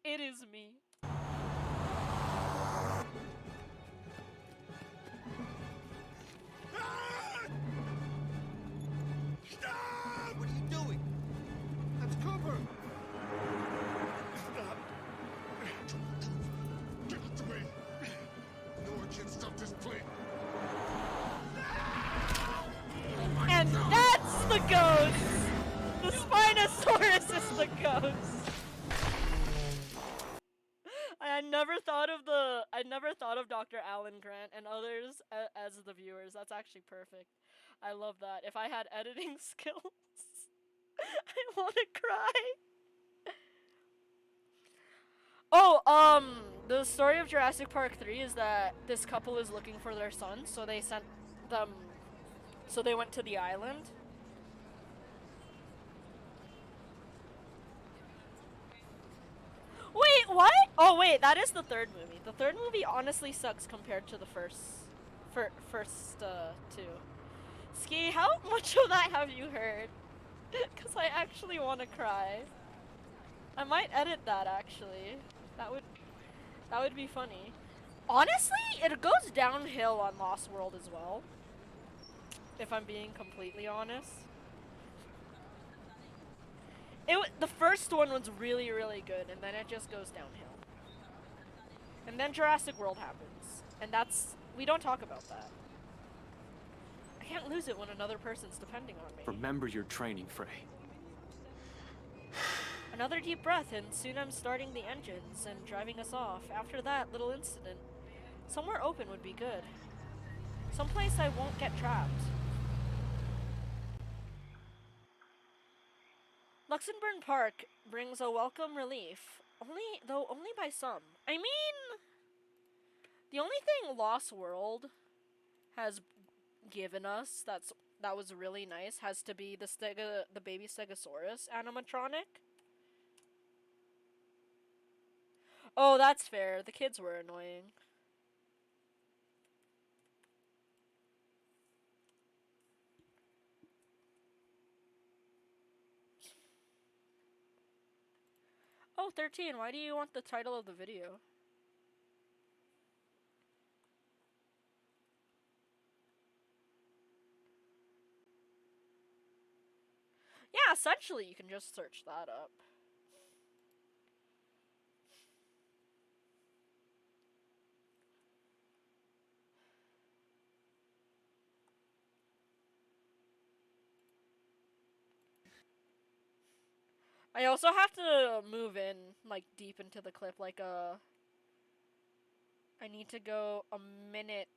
It is me. Stop! What are you doing? That's Cooper! Stop! Give it to me! No one can stop this plane! And that's the ghost! The Spinosaurus is the ghost! I never thought of Dr. Alan Grant and others as the viewers. That's actually perfect. I love that. If I had editing skills, I want to cry. Oh, the story of Jurassic Park 3 is that this couple is looking for their son, so they went to the island. Wait, what? Oh wait, that is the third movie. The third movie honestly sucks compared to the first two. Ski, how much of that have you heard? Cause I actually want to cry. I might edit that actually. That would be funny. Honestly, it goes downhill on Lost World as well. if I'm being completely honest. The first one was really, really good, and then it just goes downhill. And then Jurassic World happens, and we don't talk about that. I can't lose it when another person's depending on me. Remember your training, Frey. Another deep breath, and soon I'm starting the engines and driving us off. After that little incident, somewhere open would be good. Someplace I won't get trapped. Luxembourg Park brings a welcome relief, only by some. I mean, the only thing Lost World has given us that was really nice has to be the baby Stegosaurus animatronic. Oh, that's fair. The kids were annoying. Oh, 13, why do you want the title of the video? Yeah, essentially you can just search that up. I also have to move in, like, deep into the clip, like, I need to go a minute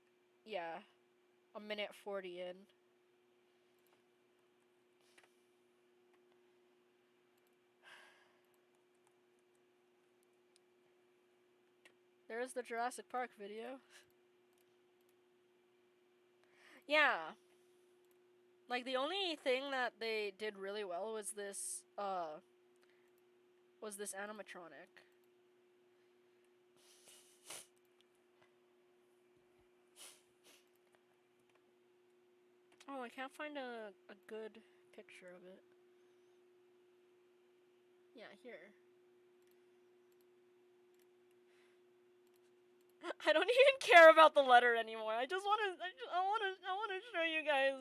40 in. There's the Jurassic Park video. Yeah. Like, the only thing that they did really well was this animatronic. Oh, I can't find a good picture of it. Yeah, here. I don't even care about the letter anymore. I want to show you guys.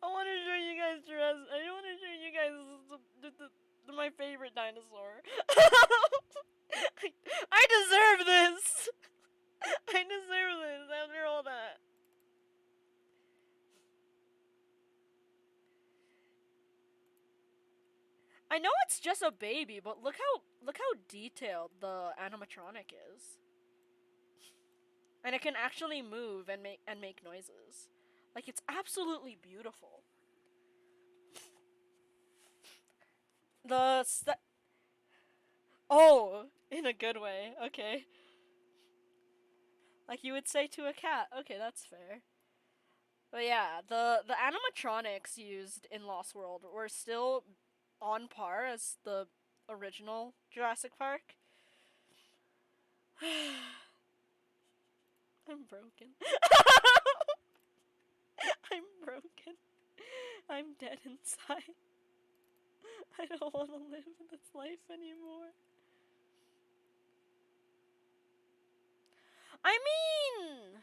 I want to show you guys Jurassic. I want to show you guys my favorite dinosaur. I deserve this. I deserve this after all that. I know it's just a baby, but look how detailed the animatronic is. And it can actually move and make noises. Like, it's absolutely beautiful. Oh, in a good way. Okay. Like you would say to a cat. Okay, that's fair. But yeah, the animatronics used in Lost World were still on par as the original Jurassic Park. I'm broken. I'm broken. I'm dead inside. I don't want to live this life anymore. I mean,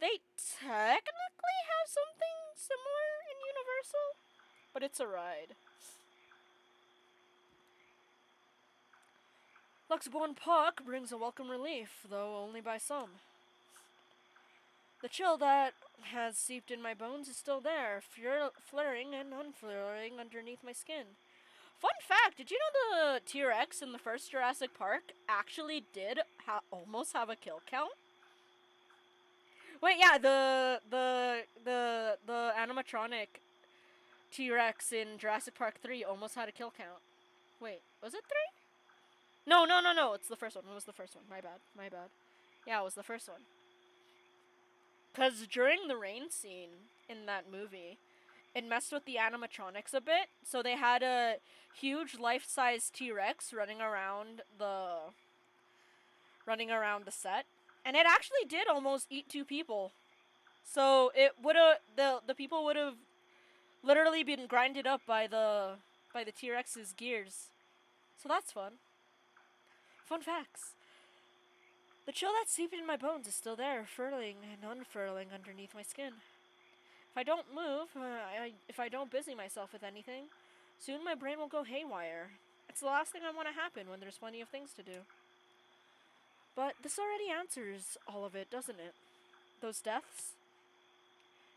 they technically have something similar in Universal, but it's a ride. Luxembourg Park brings a welcome relief, though only by some. The chill that has seeped in my bones is still there, flaring and unflaring underneath my skin. Fun fact, did you know the T-Rex in the first Jurassic Park actually did almost have a kill count? Wait, yeah, the animatronic T-Rex in Jurassic Park 3 almost had a kill count. Wait, was it 3? No, it's the first one. It was the first one. My bad. Yeah, it was the first one. Because during the rain scene in that movie, it messed with the animatronics a bit. So they had a huge life-size T-Rex running around the set. And it actually did almost eat 2 people. So it would've, the people would've literally been grinded up by the T-Rex's gears. So that's fun. Fun facts. The chill that seeped in my bones is still there, furling and unfurling underneath my skin. If I don't move, if I don't busy myself with anything, soon my brain will go haywire. It's the last thing I want to happen when there's plenty of things to do. But this already answers all of it, doesn't it? Those deaths?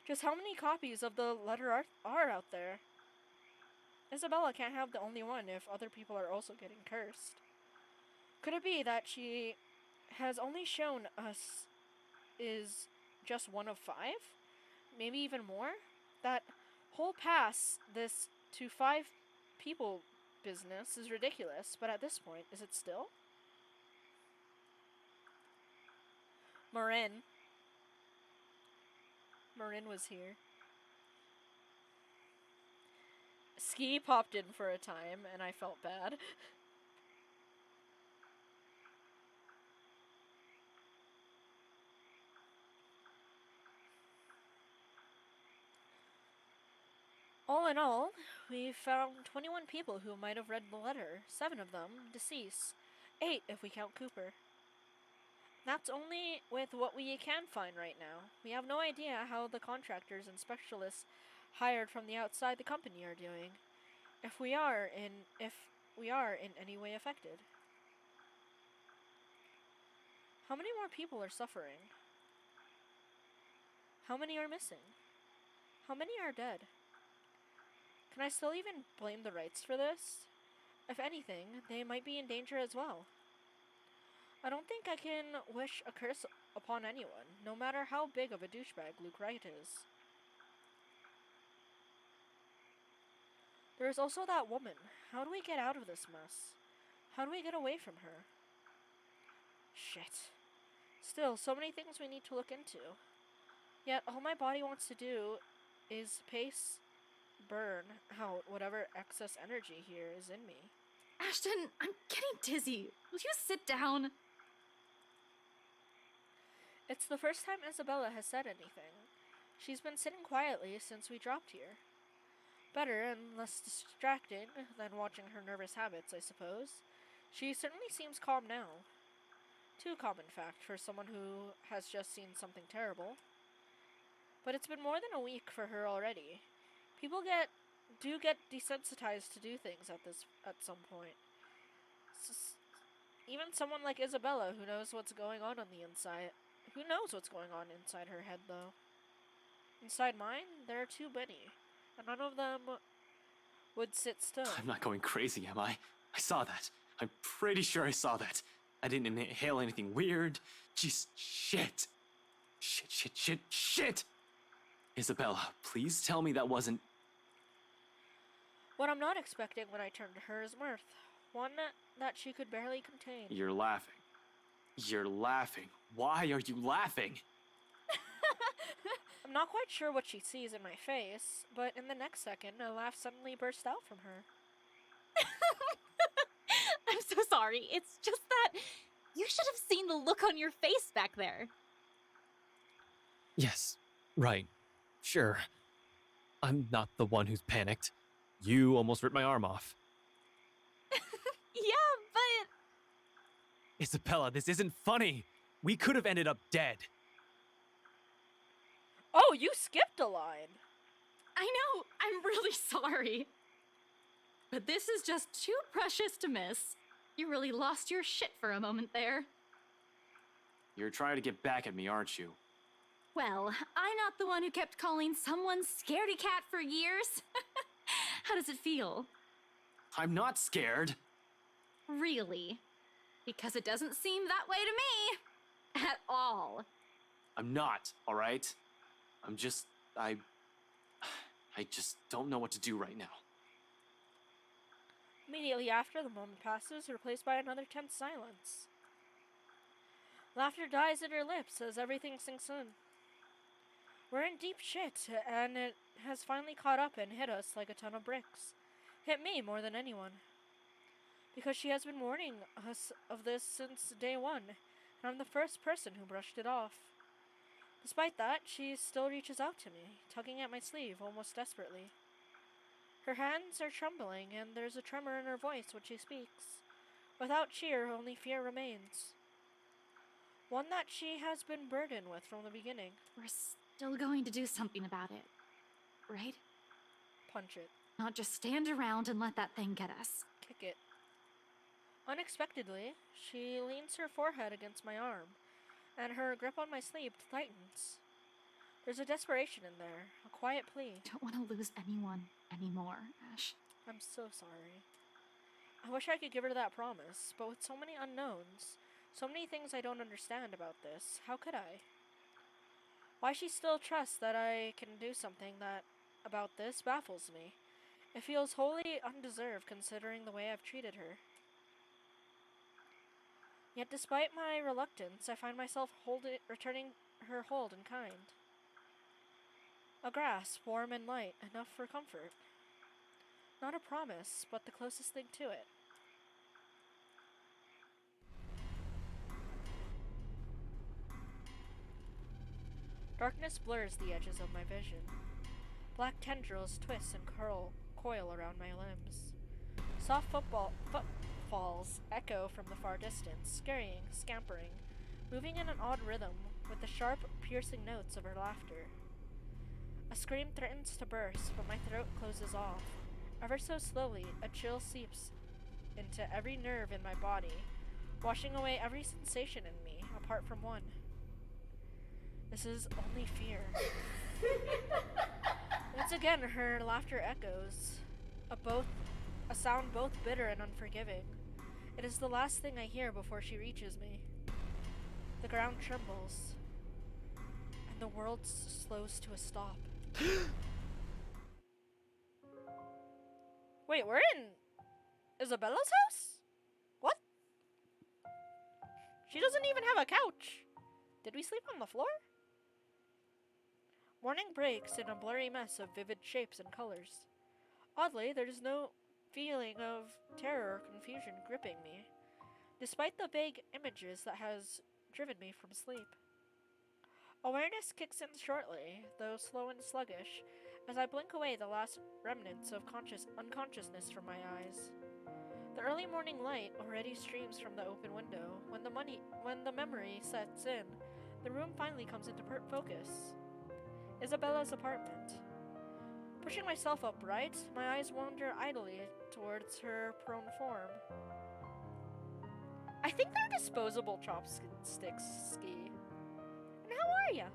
Just how many copies of the letter are out there? Isabella can't have the only one if other people are also getting cursed. Could it be that she has only shown us is just one of 5? Maybe even more? That whole pass this to 5 people business is ridiculous, but at this point, is it still? Marin was here. Ski popped in for a time, and I felt bad. All in all, we found 21 people who might have read the letter, 7 of them deceased, 8 if we count Cooper. That's only with what we can find right now. We have no idea how the contractors and specialists hired from the outside the company are doing, if we are in any way affected. How many more people are suffering? How many are missing? How many are dead? Can I still even blame the Wrights for this? If anything, they might be in danger as well. I don't think I can wish a curse upon anyone, no matter how big of a douchebag Luke Wright is. There is also that woman. How do we get out of this mess? How do we get away from her? Shit. Still, so many things we need to look into. Yet, all my body wants to do is burn out whatever excess energy here is in me. Ashton, I'm getting dizzy. Will you sit down? It's the first time Isabella has said anything. She's been sitting quietly since we dropped here. Better and less distracting than watching her nervous habits, I suppose. She certainly seems calm now. Too calm, in fact, for someone who has just seen something terrible. But it's been more than a week for her already. People do get desensitized to do things at some point. Even someone like Isabella, who knows what's going on the inside. Who knows what's going on inside her head, though? Inside mine, there are too many, and none of them would sit still. I'm not going crazy, am I? I saw that. I'm pretty sure I saw that. I didn't inhale anything weird. Just shit. Shit. Isabella, please tell me that wasn't... What I'm not expecting when I turn to her is mirth. One that she could barely contain. You're laughing. Why are you laughing? I'm not quite sure what she sees in my face, but in the next second, a laugh suddenly burst out from her. I'm so sorry. It's just that you should have seen the look on your face back there. Yes, right. Sure. I'm not the one who's panicked. You almost ripped my arm off. Yeah, but... Isabella, this isn't funny. We could have ended up dead. Oh, you skipped a line. I know, I'm really sorry. But this is just too precious to miss. You really lost your shit for a moment there. You're trying to get back at me, aren't you? Well, I'm not the one who kept calling someone scaredy cat for years. How does it feel? I'm not scared. Really? Because it doesn't seem that way to me. At all. I'm not, all right? I just don't know what to do right now. Immediately after, the moment passes, replaced by another tense silence. Laughter dies at her lips as everything sinks in. We're in deep shit, and it has finally caught up and hit us like a ton of bricks. Hit me more than anyone. Because she has been warning us of this since day one, and I'm the first person who brushed it off. Despite that, she still reaches out to me, tugging at my sleeve almost desperately. Her hands are trembling, and there's a tremor in her voice when she speaks. Without cheer, only fear remains. One that she has been burdened with from the beginning. We're still going to do something about it, right? Punch it. Not just stand around and let that thing get us. Kick it. Unexpectedly, she leans her forehead against my arm, and her grip on my sleeve tightens. There's a desperation in there, a quiet plea. I don't want to lose anyone anymore, Ash. I'm so sorry. I wish I could give her that promise, but with so many unknowns, so many things I don't understand about this, how could I? Why she still trusts that I can do something about this baffles me. It feels wholly undeserved considering the way I've treated her. Yet despite my reluctance, I find myself returning her hold in kind. A grasp, warm and light, enough for comfort. Not a promise, but the closest thing to it. Darkness blurs the edges of my vision. Black tendrils twist and coil around my limbs. Soft footfalls echo from the far distance, scurrying, scampering, moving in an odd rhythm with the sharp, piercing notes of her laughter. A scream threatens to burst, but my throat closes off. Ever so slowly, a chill seeps into every nerve in my body, washing away every sensation in me, apart from one. This is only fear. Once again, her laughter echoes, a sound both bitter and unforgiving. It is the last thing I hear before she reaches me. The ground trembles, and the world slows to a stop. Wait, we're in Isabella's house? What? She doesn't even have a couch. Did we sleep on the floor? Morning breaks in a blurry mess of vivid shapes and colors. Oddly, there is no feeling of terror or confusion gripping me, despite the vague images that has driven me from sleep. Awareness kicks in shortly, though slow and sluggish, as I blink away the last remnants of unconsciousness from my eyes. The early morning light already streams from the open window. When the memory sets in, the room finally comes into focus. Isabella's apartment. Pushing myself upright, my eyes wander idly towards her prone form. I think they're disposable chopsticks, Ski. And how are ya?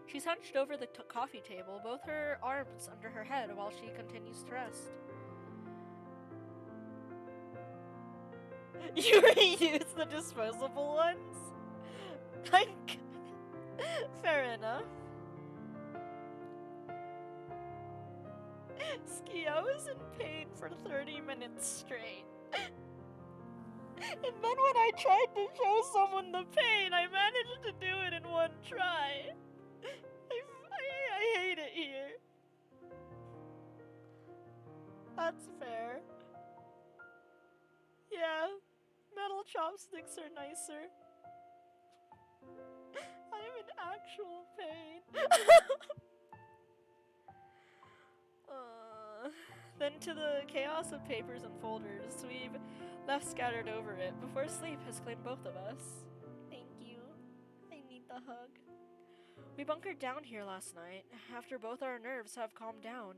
She's hunched over the coffee table, both her arms under her head while she continues to rest. You reuse the disposable ones? Fair enough. Ski, I was in pain for 30 minutes straight. And then when I tried to show someone the pain, I managed to do it in one try. I hate it here. That's fair. Yeah, metal chopsticks are nicer. I'm in actual pain. Then to the chaos of papers and folders we've left scattered over it before sleep has claimed both of us. Thank you. I need the hug. We bunkered down here last night, after both our nerves have calmed down.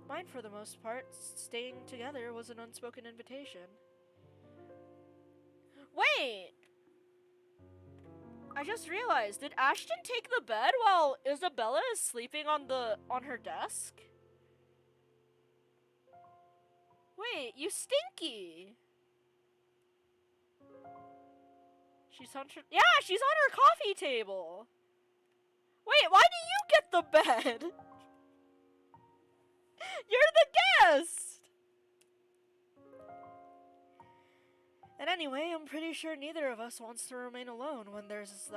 Mine, for the most part, staying together was an unspoken invitation. Wait! I just realized, did Ashton take the bed while Isabella is sleeping on her desk? Wait, you stinky! She's on yeah, she's on her coffee table! Wait, why do you get the bed? You're the guest! And anyway, I'm pretty sure neither of us wants to remain alone when there's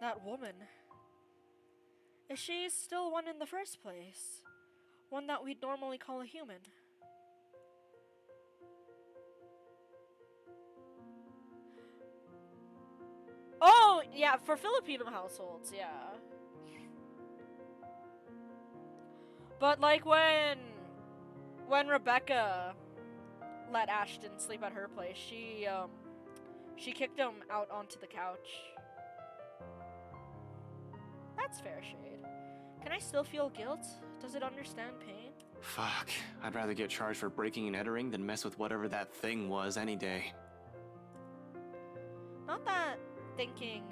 that woman. Is she still one in the first place? One that we'd normally call a human? Oh, yeah, for Filipino households, yeah. But like when Rebecca let Ashton sleep at her place, She kicked him out onto the couch. That's fair shade. Can I still feel guilt? Does it understand pain? Fuck. I'd rather get charged for breaking and entering than mess with whatever that thing was any day. Not that thinking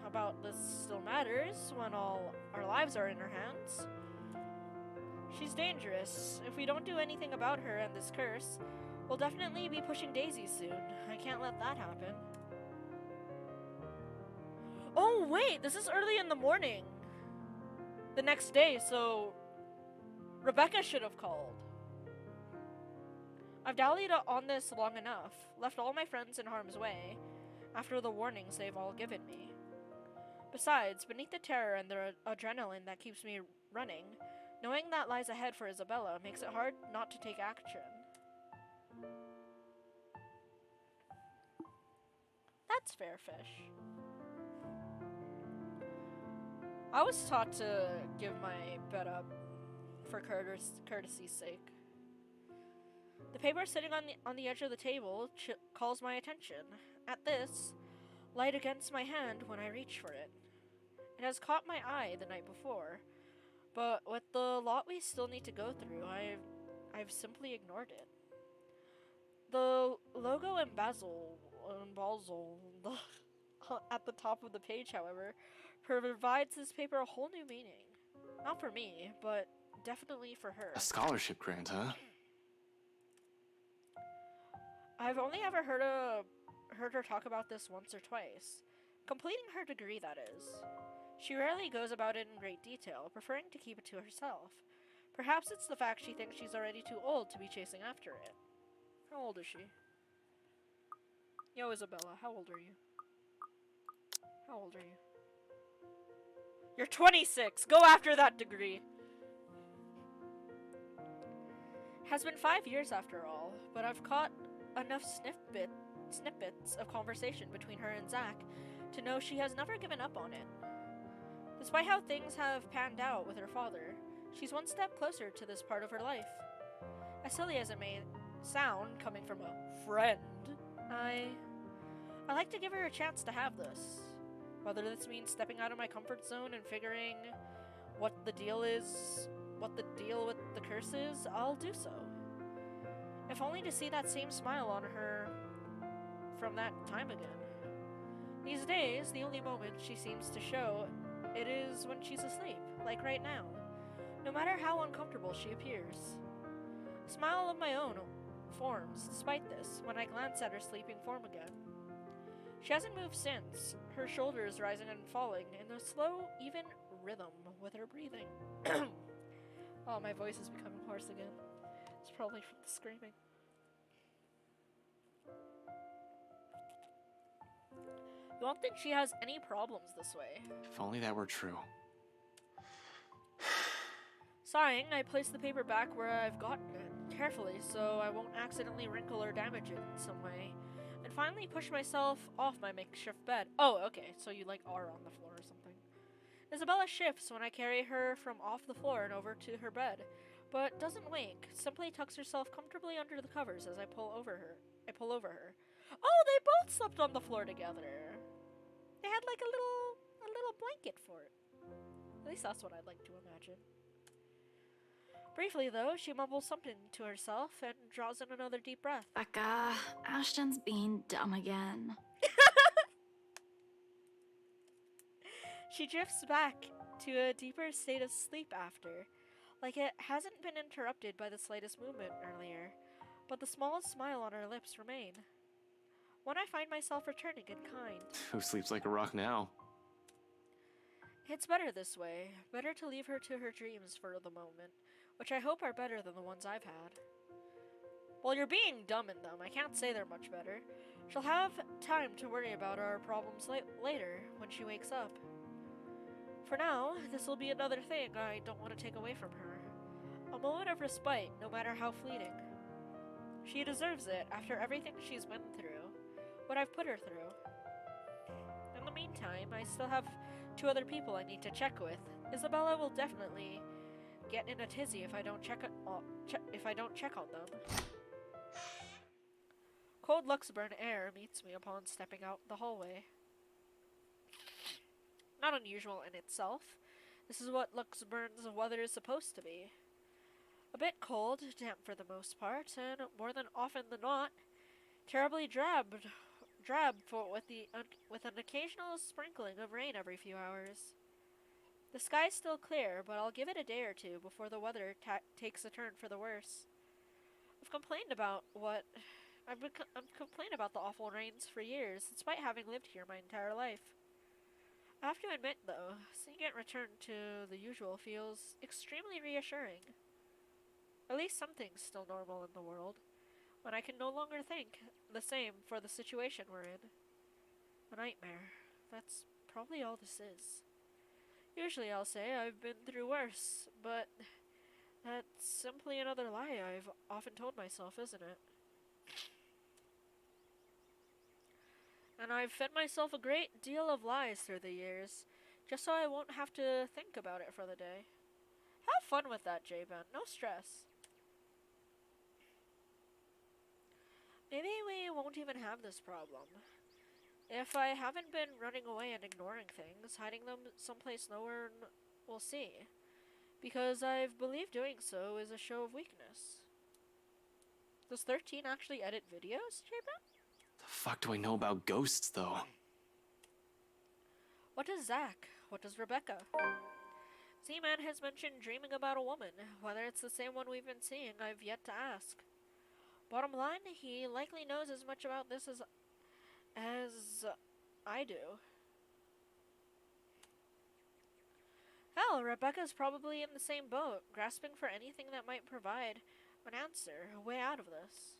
about this still matters when all our lives are in her hands. She's dangerous. If we don't do anything about her and this curse, we'll definitely be pushing daisies soon. I can't let that happen. Oh wait, this is early in the morning. The next day, so Rebecca should have called. I've dallied on this long enough, left all my friends in harm's way, after the warnings they've all given me. Besides, beneath the terror and the adrenaline that keeps me running, knowing that lies ahead for Isabella makes it hard not to take action. That's fair, fish. I was taught to give my bet up for courtesy's sake. The paper sitting on the edge of the table calls my attention. At this, light against my hand when I reach for it. It has caught my eye the night before, but with the lot we still need to go through, I've simply ignored it. The logo embezzle at the top of the page, however, provides this paper a whole new meaning. Not for me, but definitely for her. A scholarship grant, huh? I've only ever heard her talk about this once or twice. Completing her degree, that is. She rarely goes about it in great detail, preferring to keep it to herself. Perhaps it's the fact she thinks she's already too old to be chasing after it. How old is she? Yo, Isabella, how old are you? How old are you? You're 26! Go after that degree! Has been 5 years after all, but I've caught enough snippets of conversation between her and Zach to know she has never given up on it. Despite how things have panned out with her father, she's one step closer to this part of her life. As silly as it may sound coming from a friend, I like to give her a chance to have this. Whether this means stepping out of my comfort zone and figuring what the deal with the curse is, I'll do so. If only to see that same smile on her from that time again. These days, the only moment she seems to show it is when she's asleep, like right now, no matter how uncomfortable she appears. A smile of my own forms despite this when I glance at her sleeping form again. She hasn't moved since, her shoulders rising and falling in a slow, even rhythm with her breathing. Oh, my voice is becoming hoarse again. It's probably from the screaming. You don't think she has any problems this way? If only that were true. Sighing, I place the paper back where I've gotten it, carefully so I won't accidentally wrinkle or damage it in some way, and finally push myself off my makeshift bed. Oh, okay, so you like are on the floor or something. Isabella shifts when I carry her from off the floor and over to her bed, but doesn't wake, simply tucks herself comfortably under the covers as I pull over her. Oh, they both slept on the floor together. They had like a little blanket for it. At least that's what I'd like to imagine. Briefly, though, she mumbles something to herself and draws in another deep breath. Becca, Ashton's being dumb again. She drifts back to a deeper state of sleep after, like it hasn't been interrupted by the slightest movement earlier, but the smallest smile on her lips remain. One I find myself returning in kind. Who sleeps like a rock now? It's better this way. Better to leave her to her dreams for the moment, which I hope are better than the ones I've had. Well, you're being dumb in them. I can't say they're much better. She'll have time to worry about our problems later, when she wakes up. For now, this will be another thing I don't want to take away from her. A moment of respite, no matter how fleeting. She deserves it after everything she's been through, what I've put her through. In the meantime, I still have 2 other people I need to check with. Isabella will definitely get in a tizzy if I don't check on them. cold Luxburn air meets me upon stepping out the hallway. Not unusual in itself. This is what Luxburn's weather is supposed to be. A bit cold, damp for the most part, and more than often than not, terribly drab with an occasional sprinkling of rain every few hours. The sky's still clear, but I'll give it a day or two before the weather takes a turn for the worse. I've complained about the awful rains for years, despite having lived here my entire life. I have to admit, though, seeing it return to the usual feels extremely reassuring. At least something's still normal in the world, when I can no longer think the same for the situation we're in. A nightmare. That's probably all this is. Usually I'll say I've been through worse, but that's simply another lie I've often told myself, isn't it? And I've fed myself a great deal of lies through the years, just so I won't have to think about it for the day. Have fun with that, J-Ben. No stress. Maybe we won't even have this problem. If I haven't been running away and ignoring things, hiding them someplace no one will see. Because I've believed doing so is a show of weakness. Does 13 actually edit videos, J-Ben? The fuck do I know about ghosts, though? What does Zach? What does Rebecca? Z-Man has mentioned dreaming about a woman. Whether it's the same one we've been seeing, I've yet to ask. Bottom line, he likely knows as much about this as I do. Hell, Rebecca's probably in the same boat, grasping for anything that might provide an answer, a way out of this.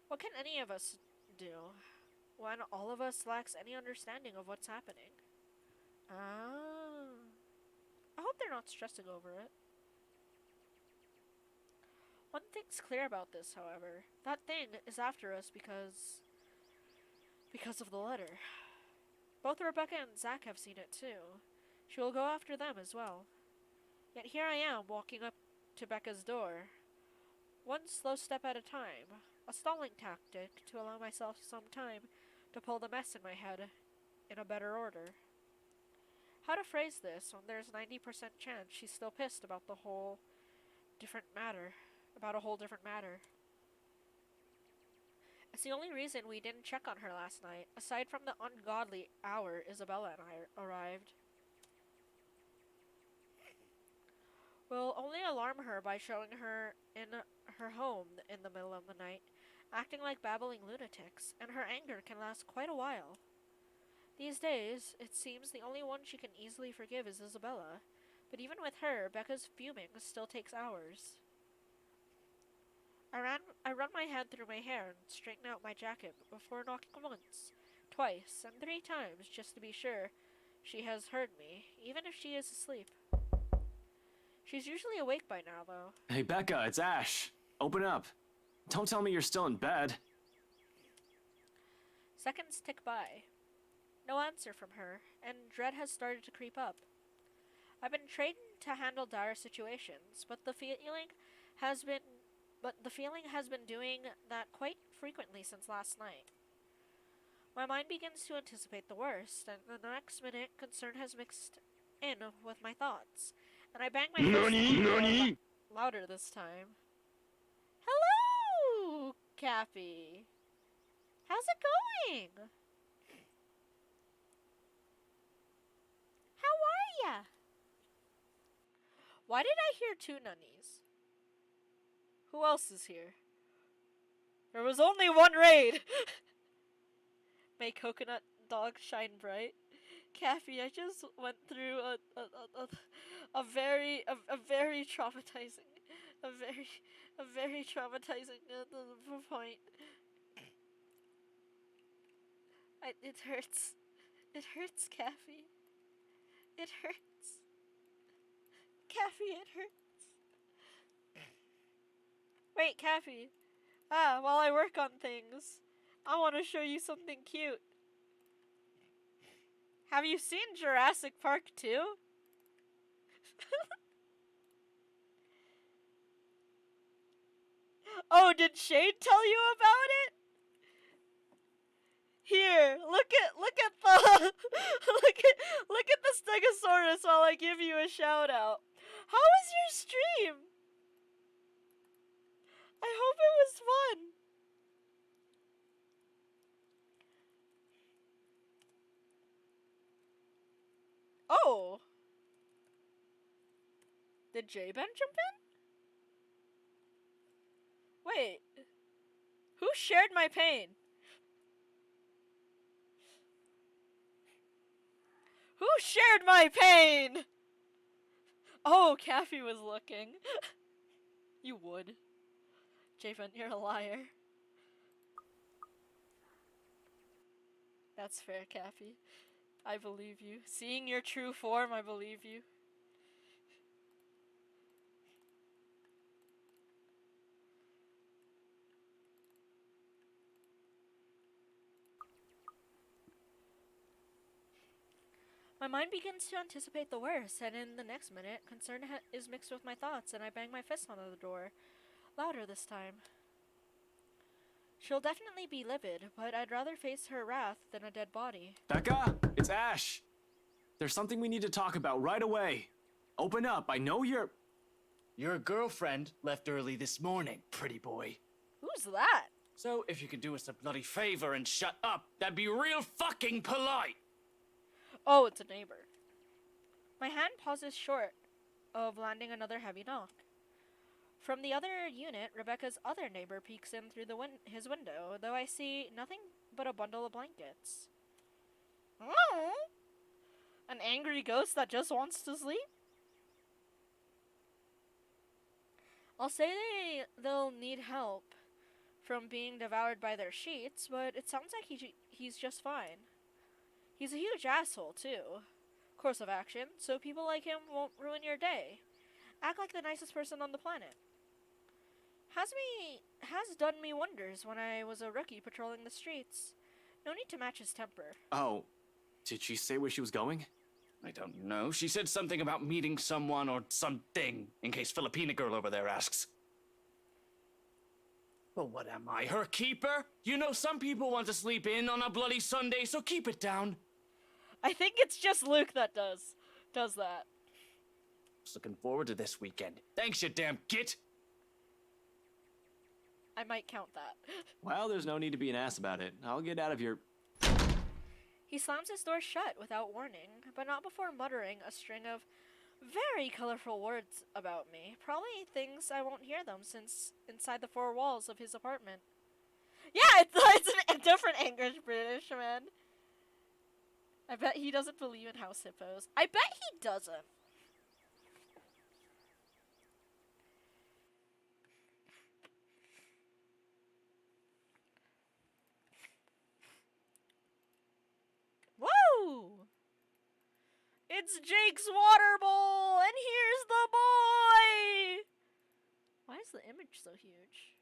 What can any of us do when all of us lacks any understanding of what's happening? I hope they're not stressing over it. One thing's clear about this, however. That thing is after us because of the letter. Both Rebecca and Zach have seen it too. She will go after them as well. Yet here I am, walking up to Becca's door. One slow step at a time. A stalling tactic to allow myself some time to pull the mess in my head in a better order. How to phrase this when there's 90% chance she's still pissed about a whole different matter. It's the only reason we didn't check on her last night, aside from the ungodly hour Isabella and I arrived. We'll only alarm her by showing her in her home in the middle of the night, acting like babbling lunatics, and her anger can last quite a while. These days, it seems the only one she can easily forgive is Isabella, but even with her, Becca's fuming still takes hours. I run my hand through my hair and straighten out my jacket before knocking once, twice, and 3 times just to be sure she has heard me, even if she is asleep. She's usually awake by now, though. Hey, Becca, it's Ash. Open up. Don't tell me you're still in bed. Seconds tick by. No answer from her, and dread has started to creep up. I've been trained to handle dire situations, but the feeling has been doing that quite frequently since last night. My mind begins to anticipate the worst, and the next minute concern has mixed in with my thoughts, and I bang my fist louder this time. Hello, Cappy. How's it going? How are ya? Why did I hear 2 nunnies? Who else is here? There was only one raid! May coconut dog shine bright. Cappy, I just went through a very traumatizing point. It hurts. It hurts, Cappy. It hurts. Cappy, it hurts. Wait, Cappy. While I work on things, I want to show you something cute. Have you seen Jurassic Park 2? Oh, did Shade tell you about it? Here, look at the look at the Stegosaurus while I give you a shout out. How was your stream? I hope it was fun. Oh. Did J-Ben jump in? Wait. Who shared my pain? Who shared my pain? Oh, Kathy was looking. You would. Javen, you're a liar. That's fair, Kathy. I believe you. Seeing your true form, I believe you. My mind begins to anticipate the worst, and in the next minute, concern is mixed with my thoughts, and I bang my fist on the door. Louder this time. She'll definitely be livid, but I'd rather face her wrath than a dead body. Becca, it's Ash. There's something we need to talk about right away. Open up. I know you're... Your girlfriend left early this morning, pretty boy. Who's that? So if you could do us a bloody favor and shut up, that'd be real fucking polite. Oh, it's a neighbor. My hand pauses short of landing another heavy knock. From the other unit, Rebecca's other neighbor peeks in through his window, though I see nothing but a bundle of blankets. Oh, an angry ghost that just wants to sleep? I'll say they'll need help from being devoured by their sheets, but it sounds like he's just fine. He's a huge asshole, too. Course of action, so people like him won't ruin your day. Act like the nicest person on the planet. Has done me wonders when I was a rookie patrolling the streets. No need to match his temper. Oh, did she say where she was going? I don't know. She said something about meeting someone or something, in case Filipina girl over there asks. Well, what am I, her keeper? You know, some people want to sleep in on a bloody Sunday, so keep it down. I think it's just Luke that does that. Just looking forward to this weekend. Thanks, you damn git. I might count that. Well, there's no need to be an ass about it. I'll get out of your... He slams his door shut without warning, but not before muttering a string of very colorful words about me. Probably things I won't hear them since inside the four walls of his apartment. Yeah, it's a different English British, man. I bet he doesn't believe in house hippos. I bet he doesn't. Woo! It's Jake's water bowl, and here's the boy! Why is the image so huge?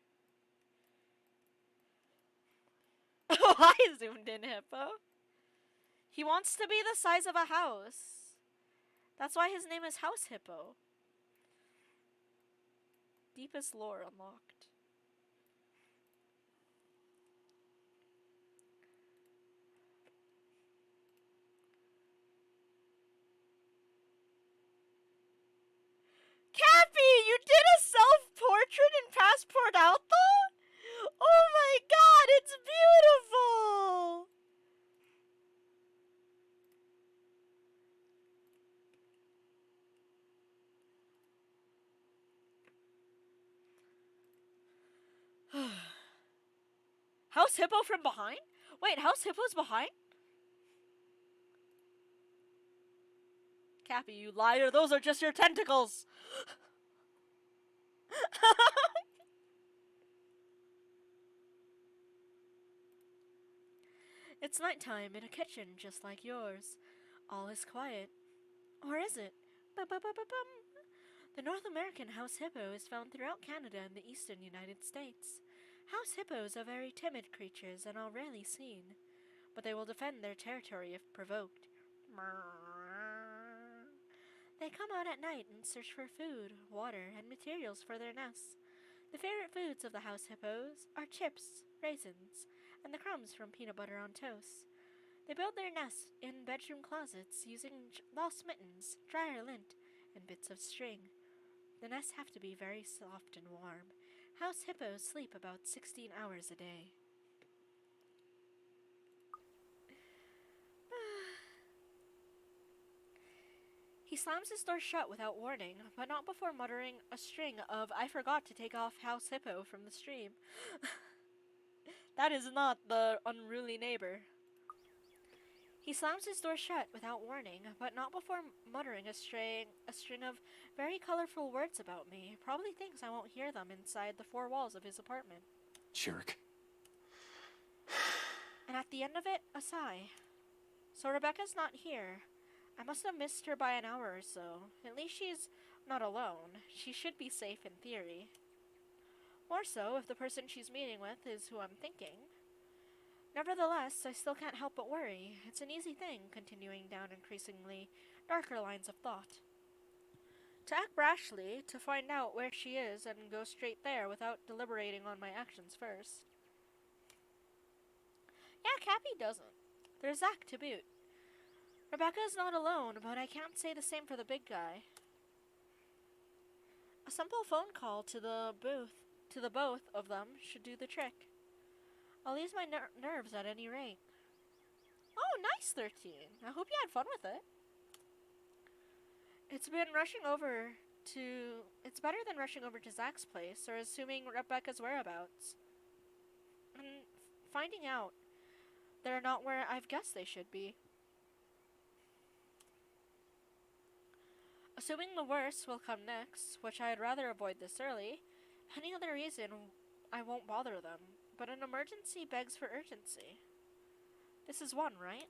Oh, I zoomed in, Hippo. He wants to be the size of a house. That's why his name is House Hippo. Deepest lore unlocked. Cappy, you did a self-portrait and passport out though? Oh my god, it's beautiful! House Hippo from behind? Wait, House Hippo's behind? Cappy, you liar, those are just your tentacles! It's nighttime in a kitchen just like yours. All is quiet. Or is it? Ba-ba-ba-ba-bum. The North American house hippo is found throughout Canada and the eastern United States. House hippos are very timid creatures and are rarely seen, but they will defend their territory if provoked. They come out at night and search for food, water, and materials for their nests. The favorite foods of the house hippos are chips, raisins, and the crumbs from peanut butter on toast. They build their nests in bedroom closets using lost mittens, dryer lint, and bits of string. The nests have to be very soft and warm. House hippos sleep about 16 hours a day. He slams his door shut without warning, but not before muttering a string of "I forgot to take off House Hippo" from the stream. That is not the unruly neighbor. He slams his door shut without warning, but not before muttering a string of very colorful words about me. Probably thinks I won't hear them inside the four walls of his apartment. Jerk. And at the end of it, a sigh. So Rebecca's not here. I must have missed her by an hour or so. At least she's not alone. She should be safe in theory. More so if the person she's meeting with is who I'm thinking. Nevertheless, I still can't help but worry. It's an easy thing, continuing down increasingly darker lines of thought. To act brashly, to find out where she is and go straight there without deliberating on my actions first. Yeah, Cappy doesn't. There's Zach to boot. Rebecca's not alone, but I can't say the same for the big guy. A simple phone call to the both of them should do the trick. I'll ease my nerves at any rate. Oh, nice, 13. I hope you had fun with it. It's better than rushing over to Zach's place or assuming Rebecca's whereabouts. And finding out they're not where I've guessed they should be. Assuming the worst will come next, which I'd rather avoid this early, any other reason I won't bother them. But an emergency begs for urgency. This is one, right?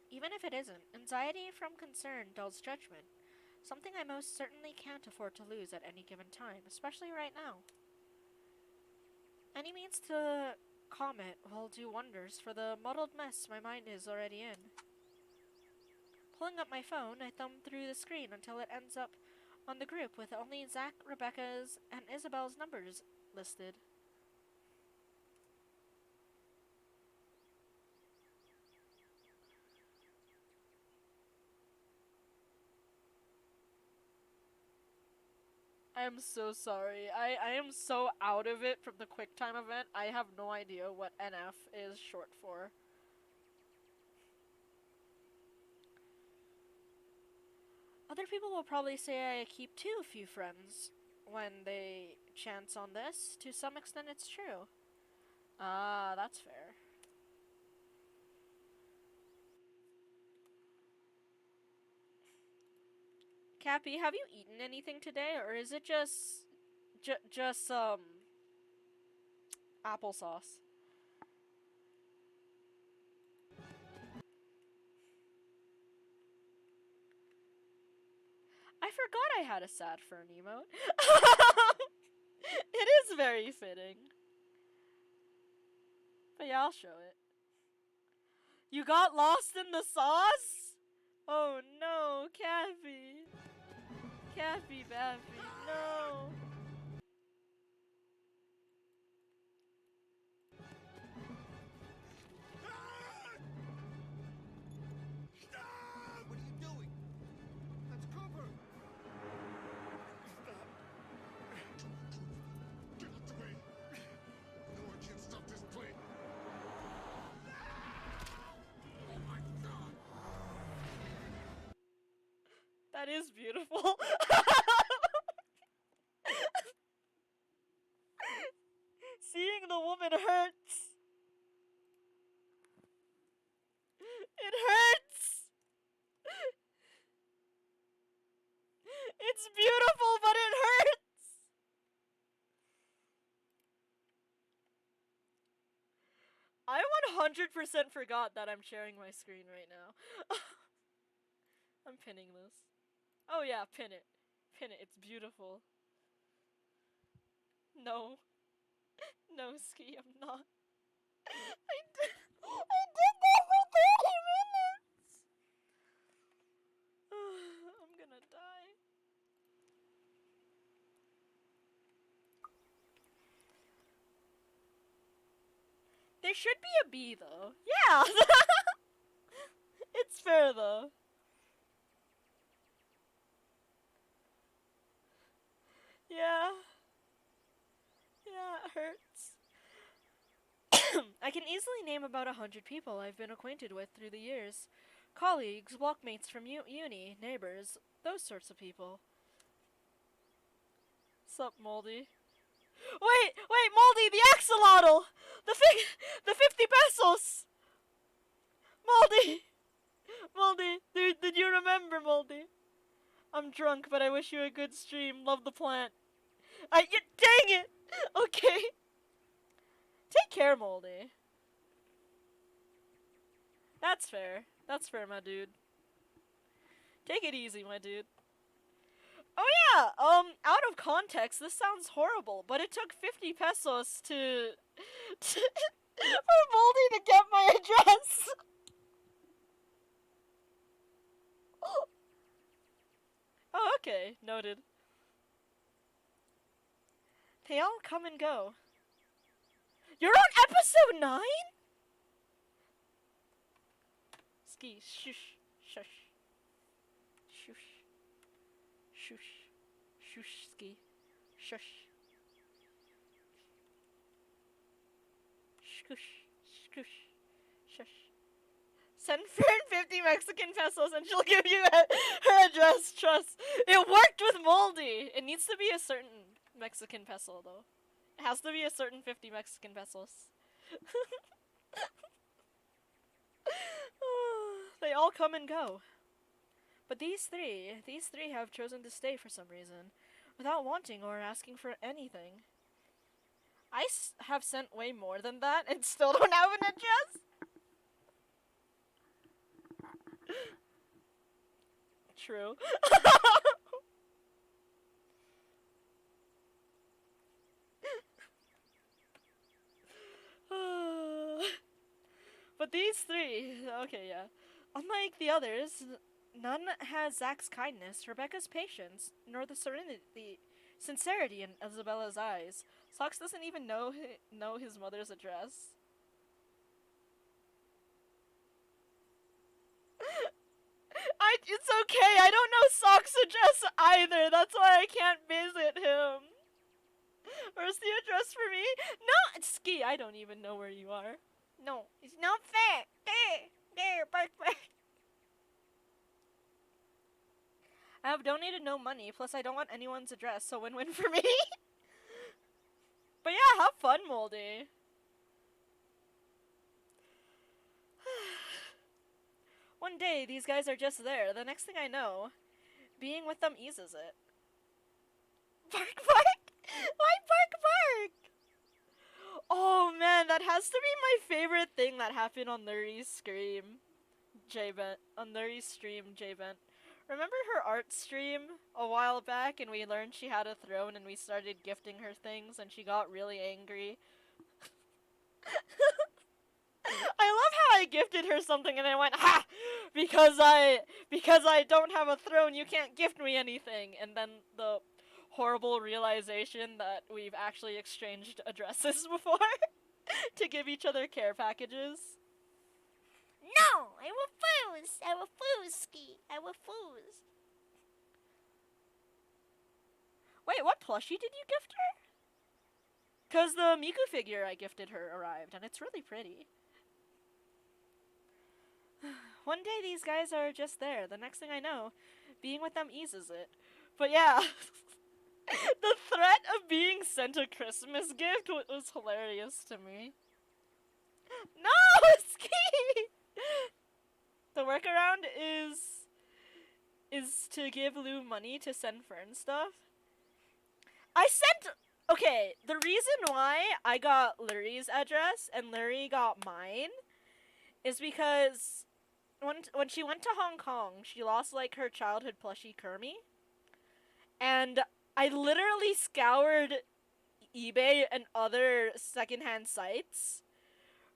Even if it isn't, anxiety from concern dulls judgment, something I most certainly can't afford to lose at any given time, especially right now. Any means to calm it will do wonders for the muddled mess my mind is already in. Pulling up my phone, I thumb through the screen until it ends up on the group with only Zach, Rebecca's, and Isabel's numbers listed. I am so sorry. I am so out of it from the QuickTime event. I have no idea what NF is short for. Other people will probably say I keep too few friends when they chance on this. To some extent, it's true. Ah, that's fair. Cappy, have you eaten anything today, or is it just applesauce? I forgot I had a sad fern emote. It is very fitting. But yeah, I'll show it. You got lost in the sauce? Oh no, Cappy. Cappy Bappy, no. What are you doing? That's Cooper! Stop. Get out the way. No one can stop this plane. Oh my god. That is beautiful. Seeing the woman hurts. It hurts. It's beautiful, but it hurts. I 100% forgot that I'm sharing my screen right now. I'm pinning this. Oh yeah, pin it. Pin it, it's beautiful. No. No, Ski, I'm not. I did that for 30 minutes! I'm gonna die. There should be a B though. Yeah. It's fair though. Yeah. Yeah, it hurts. I can easily name about 100 people I've been acquainted with through the years. Colleagues, walkmates from uni, neighbors, those sorts of people. Sup, Moldy? Wait, Moldy, the axolotl! The 50 pesos! Moldy! Moldy, did you remember, Moldy? I'm drunk, but I wish you a good stream. Love the plant. Dang it! Okay. Take care, Moldy. That's fair. That's fair, my dude. Take it easy, my dude. Oh yeah, out of context, this sounds horrible, but it took 50 pesos to for Moldy to get my address. Oh, okay, noted. They all come and go. You're on episode 9? Ski, shush, shush. Shush. Shush. Shush, Ski. Shush. Shush. Shush. Shush. Send Fern 50 Mexican pesos and she'll give you her address, trust. It worked with Moldy. It needs to be a certain Mexican peso, though. It has to be a certain 50 Mexican pesos. They all come and go. But these three have chosen to stay for some reason, without wanting or asking for anything. I have sent way more than that and still don't have an address. True. But these three, okay, yeah. Unlike the others, none has Zach's kindness, Rebecca's patience, nor the sincerity in Isabella's eyes. Socks doesn't even know his mother's address. It's okay, I don't know Sock's address either, that's why I can't visit him. Where's the address for me? No, Ski, I don't even know where you are. No, it's not fair. There, bark. I have donated no money, plus I don't want anyone's address, so win-win for me. But yeah, have fun, Moldy. One day, these guys are just there. The next thing I know, being with them eases it. Bark! Why bark? Oh man, that has to be my favorite thing that happened on Nuri's stream, J-Vent. Remember her art stream a while back and we learned she had a throne and we started gifting her things and she got really angry? I love how I gifted her something and I went, ha! Because I don't have a throne, you can't gift me anything. And then the horrible realization that we've actually exchanged addresses before to give each other care packages. No! I refuse, Ski. I refuse. Wait, what plushie did you gift her? 'Cause the Miku figure I gifted her arrived, and it's really pretty. One day these guys are just there. The next thing I know, being with them eases it. But yeah, the threat of being sent a Christmas gift was hilarious to me. No, Ski! The workaround is to give Lou money to send Fern stuff. Okay, the reason why I got Luri's address and Luri got mine is because when she went to Hong Kong, she lost like her childhood plushie Kermie. And I literally scoured eBay and other secondhand sites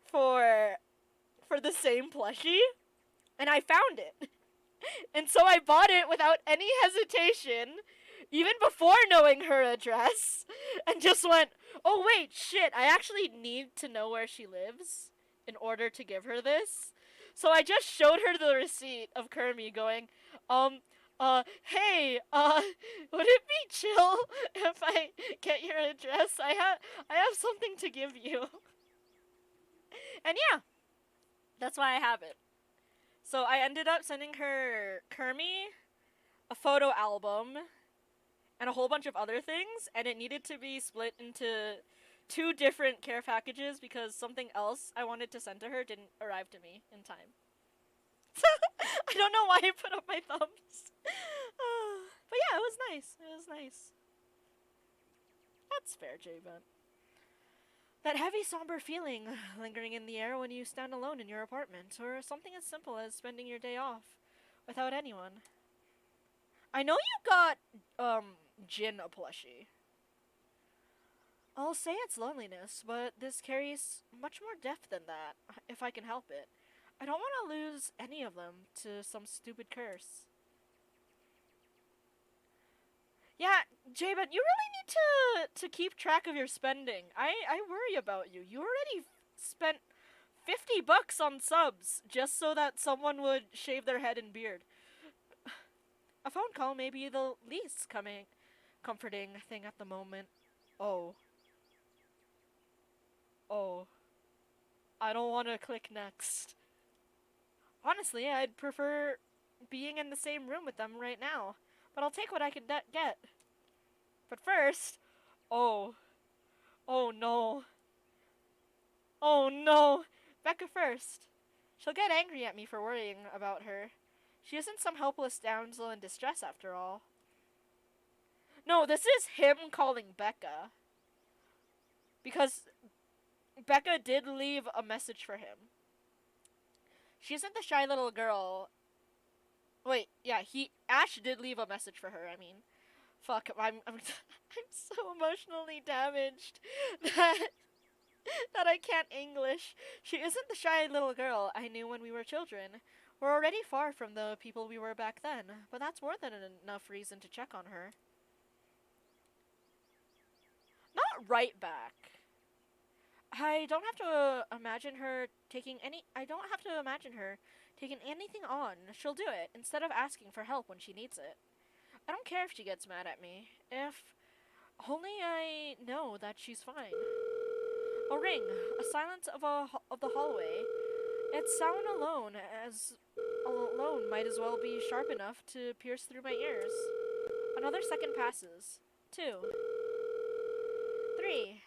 for the same plushie, and I found it. And so I bought it without any hesitation even before knowing her address, and just went, oh wait, shit, I actually need to know where she lives in order to give her this. So I just showed her the receipt of Kermie going, hey, would it be chill if I get your address? I have something to give you. And yeah, that's why I have it. So I ended up sending her Kermie, a photo album, and a whole bunch of other things, and it needed to be split into 2 different care packages because something else I wanted to send to her didn't arrive to me in time. I don't know why I put up my thumbs. But yeah, it was nice. It was nice. That's fair, J-Vent. That heavy, somber feeling lingering in the air when you stand alone in your apartment, or something as simple as spending your day off without anyone. I know you got, Jin a plushie. I'll say it's loneliness, but this carries much more depth than that, if I can help it. I don't want to lose any of them to some stupid curse. Yeah, J-Ben, you really need to keep track of your spending. I worry about you. You already spent $50 on subs just so that someone would shave their head and beard. A phone call may be the least comforting thing at the moment. Oh. I don't want to click next. Honestly, I'd prefer being in the same room with them right now, but I'll take what I can get. But first, oh no. Oh no, Becca first. She'll get angry at me for worrying about her. She isn't some helpless damsel in distress after all. No, this is him calling Becca. Because Becca did leave a message for him. She isn't the shy little girl. Wait, yeah, Ash did leave a message for her. I mean, fuck, I'm so emotionally damaged that I can't English. She isn't the shy little girl I knew when we were children. We're already far from the people we were back then, but that's more than enough reason to check on her. Not right back. I don't have to imagine her taking anything on. She'll do it instead of asking for help when she needs it. I don't care if she gets mad at me. If only I know that she's fine. A ring, a silence of the hallway. Its sound alone might as well be sharp enough to pierce through my ears. Another second passes. 2. 3.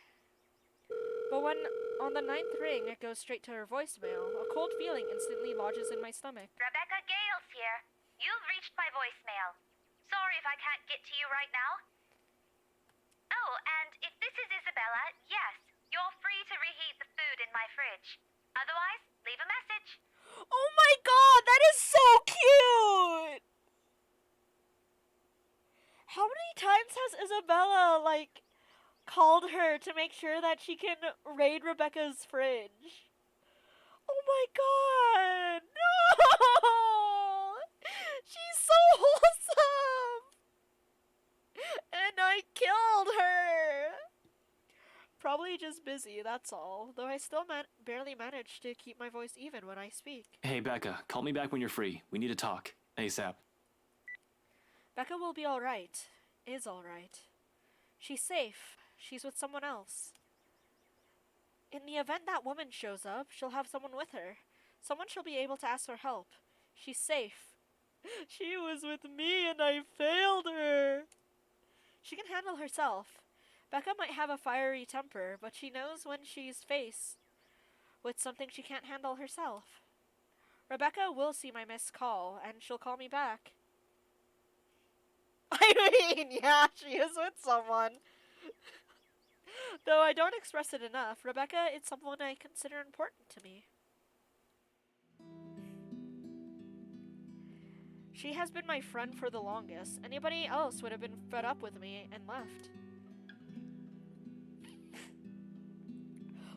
But when on the 9th ring it goes straight to her voicemail, a cold feeling instantly lodges in my stomach. Rebecca Gales here. You've reached my voicemail. Sorry if I can't get to you right now. Oh, and if this is Isabella, yes, you're free to reheat the food in my fridge. Otherwise, leave a message. Oh my god, that is so cute! How many times has Isabella, called her to make sure that she can raid Rebecca's fridge? Oh my god! No! She's so wholesome! And I killed her! Probably just busy, that's all. Though I still barely manage to keep my voice even when I speak. Hey, Becca, call me back when you're free. We need to talk. ASAP. Becca will be alright. Is alright. She's safe. She's with someone else. In the event that woman shows up, she'll have someone with her. Someone she'll be able to ask for help. She's safe. She was with me and I failed her. She can handle herself. Becca might have a fiery temper, but she knows when she's faced with something she can't handle herself. Rebecca will see my missed call, and she'll call me back. I mean, yeah, she is with someone. Though I don't express it enough, Rebecca is someone I consider important to me. She has been my friend for the longest. Anybody else would have been fed up with me and left.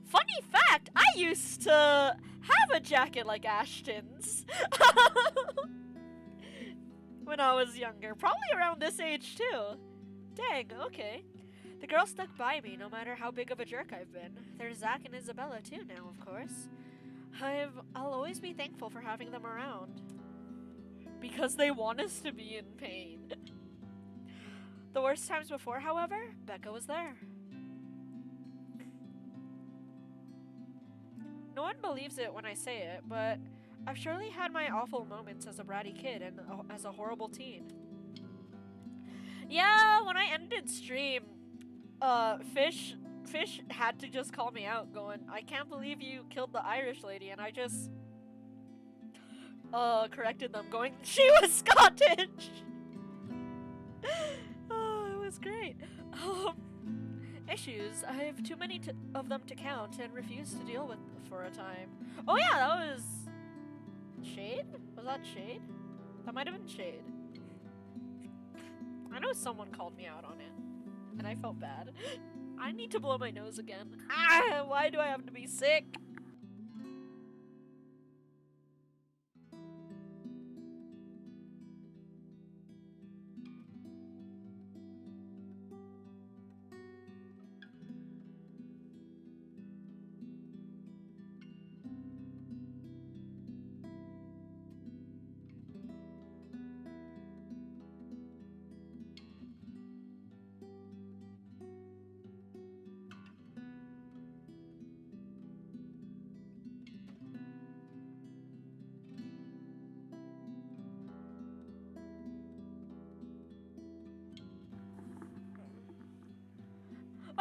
Funny fact, I used to have a jacket like Ashton's. When I was younger. Probably around this age too. Dang, okay. The girl stuck by me no matter how big of a jerk I've been. There's Zach and Isabella too now, of course. I'll always be thankful for having them around. Because they want us to be in pain. The worst times before, however, Becca was there. No one believes it when I say it, but I've surely had my awful moments as a bratty kid and as a horrible teen. Yeah, when I ended stream, Fish had to just call me out going, I can't believe you killed the Irish lady, and I just corrected them going, she was Scottish! Oh, it was great. Issues. I have too many of them to count and refuse to deal with for a time. Oh yeah, that was Shade? Was that Shade? That might have been Shade. I know someone called me out on it, and I felt bad. I need to blow my nose again. Ah, why do I have to be sick?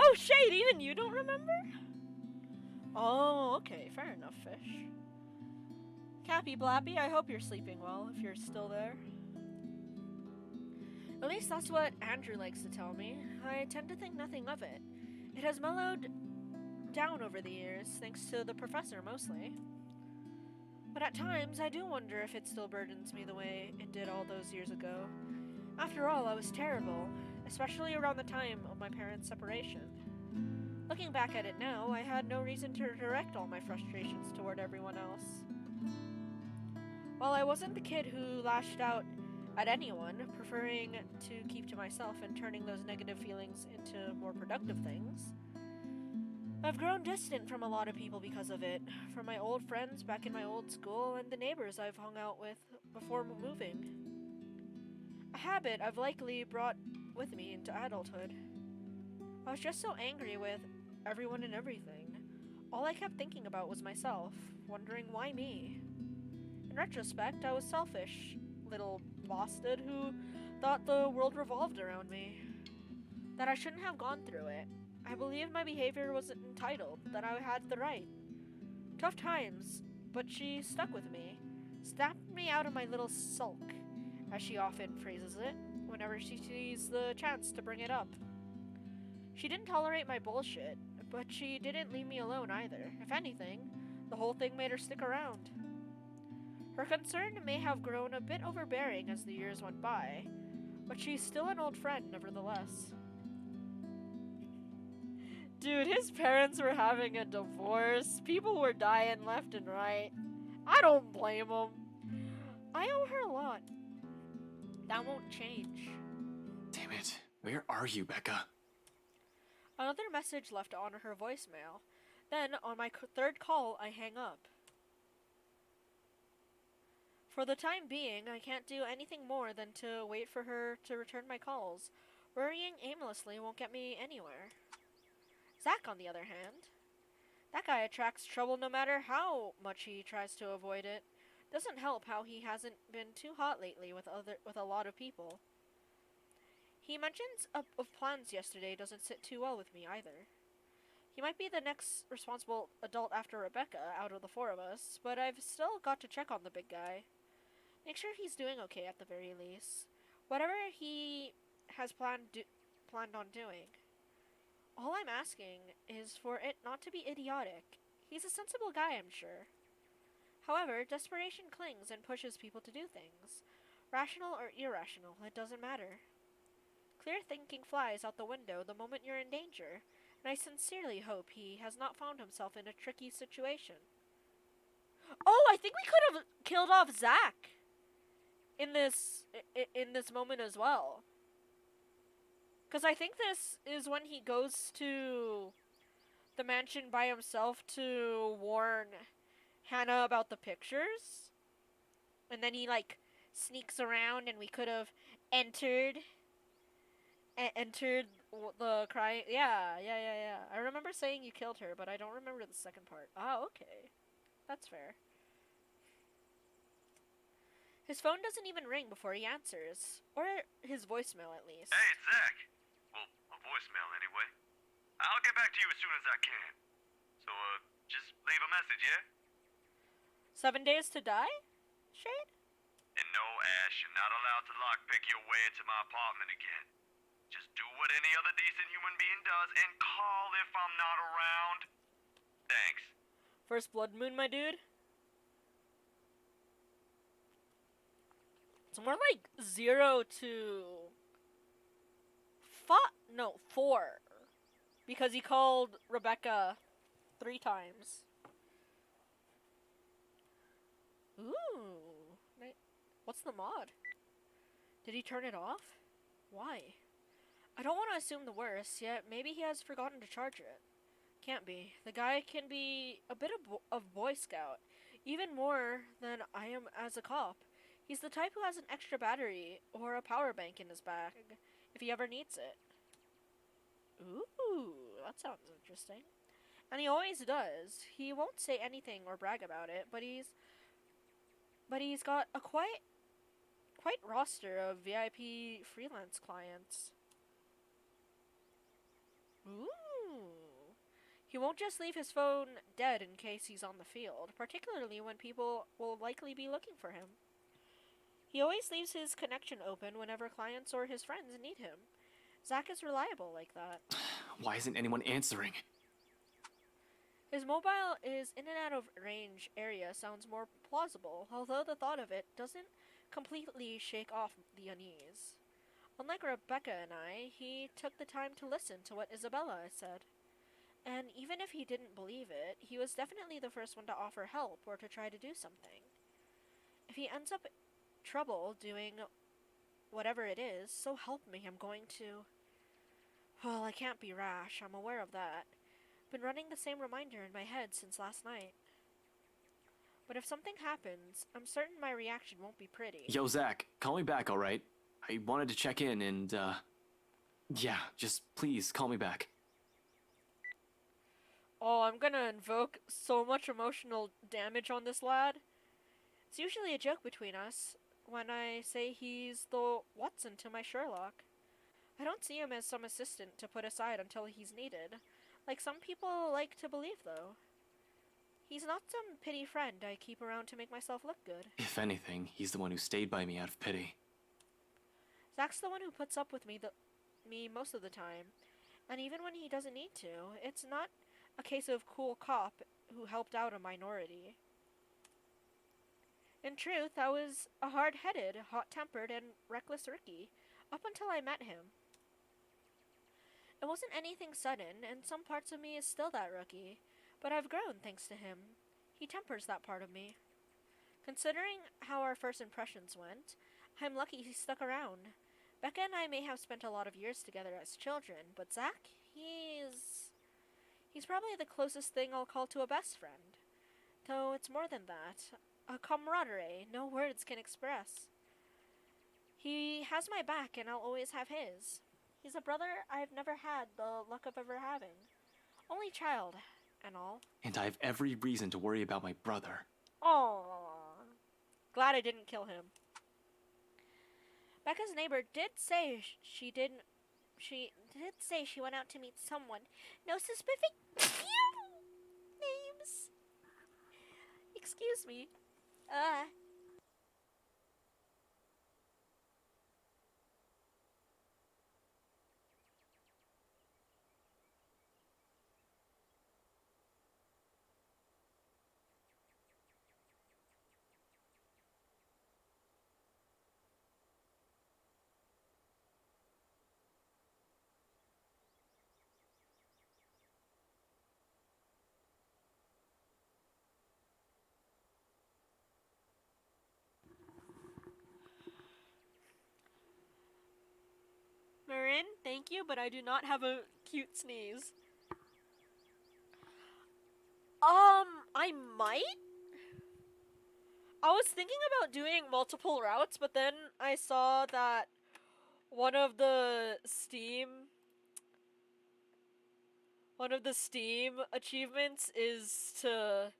Oh, Shade, even you don't remember? Oh, okay, fair enough, Fish. Cappy Blappy, I hope you're sleeping well, if you're still there. At least that's what Andrew likes to tell me. I tend to think nothing of it. It has mellowed down over the years, thanks to the professor mostly. But at times, I do wonder if it still burdens me the way it did all those years ago. After all, I was terrible, especially around the time of my parents' separation. Looking back at it now, I had no reason to direct all my frustrations toward everyone else. While I wasn't the kid who lashed out at anyone, preferring to keep to myself and turning those negative feelings into more productive things, I've grown distant from a lot of people because of it, from my old friends back in my old school and the neighbors I've hung out with before moving. A habit I've likely brought with me into adulthood. I was just so angry with everyone and everything. All I kept thinking about was myself, wondering why me. In retrospect, I was selfish, little bastard who thought the world revolved around me. That I shouldn't have gone through it. I believed my behavior was entitled, that I had the right. Tough times, but she stuck with me, snapped me out of my little sulk, as she often phrases it, whenever she sees the chance to bring it up. She didn't tolerate my bullshit, but she didn't leave me alone either. If anything, the whole thing made her stick around. Her concern may have grown a bit overbearing as the years went by, but she's still an old friend nevertheless. Dude, his parents were having a divorce. People were dying left and right. I don't blame him. I owe her a lot. That won't change. Damn it. Where are you, Becca? Another message left on her voicemail. Then, on my third call, I hang up. For the time being, I can't do anything more than to wait for her to return my calls. Worrying aimlessly won't get me anywhere. Zach, on the other hand, that guy attracts trouble no matter how much he tries to avoid it. Doesn't help how he hasn't been too hot lately with a lot of people. He mentions of plans yesterday doesn't sit too well with me either. He might be the next responsible adult after Rebecca out of the four of us, but I've still got to check on the big guy. Make sure he's doing okay at the very least. Whatever he has planned on doing. All I'm asking is for it not to be idiotic. He's a sensible guy, I'm sure. However, desperation clings and pushes people to do things. Rational or irrational, it doesn't matter. Clear thinking flies out the window the moment you're in danger, and I sincerely hope he has not found himself in a tricky situation. Oh, I think we could have killed off Zach in this moment as well. Because I think this is when he goes to the mansion by himself to warn Hannah about the pictures. And then he, like, sneaks around and we could have entered the crying. Yeah. I remember saying you killed her, but I don't remember the second part. Oh, okay. That's fair. His phone doesn't even ring before he answers. Or his voicemail, at least. Hey, it's Zach. Well, a voicemail anyway. I'll get back to you as soon as I can. So, just leave a message, yeah? 7 days to die? Shade? And no, Ash, you're not allowed to lockpick your way into my apartment again. Just do what any other decent human being does and call if I'm not around. Thanks. First blood moon, my dude? It's more like 0 to 4. Because he called Rebecca 3 times. Ooh. What's the mod? Did he turn it off? Why? I don't want to assume the worst, yet maybe he has forgotten to charge it. Can't be. The guy can be a bit of Boy Scout. Even more than I am as a cop. He's the type who has an extra battery or a power bank in his bag if he ever needs it. Ooh, that sounds interesting. And he always does. He won't say anything or brag about it, but he's got a quite roster of VIP freelance clients. Ooh. He won't just leave his phone dead in case he's on the field, particularly when people will likely be looking for him. He always leaves his connection open whenever clients or his friends need him. Zach is reliable like that. Why isn't anyone answering? His mobile is in and out of range area sounds more plausible, although the thought of it doesn't completely shake off the unease. Unlike Rebecca and I, he took the time to listen to what Isabella said. And even if he didn't believe it, he was definitely the first one to offer help or to try to do something. If he ends up trouble doing whatever it is, so help me, I'm going to... Well, I can't be rash, I'm aware of that. Been running the same reminder in my head since last night. But if something happens, I'm certain my reaction won't be pretty. Yo, Zach, call me back, alright? I wanted to check in and, yeah, just please call me back. Oh, I'm gonna invoke so much emotional damage on this lad. It's usually a joke between us when I say he's the Watson to my Sherlock. I don't see him as some assistant to put aside until he's needed, like some people like to believe, though. He's not some pity friend I keep around to make myself look good. If anything, he's the one who stayed by me out of pity. Zach's the one who puts up with me most of the time, and even when he doesn't need to, it's not a case of cool cop who helped out a minority. In truth, I was a hard-headed, hot-tempered, and reckless rookie, up until I met him. It wasn't anything sudden, and some parts of me is still that rookie, but I've grown thanks to him. He tempers that part of me. Considering how our first impressions went, I'm lucky he stuck around. Becca and I may have spent a lot of years together as children, but Zach, he's probably the closest thing I'll call to a best friend. Though it's more than that. A camaraderie no words can express. He has my back and I'll always have his. He's a brother I've never had the luck of ever having. Only child, and all. And I have every reason to worry about my brother. Aww. Glad I didn't kill him. Becca's neighbor did say she did say she went out to meet someone. No specific names. Excuse me. in, thank you, but I do not have a cute sneeze. I might? I was thinking about doing multiple routes, but then I saw that one of the Steam achievements is to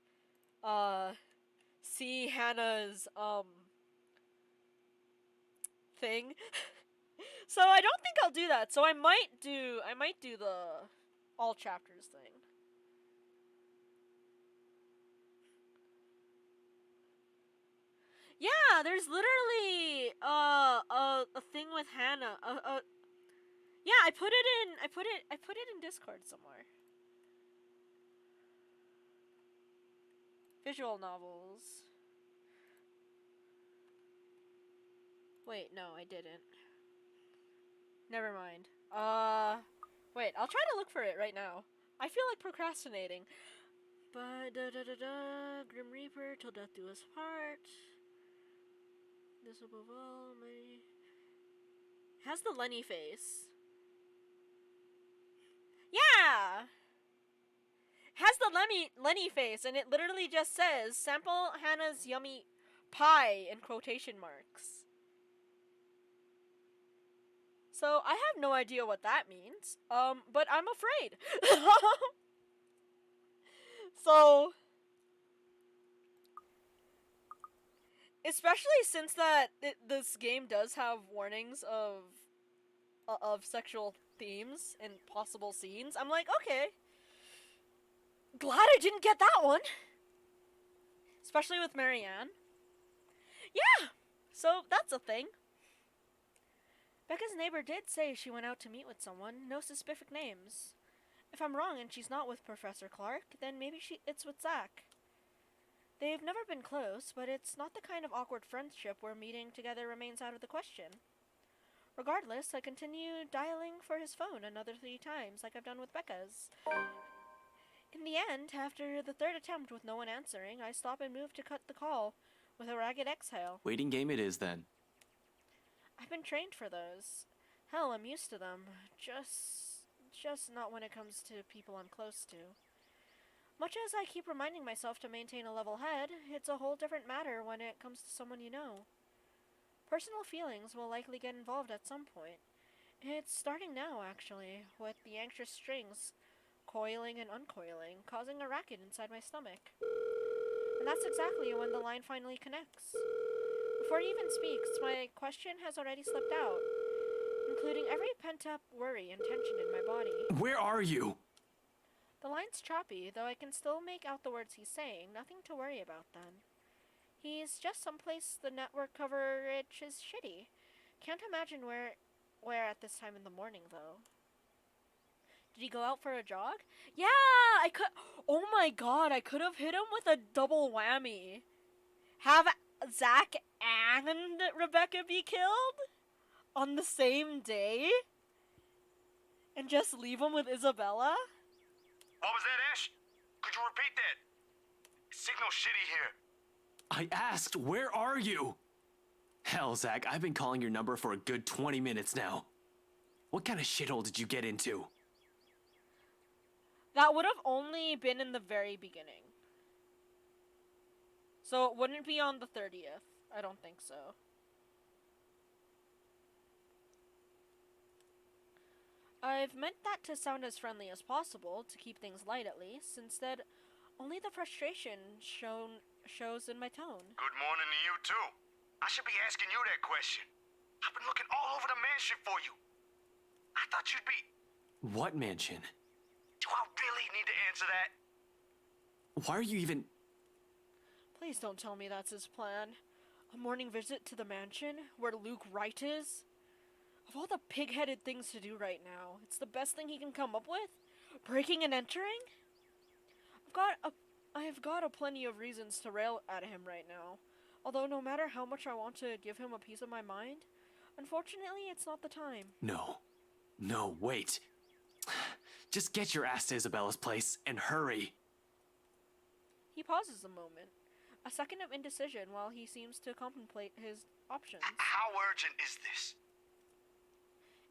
see Hannah's thing. So I don't think I'll do that. So I might do the all chapters thing. Yeah, there's literally a thing with Hannah. Yeah, I put it in Discord somewhere. Visual novels. Wait, no, I didn't. Never mind. Wait, I'll try to look for it right now. I feel like procrastinating. But Grim Reaper, till death do us part. This above all, my... Has the Lenny face. Yeah! Has the Lenny face, and it literally just says, sample Hannah's yummy pie, in quotation marks. So, I have no idea what that means, but I'm afraid. So, especially since this game does have warnings of sexual themes and possible scenes, I'm like, okay. Glad I didn't get that one. Especially with Marianne. Yeah, so that's a thing. Becca's neighbor did say she went out to meet with someone, no specific names. If I'm wrong and she's not with Professor Clark, then maybe it's with Zach. They've never been close, but it's not the kind of awkward friendship where meeting together remains out of the question. Regardless, I continue dialing for his phone another 3 times, like I've done with Becca's. In the end, after the 3rd attempt with no one answering, I stop and move to cut the call with a ragged exhale. Waiting game it is then. I've been trained for those. Hell, I'm used to them. Just not when it comes to people I'm close to. Much as I keep reminding myself to maintain a level head, it's a whole different matter when it comes to someone you know. Personal feelings will likely get involved at some point. It's starting now, actually, with the anxious strings coiling and uncoiling, causing a racket inside my stomach. And that's exactly when the line finally connects. Before he even speaks, my question has already slipped out, including every pent-up worry and tension in my body. Where are you? The line's choppy, though I can still make out the words he's saying. Nothing to worry about then. He's just someplace the network coverage is shitty. Can't imagine where at this time in the morning, though. Did he go out for a jog? Yeah, I could... Oh my god, I could have hit him with a double whammy. Have Zach and Rebecca be killed on the same day? And just leave him with Isabella? What was that, Ash? Could you repeat that? Signal shitty here. I asked, where are you? Hell, Zach, I've been calling your number for a good 20 minutes now. What kind of shithole did you get into? That would have only been in the very beginning. So it wouldn't be on the 30th. I don't think so. I've meant that to sound as friendly as possible, to keep things light at least. Instead, only the frustration shows in my tone. Good morning to you, too. I should be asking you that question. I've been looking all over the mansion for you. I thought you'd be... What mansion? Do I really need to answer that? Why are you even... Please don't tell me that's his plan. A morning visit to the mansion, where Luke Wright is? Of all the pig-headed things to do right now, it's the best thing he can come up with? Breaking and entering? I have got a plenty of reasons to rail at him right now. Although no matter how much I want to give him a piece of my mind, unfortunately it's not the time. No, wait. Just get your ass to Isabella's place, and hurry. He pauses a moment. A second of indecision while he seems to contemplate his options. How urgent is this?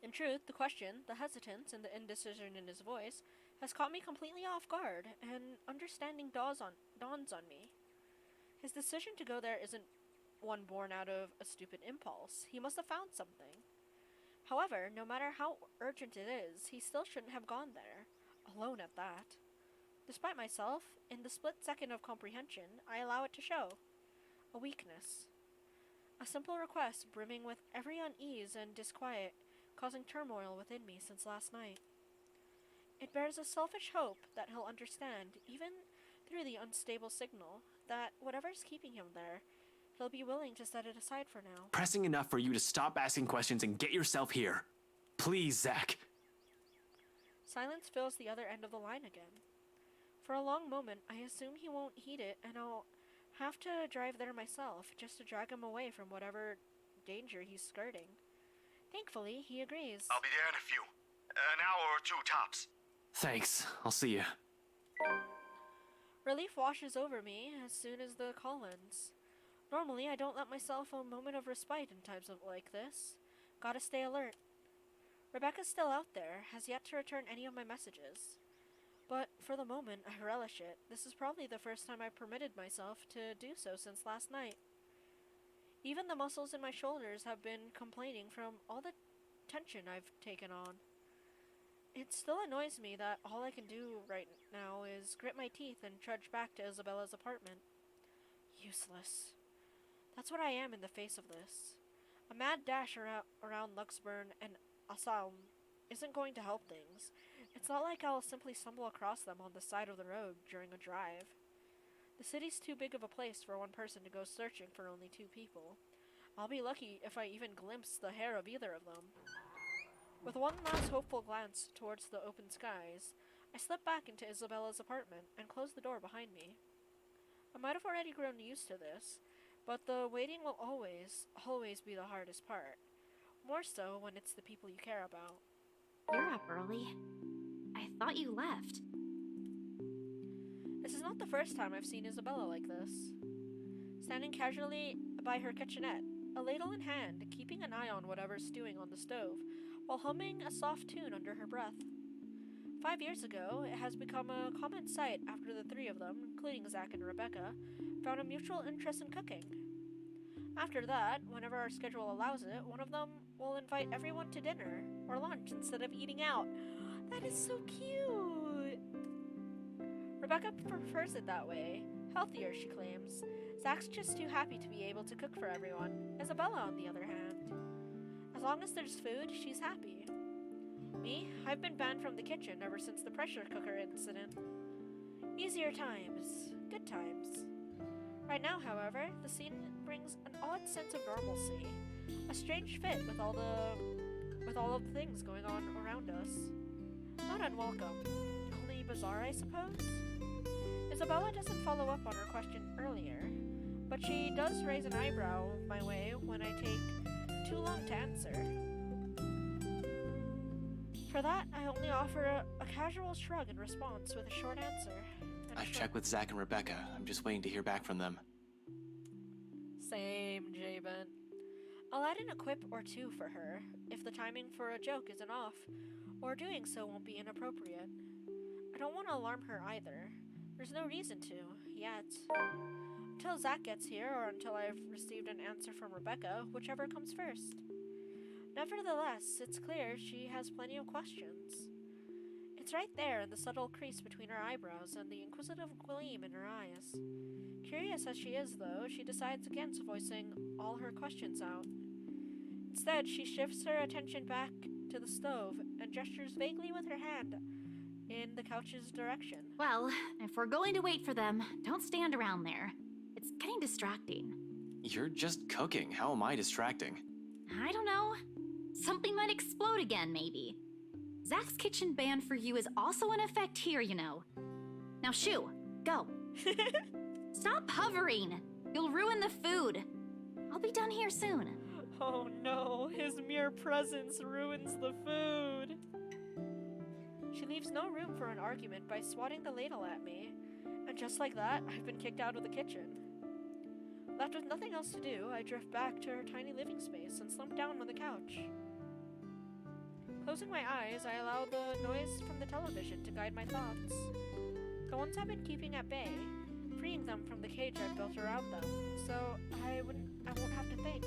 In truth, the question, the hesitance, and the indecision in his voice has caught me completely off guard, and understanding dawns on me. His decision to go there isn't one born out of a stupid impulse. He must have found something. However, no matter how urgent it is, he still shouldn't have gone there, alone at that. Despite myself, in the split second of comprehension, I allow it to show. A weakness. A simple request brimming with every unease and disquiet, causing turmoil within me since last night. It bears a selfish hope that he'll understand, even through the unstable signal, that whatever's keeping him there, he'll be willing to set it aside for now. Pressing enough for you to stop asking questions and get yourself here. Please, Zach. Silence fills the other end of the line again. For a long moment, I assume he won't heed it, and I'll have to drive there myself, just to drag him away from whatever danger he's skirting. Thankfully, he agrees. I'll be there in a few. An hour or two tops. Thanks. I'll see you. Relief washes over me as soon as the call ends. Normally, I don't let myself a moment of respite in times like this. Gotta stay alert. Rebecca's still out there, has yet to return any of my messages. But for the moment, I relish it. This is probably the first time I've permitted myself to do so since last night. Even the muscles in my shoulders have been complaining from all the tension I've taken on. It still annoys me that all I can do right now is grit my teeth and trudge back to Isabella's apartment. Useless. That's what I am in the face of this. A mad dash around Luxburn and Assaum isn't going to help things. It's not like I'll simply stumble across them on the side of the road during a drive. The city's too big of a place for one person to go searching for only two people. I'll be lucky if I even glimpse the hair of either of them. With one last hopeful glance towards the open skies, I slip back into Isabella's apartment and close the door behind me. I might have already grown used to this, but the waiting will always be the hardest part. More so when it's the people you care about. You're up early. I thought you left. This is not the first time I've seen Isabella like this. Standing casually by her kitchenette, a ladle in hand, keeping an eye on whatever's stewing on the stove, while humming a soft tune under her breath. 5 years ago, it has become a common sight after the three of them, including Zach and Rebecca, found a mutual interest in cooking. After that, whenever our schedule allows it, one of them will invite everyone to dinner or lunch instead of eating out. That is so cute! Rebecca prefers it that way. Healthier, she claims. Zach's just too happy to be able to cook for everyone. Isabella, on the other hand. As long as there's food, she's happy. Me, I've been banned from the kitchen ever since the pressure cooker incident. Easier times. Good times. Right now, however, the scene brings an odd sense of normalcy. A strange fit with all of the things going on around us. Not unwelcome. Only bizarre, I suppose? Isabella doesn't follow up on her question earlier, but she does raise an eyebrow my way when I take too long to answer. For that, I only offer a casual shrug in response with a short answer. I've checked with Zach and Rebecca. I'm just waiting to hear back from them. Same, Jabin. I'll add in a quip or two for her, if the timing for a joke isn't off, or doing so won't be inappropriate. I don't want to alarm her either. There's no reason to, yet. Until Zach gets here, or until I've received an answer from Rebecca, whichever comes first. Nevertheless, it's clear she has plenty of questions. It's right there in the subtle crease between her eyebrows and the inquisitive gleam in her eyes. Curious as she is, though, she decides against voicing all her questions out. Instead, she shifts her attention back to the stove and gestures vaguely with her hand in the couch's direction. Well, if we're going to wait for them, don't stand around there. It's getting distracting. You're just cooking. How am I distracting? I don't know. Something might explode again, maybe. Zach's kitchen ban for you is also in effect here, you know. Now shoo, go. Stop hovering. You'll ruin the food. I'll be done here soon. Oh no, his mere presence ruins the food. She leaves no room for an argument by swatting the ladle at me, and just like that, I've been kicked out of the kitchen. Left with nothing else to do, I drift back to her tiny living space and slump down on the couch. Closing my eyes, I allow the noise from the television to guide my thoughts. The ones I've been keeping at bay, freeing them from the cage I've built around them, so I won't have to think.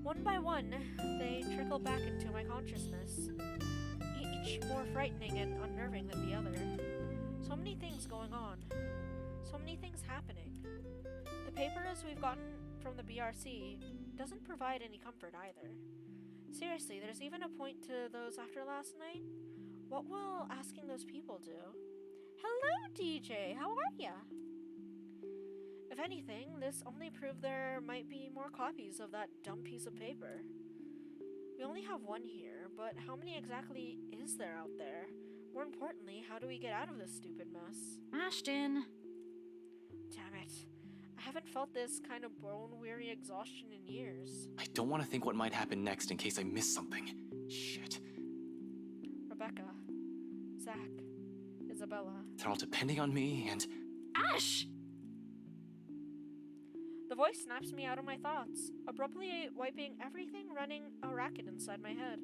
One by one, they trickle back into my consciousness, each more frightening and unnerving than the other. So many things going on, so many things happening. The papers we've gotten from the BRC doesn't provide any comfort either. Seriously, there's even a point to those after last night. What will asking those people do? Hello, DJ, how are ya? If anything, this only proved there might be more copies of that dumb piece of paper. We only have one here, but how many exactly is there out there? More importantly, how do we get out of this stupid mess? Ashton! Damn it. I haven't felt this kind of bone-weary exhaustion in years. I don't want to think what might happen next in case I miss something. Shit. Rebecca, Zach, Isabella. They're all depending on me and... Ash! The voice snaps me out of my thoughts, abruptly wiping everything running a racket inside my head.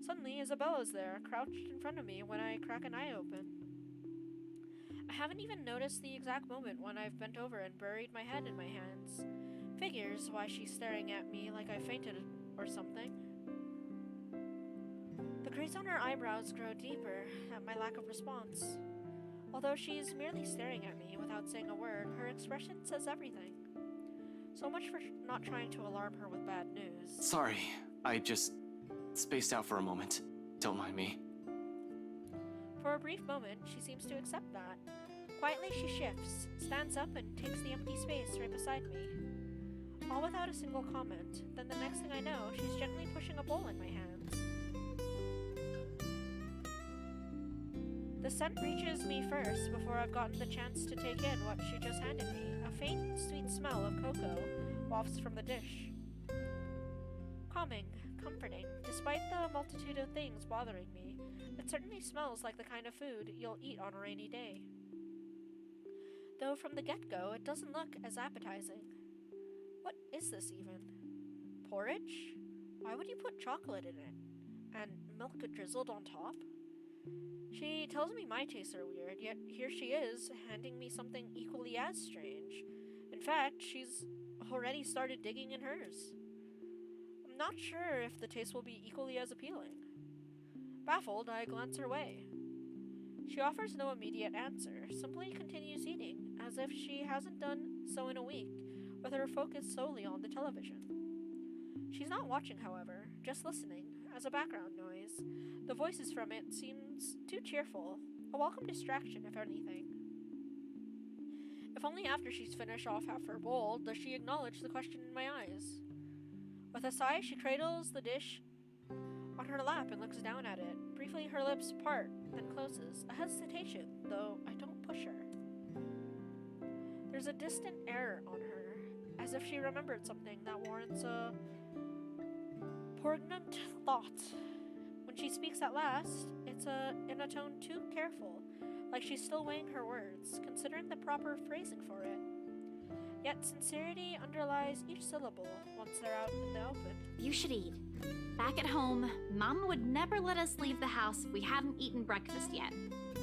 Suddenly, Isabella's there, crouched in front of me when I crack an eye open. I haven't even noticed the exact moment when I've bent over and buried my head in my hands. Figures why she's staring at me like I fainted or something. The crease on her eyebrows grow deeper at my lack of response. Although she's merely staring at me without saying a word, her expression says everything. So much for not trying to alarm her with bad news. Sorry, I just spaced out for a moment. Don't mind me. For a brief moment, she seems to accept that. Quietly, she shifts, stands up, and takes the empty space right beside me. All without a single comment. Then the next thing I know, she's gently pushing a bowl in my hands. The scent reaches me first before I've gotten the chance to take in what she just handed me. A faint, sweet smell of cocoa wafts from the dish. Calming, comforting, despite the multitude of things bothering me. It certainly smells like the kind of food you'll eat on a rainy day. Though from the get-go, it doesn't look as appetizing. What is this even? Porridge? Why would you put chocolate in it? And milk drizzled on top? She tells me my tastes are weird, yet here she is, handing me something equally as strange. In fact, she's already started digging in hers. I'm not sure if the taste will be equally as appealing. Baffled, I glance her way. She offers no immediate answer, simply continues eating, as if she hasn't done so in a week, with her focus solely on the television. She's not watching, however, just listening, as a background noise. The voices from it seems too cheerful, a welcome distraction, if anything. If only after she's finished off half her bowl does she acknowledge the question in my eyes. With a sigh, she cradles the dish on her lap and looks down at it. Briefly, her lips part, then closes. A hesitation, though I don't push her. There's a distant air on her, as if she remembered something that warrants a poignant thought. When she speaks at last, it's in a tone too careful, like she's still weighing her words, considering the proper phrasing for it. Yet sincerity underlies each syllable once they're out in the open. You should eat. Back at home, Mom would never let us leave the house if we hadn't eaten breakfast yet.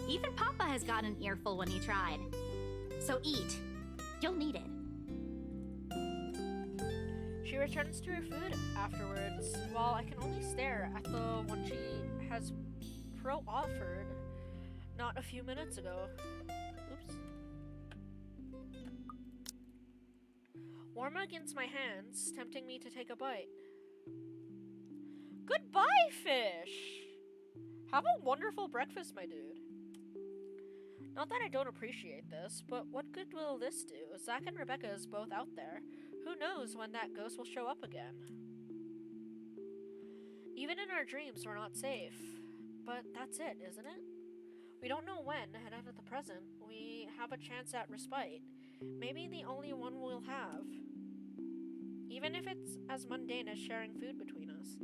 Even Papa has gotten an earful when he tried. So eat. You'll need it. She returns to her food afterwards, while I can only stare at the one she has offered not a few minutes ago. Oops. Warm against my hands, tempting me to take a bite. Goodbye, fish! Have a wonderful breakfast, my dude. Not that I don't appreciate this, but what good will this do? Zach and Rebecca is both out there. Who knows when that ghost will show up again? Even in our dreams, we're not safe. But that's it, isn't it? We don't know when, and at the present, we have a chance at respite. Maybe the only one we'll have. Even if it's as mundane as sharing food between us.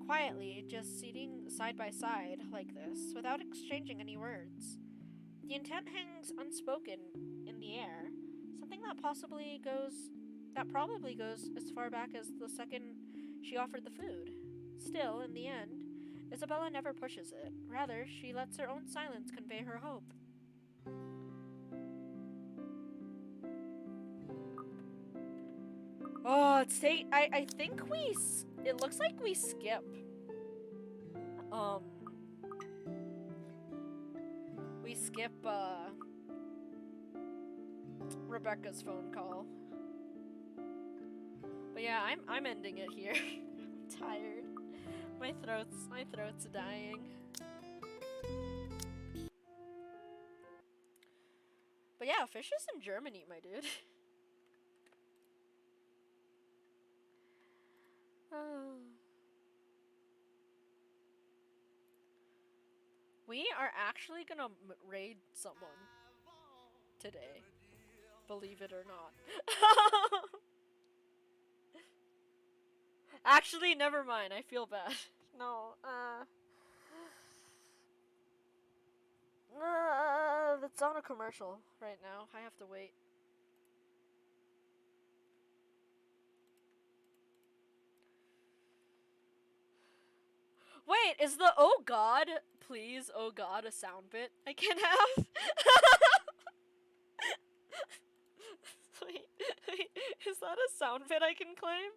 Quietly, just sitting side by side like this, without exchanging any words. The intent hangs unspoken in the air, something that probably goes as far back as the second she offered the food. Still, in the end, Isabella never pushes it. Rather, she lets her own silence convey her hope. Oh, it's I think it looks like we skip. We skip, Rebecca's phone call. But yeah, I'm ending it here. I'm tired. My throat's dying. But yeah, fish is in Germany, my dude. Oh. We are actually gonna raid someone today. Believe it or not. Actually, never mind. I feel bad. No, it's on a commercial right now. I have to wait. Wait, is the oh god, please, oh god, a sound bit I can have? wait, is that a sound bit I can claim?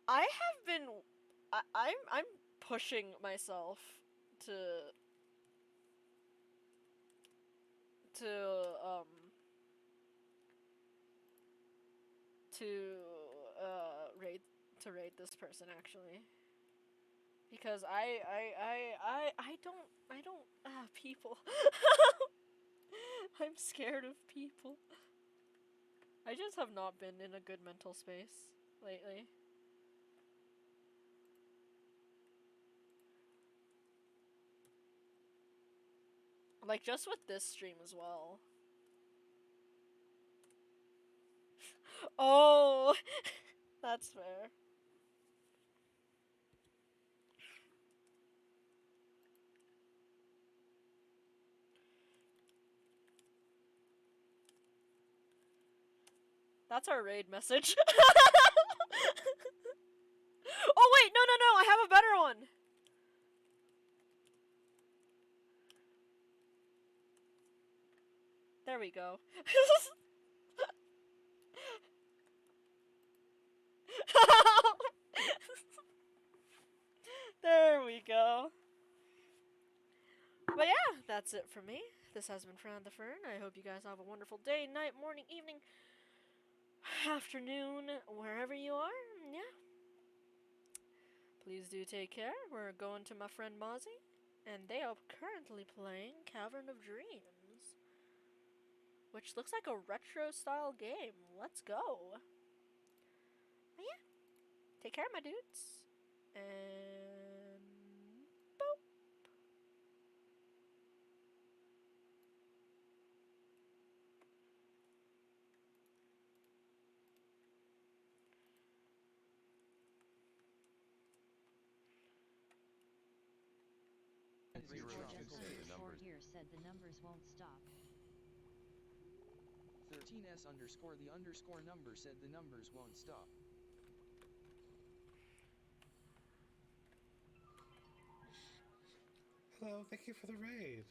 I have been, I'm pushing myself to um to raid this person actually, because I don't people. I'm scared of people. I just have not been in a good mental space lately. Like, just with this stream as well. Oh, that's fair. That's our raid message. Oh wait, no, I have a better one. There we go. There we go. But yeah, that's it for me. This has been Fran the Fern. I hope you guys have a wonderful day, night, morning, evening, afternoon, wherever you are. Yeah. Please do take care. We're going to my friend Mozzie, and they are currently playing Cavern of Dreams, which looks like a retro style game. Let's go. But yeah. Take care, my dudes. And boop. Here said the numbers won't stop. 13s underscore the underscore number said the numbers won't stop. Hello, thank you for the raid.